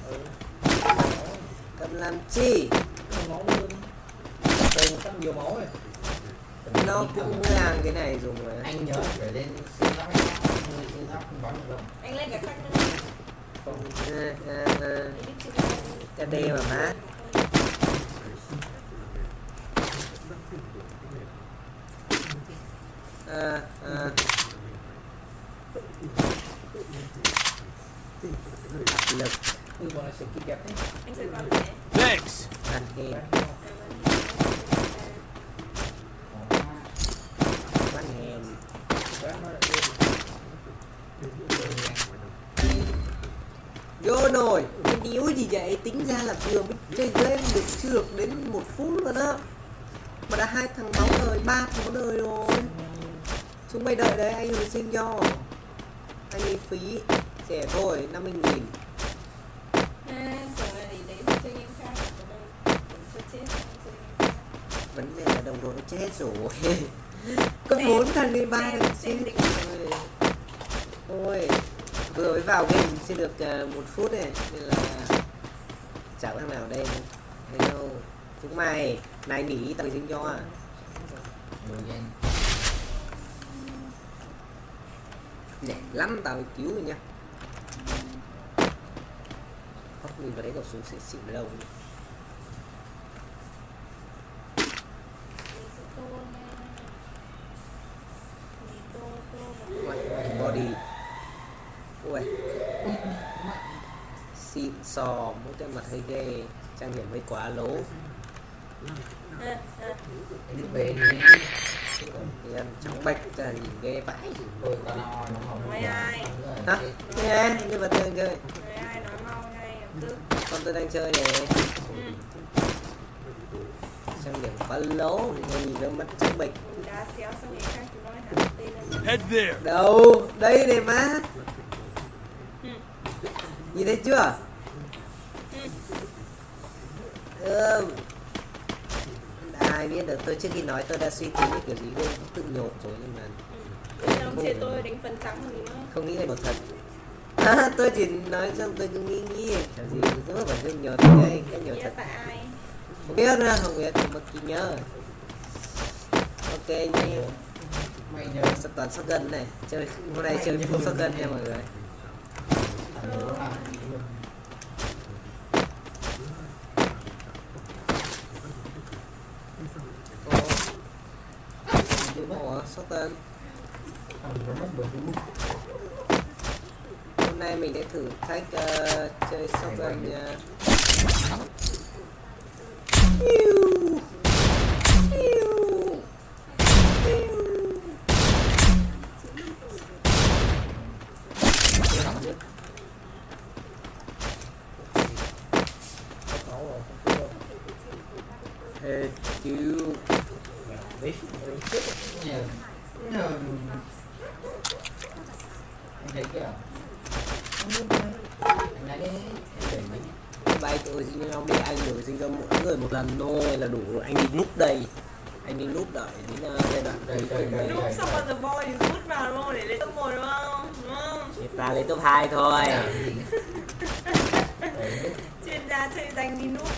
Cầm làm chi? Cầm nhiều máu rồi. Nó cũng làm cái này dùng mà. Anh nhớ phải lên anh lên cái sách nữa. Cái đê mà má. Lực. Thanks. Vô nồi, cái điếu gì vậy? Tính ra là vừa mới chơi game được chưa được đến 1 phút rồi đó. Mà đã 2 thằng máu đời, 3 thằng máu đời rồi. Chúng mày đợi đấy, anh hồi sinh cho. Anh ấy phí, rẻ thôi, 50.000. Vấn đề là đồng đội nó chết rồi. Có 4 thằng lên 3 thằng chết rồi. Ôi, vừa mới vào game sẽ được 1 phút này, nên là chả có thằng nào đây. Hello, chúng mày, này nghỉ tao sinh cho à. Đẹp lắm, tao phải cứu rồi nha. Không, mình vào đấy còn súng xịn ở đâu. Body. Ui. Xịn sò, mỗi cái mặt hơi ghê, trang điểm hơi quá lố. Đi về đi. Em trong bạch là nhìn ghê vãi. Mày ai? Hả? Nghe, đi vào chơi chơi. Mày ai nói mau ngay cứ. Con tôi đang chơi này. Trang điểm quá lố, nhìn nó mất trong bạch. Đá xéo xong rồi khác chúng nó hẳn tên lên. Head there. Đâu? Đây này má. Nhìn thấy chưa? Ai biết được, tôi trước khi nói tôi đã suy tính cái kiểu gì luôn, tự nhột rồi nhưng mà Không chê tôi đánh phần trắng gì nữa. không nghĩ là một thật. Tôi chỉ nói xong tôi cứ nghĩ kiểu gì rất là phải nhột cái nhột thật. Không biết nữa, không biết mà chỉ nhớ. Ok nha. Sắp toàn shotgun này, chơi hôm nay chơi full shotgun nha mọi người. Shotgun. Hôm nay mình sẽ thử thách chơi shotgun nha. Hey, you. Bay tôi sinh nhau đi, anh rồi sinh ra mỗi người một lần thôi là đủ rồi. Anh đi núp đây, anh đi núp đợi đến giai đoạn đây. Núp xong rồi The Boy thì rút vào đúng không? Để lên top 1 đúng không? Đúng không? Thì ta lên top 2 thôi. Chuyên gia chơi danh đi núp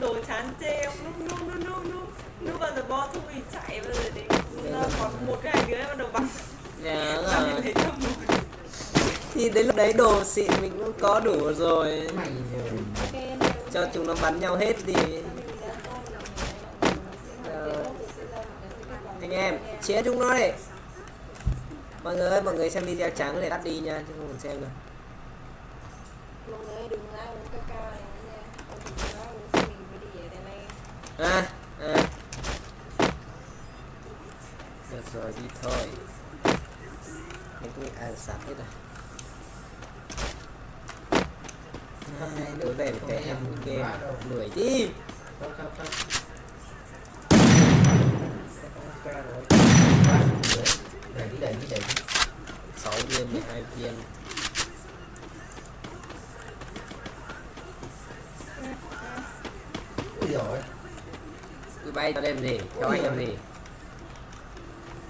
đồ chán chê không? Núp vào The Boy không bị chạy bao giờ đến còn một cái đứa bắt đầu bắn. Dạ rồi. Thì đến lúc đấy đồ xịn mình cũng có đủ rồi. Cho chúng nó bắn nhau hết đi. Anh em chế chúng nó đi. Mọi người ơi, mọi người xem video trắng để tắt đi nha, chứ không cần xem nữa. Mọi người đừng ai uống cacao này nha. Uống mình mới đi ở đây. Được rồi, đi thôi. Mình cũng ăn sạch hết rồi. Đối về cái em game lười đi. 6 viên, 12 viên. Đi bay cho em gì? Cho anh làm gì?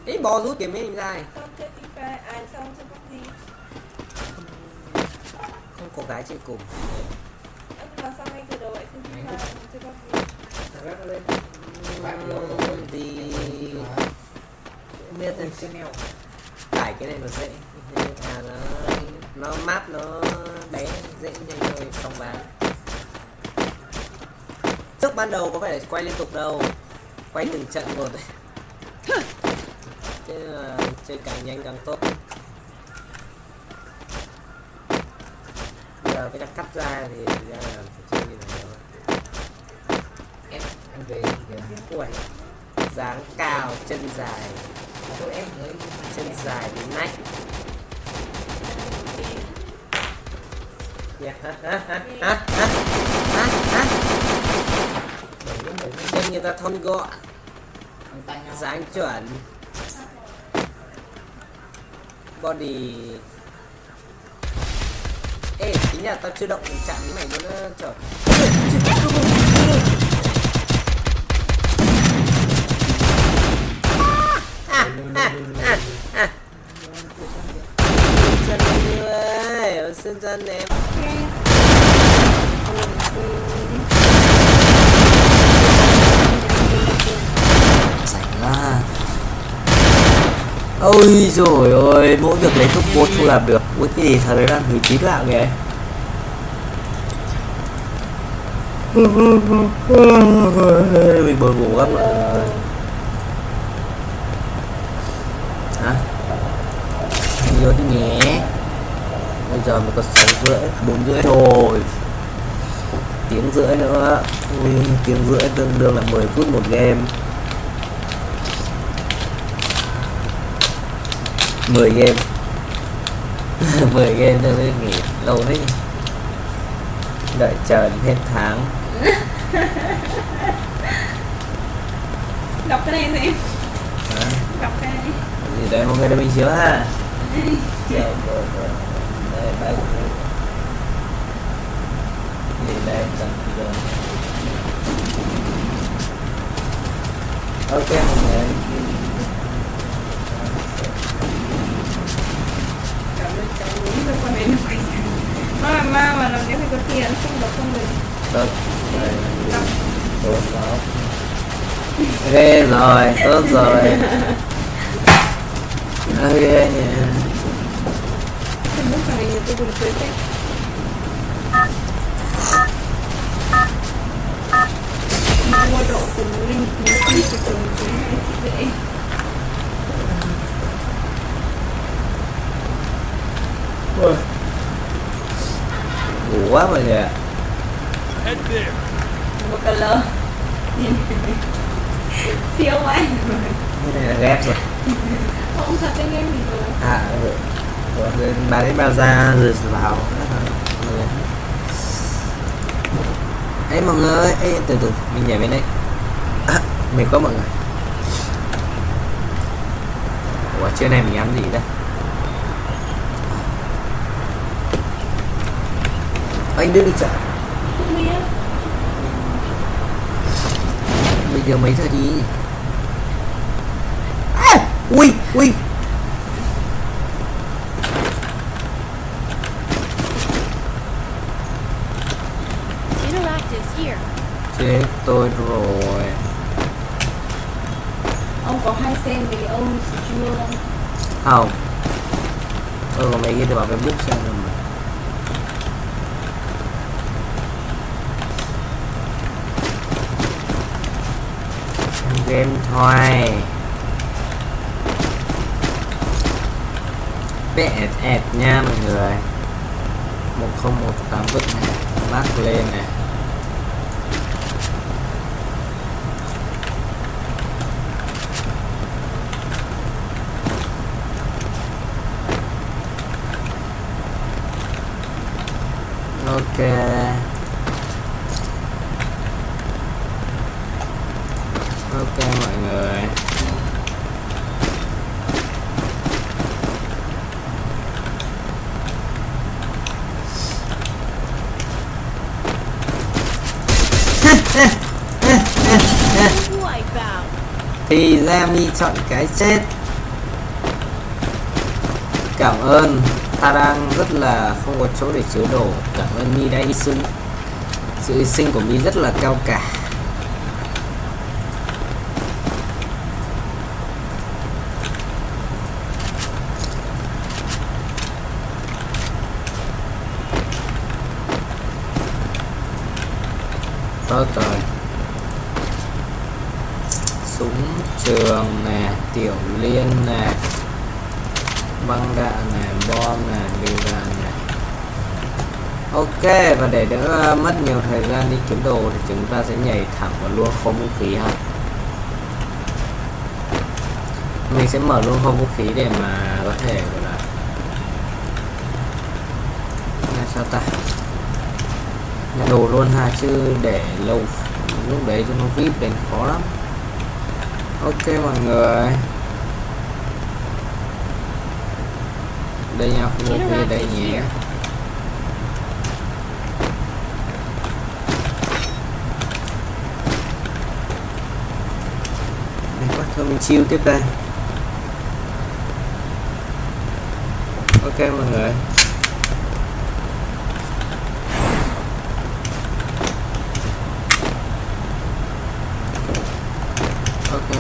Ý bò rút kìa mấy anh trai. Không có gái chơi cùng. Thì không biết tải cái này nó dễ, nó map nó bé dễ nhanh rồi xong bán. Trước ban đầu có phải là quay liên tục đâu, quay từng trận một chứ là chơi càng nhanh càng tốt. Giờ cái cắt ra thì ra là phải chơi như này rồi. Em về ui, dáng cao, chân dài, đến nách. Chân người ta thon gọn, dáng chuẩn, body. Ê, tính là tao chưa động chạm cái này cho nó trời. Chân như ơi, ở sân chân em. Rảnh quá. Ôi rồi ơi, mỗi việc lấy thuốc bột không làm được. Ui cái gì thằng đấy đang hủy trí lạ kìa. Mình buồn ngủ lắm rồi. Hả? Vô đi nhé. Bây giờ mới có 6 rưỡi, 4 rưỡi thôi. Tiếng rưỡi nữa. Ui, tiếng rưỡi tương đương là 10 phút một game. 10 game 10 game thôi mới nghỉ lâu đấy. Đợi chờ đến hết tháng. Đọc cái này xem. Hả? Đọc cái này. Gì đấy hôm nay đã mình chiếu ha. Đây đây gì đây ok mọi người. Mà làm nếu phải có tiền không được không được. Tốt rồi. Ghê rồi, tốt rồi. Ghê nha. Không muốn cái này tôi buồn cười thế. Mua độ cùng linh khí của chúng tôi dễ. Ngủ quá mọi người ạ. Một color. Siêu quá. Cái này là ghép rồi. Không thật cái game gì rồi. À rồi bà đấy bao ra rồi vào. Ê mọi người, ê từ từ mình nhảy bên đây. Mệt quá mọi người. Ủa trưa nay mình ăn gì đây? Anh đưa đi chợ. Bây giờ mấy giờ đi? Ui ui. Chết tôi rồi. Ông có hay xem về ông streamer không? Không. Tôi có mấy cái để bảo Facebook xem rồi mà. Game thôi. Bé ẹt nha mọi người. 1018 vứt này, lát lên này. Ok. Ok mọi người. Thì ra mi chọn cái chết. Cảm ơn. Ta đang rất là không có chỗ để chứa đồ. Cảm ơn mi đã hy sinh. Sự hy sinh của mi rất là cao cả. Tốt rồi. Súng trường nè, tiểu liên nè, băng đạn nè, bom nè, lựu đạn nè. Ok, và để đỡ mất nhiều thời gian đi kiếm đồ thì chúng ta sẽ nhảy thẳng vào luôn kho vũ khí ha. Mình sẽ mở luôn kho vũ khí để mà có thể gọi là sao ta nhận đồ luôn ha, chứ để lâu lúc đấy cho nó vip đến khó lắm. Ok mọi người, đây nhau không về đây nhé. Thôi mình chill tiếp đây. Ok mọi người. Ok.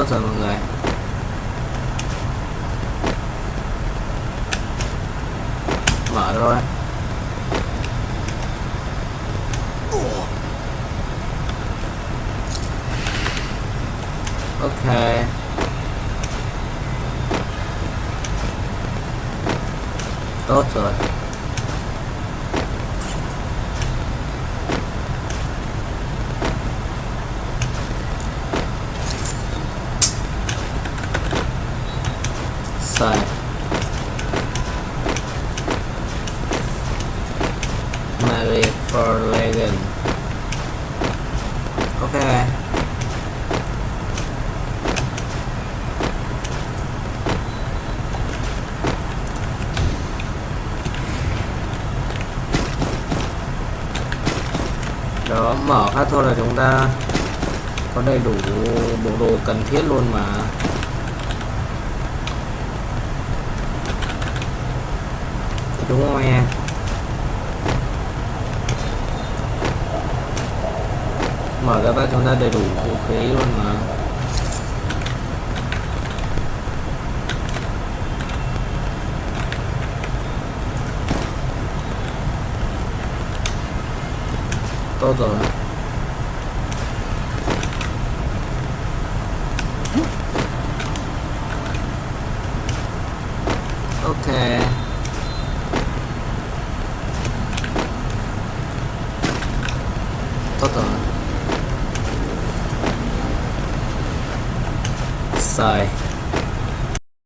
Tốt rồi mọi người. Mở rồi. Ok. Tốt rồi. Sai. Mary for Legend. Ok. Đó, mở phát thôi là chúng ta có đầy đủ bộ đồ cần thiết luôn mà. Đúng không em? Mở ra phát chúng ta đầy đủ vũ khí luôn mà. Tốt rồi. Ok. Tốt rồi. Sai.